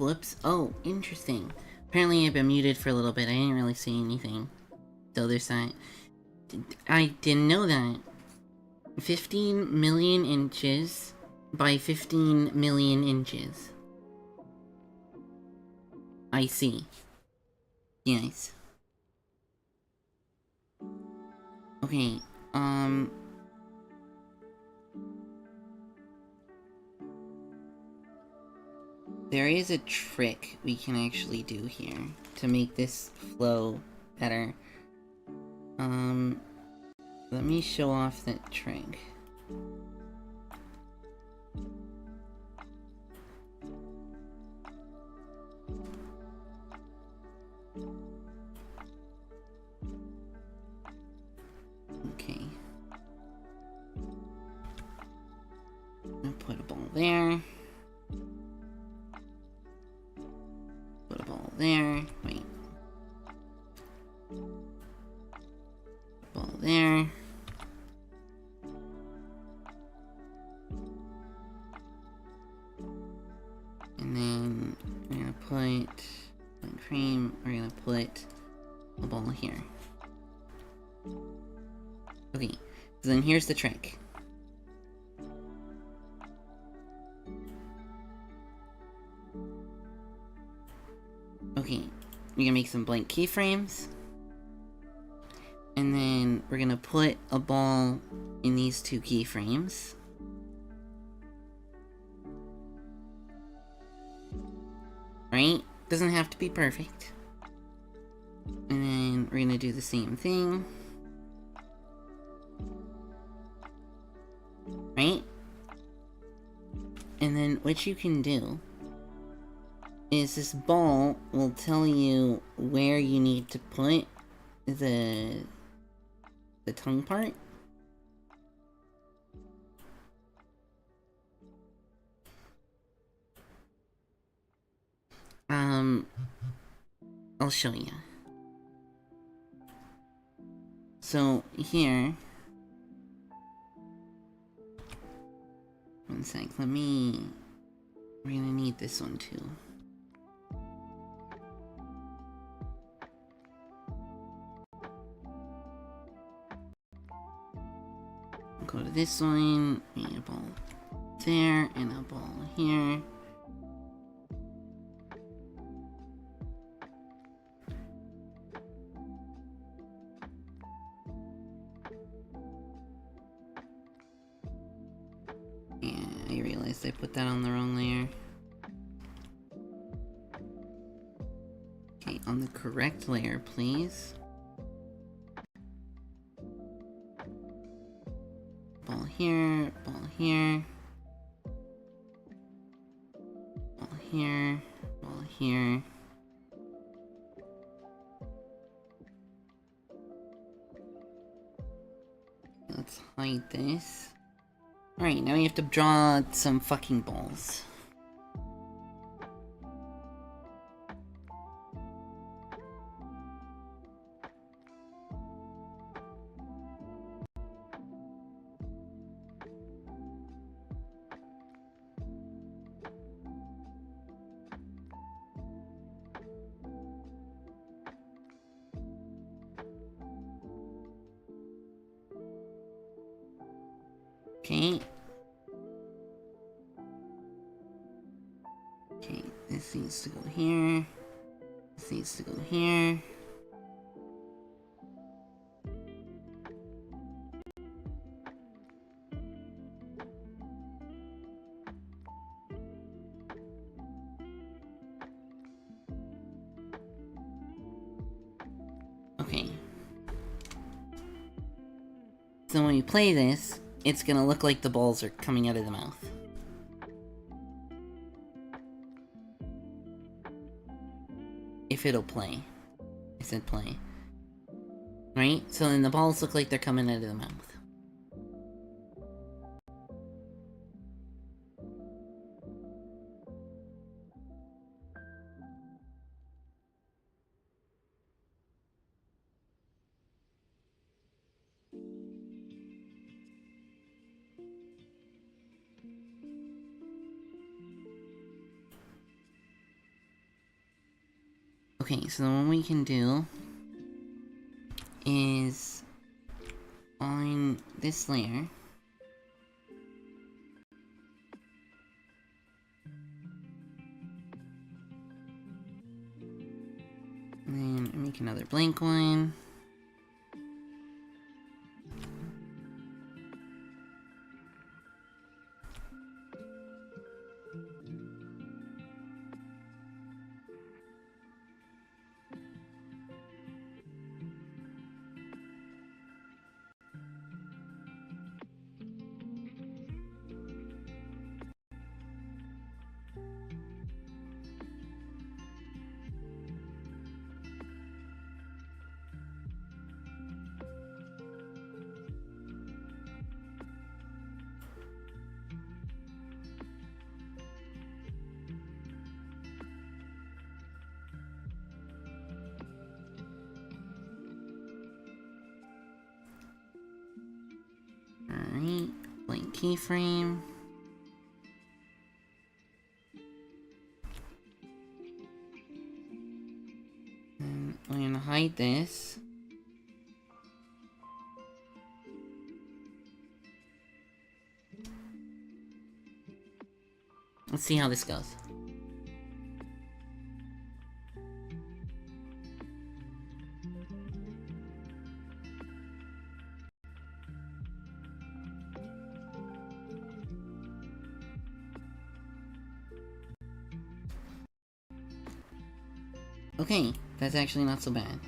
Whoops. Oh, interesting. Apparently I've been muted for a little bit. I didn't really say anything. The other side. I didn't know that. 15 million inches by 15 million inches. I see. Yes. Okay, there is a trick we can actually do here to make this flow better. Let me show off that trick. Okay. I'll put a ball there. Put a ball there. Wait. Ball there. And then we're gonna put cream. We're gonna put a ball here. Okay, so then here's the trick. Okay, we're gonna make some blank keyframes. And then we're gonna put a ball in these two keyframes. Right? Doesn't have to be perfect. And then we're gonna do the same thing. Right? And then what you can do is this ball will tell you where you need to put the tongue part. I'll show you. So here, one sec, we're gonna need this one too. Go to this one, we need a ball there, and a ball here. Yeah, I realized I put that on the wrong layer. Okay, on the correct layer, please. Ball here, ball here. Ball here, ball here. Let's hide this. Alright, now we have to draw some fucking balls. Okay. Okay, this needs to go here. This needs to go here. Okay. So when we play this, it's gonna look like the balls are coming out of the mouth. If it'll play. I said play. Right? So then the balls look like they're coming out of the mouth. Okay, so what we can do is on this layer, and then make another blank one. Alright, blank keyframe. And we're gonna hide this. Let's see how this goes. Okay, that's actually not so bad.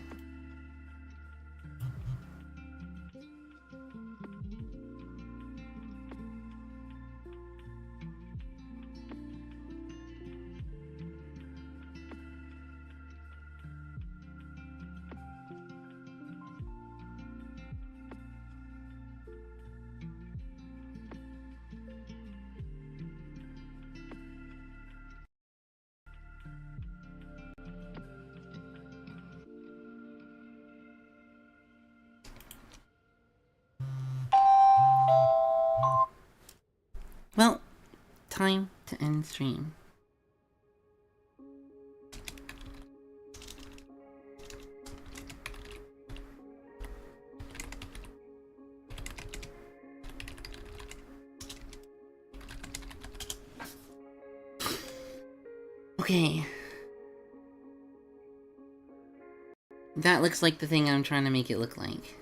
Well, time to end stream. Okay. That looks like the thing I'm trying to make it look like.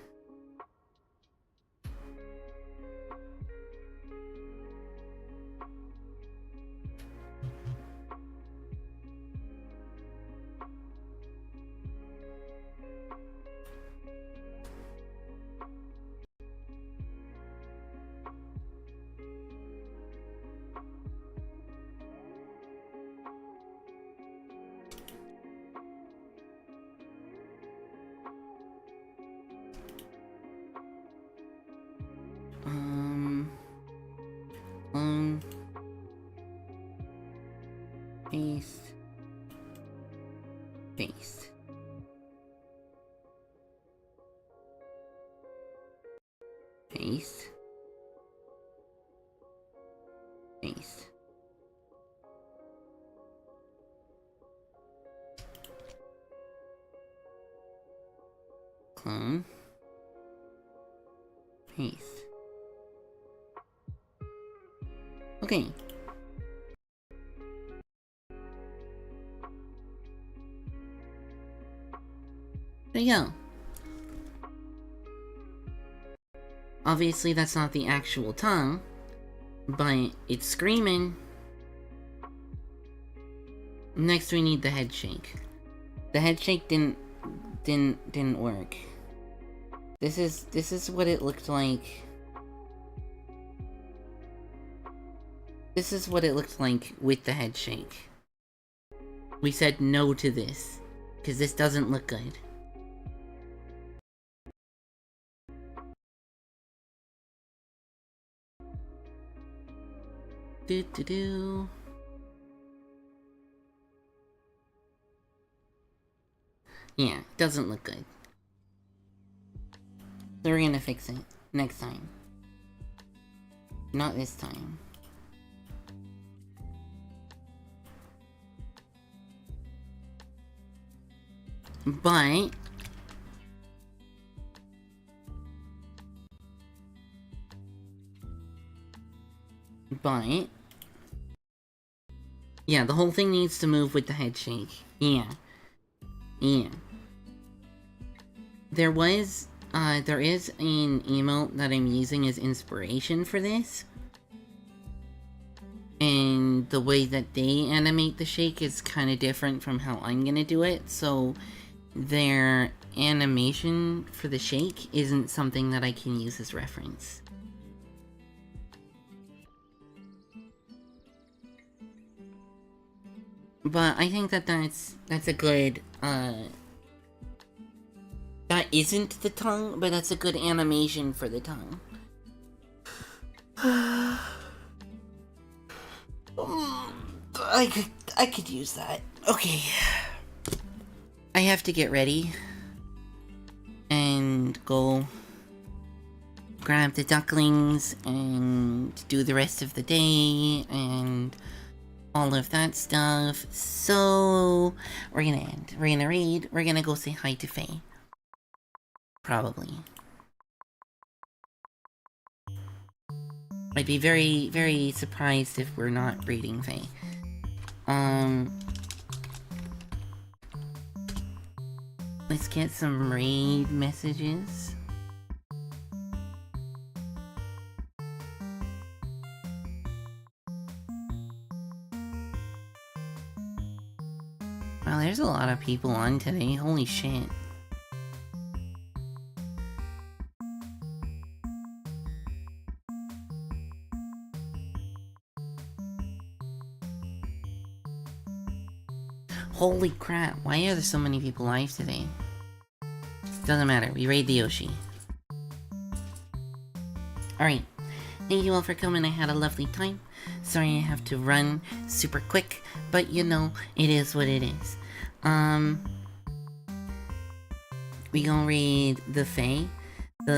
Clone. Paste. Paste. Paste. Paste. Clone. Paste. Okay. There you go. Obviously that's not the actual tongue, but it's screaming. Next we need the head shake. The head shake didn't work. This is what it looked like. This is what it looked like with the head shake. We said no to this, because this doesn't look good. Do. Yeah, doesn't look good. So we're gonna fix it next time. Not this time. But yeah, the whole thing needs to move with the head shake. Yeah. There is an emote that I'm using as inspiration for this. And the way that they animate the shake is kind of different from how I'm gonna do it, so their animation for the shake isn't something that I can use as reference. But I think that that's a good, that isn't the tongue, but that's a good animation for the tongue. I could use that. Okay. I have to get ready and go grab the ducklings and do the rest of the day and all of that stuff. So we're gonna end. We're gonna read. We're gonna go say hi to Faye. Probably. I'd be very, very surprised if we're not reading Faye. Let's get some raid messages. Wow, there's a lot of people on today. Holy shit. Holy crap, why are there so many people live today? Doesn't matter, we raid the Yoshi. Alright, thank you all for coming, I had a lovely time. Sorry I have to run super quick, but you know, it is what it is. We gonna raid the Fae,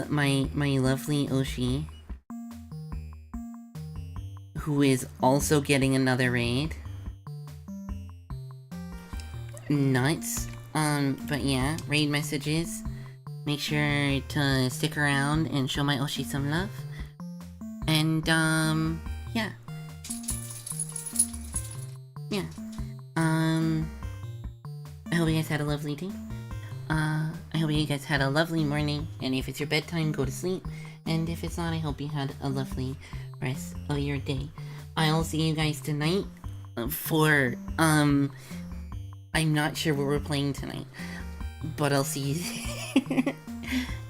my lovely Oshi, who is also getting another raid. Nuts. But yeah, raid messages. Make sure to stick around and show my Oshi some love. And, yeah. Yeah. I hope you guys had a lovely day. I hope you guys had a lovely morning. And if it's your bedtime, go to sleep. And if it's not, I hope you had a lovely rest of your day. I'll see you guys tonight for, I'm not sure what we're playing tonight, but I'll see you there.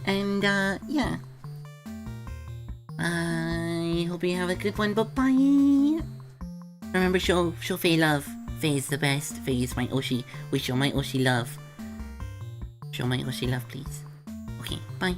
And, yeah. I hope you have a good one. Bye-bye. Remember, show Faye love. Faye is the best. Faye is my Oshi. We show my Oshi love. Show my Oshi love, please. Okay, bye.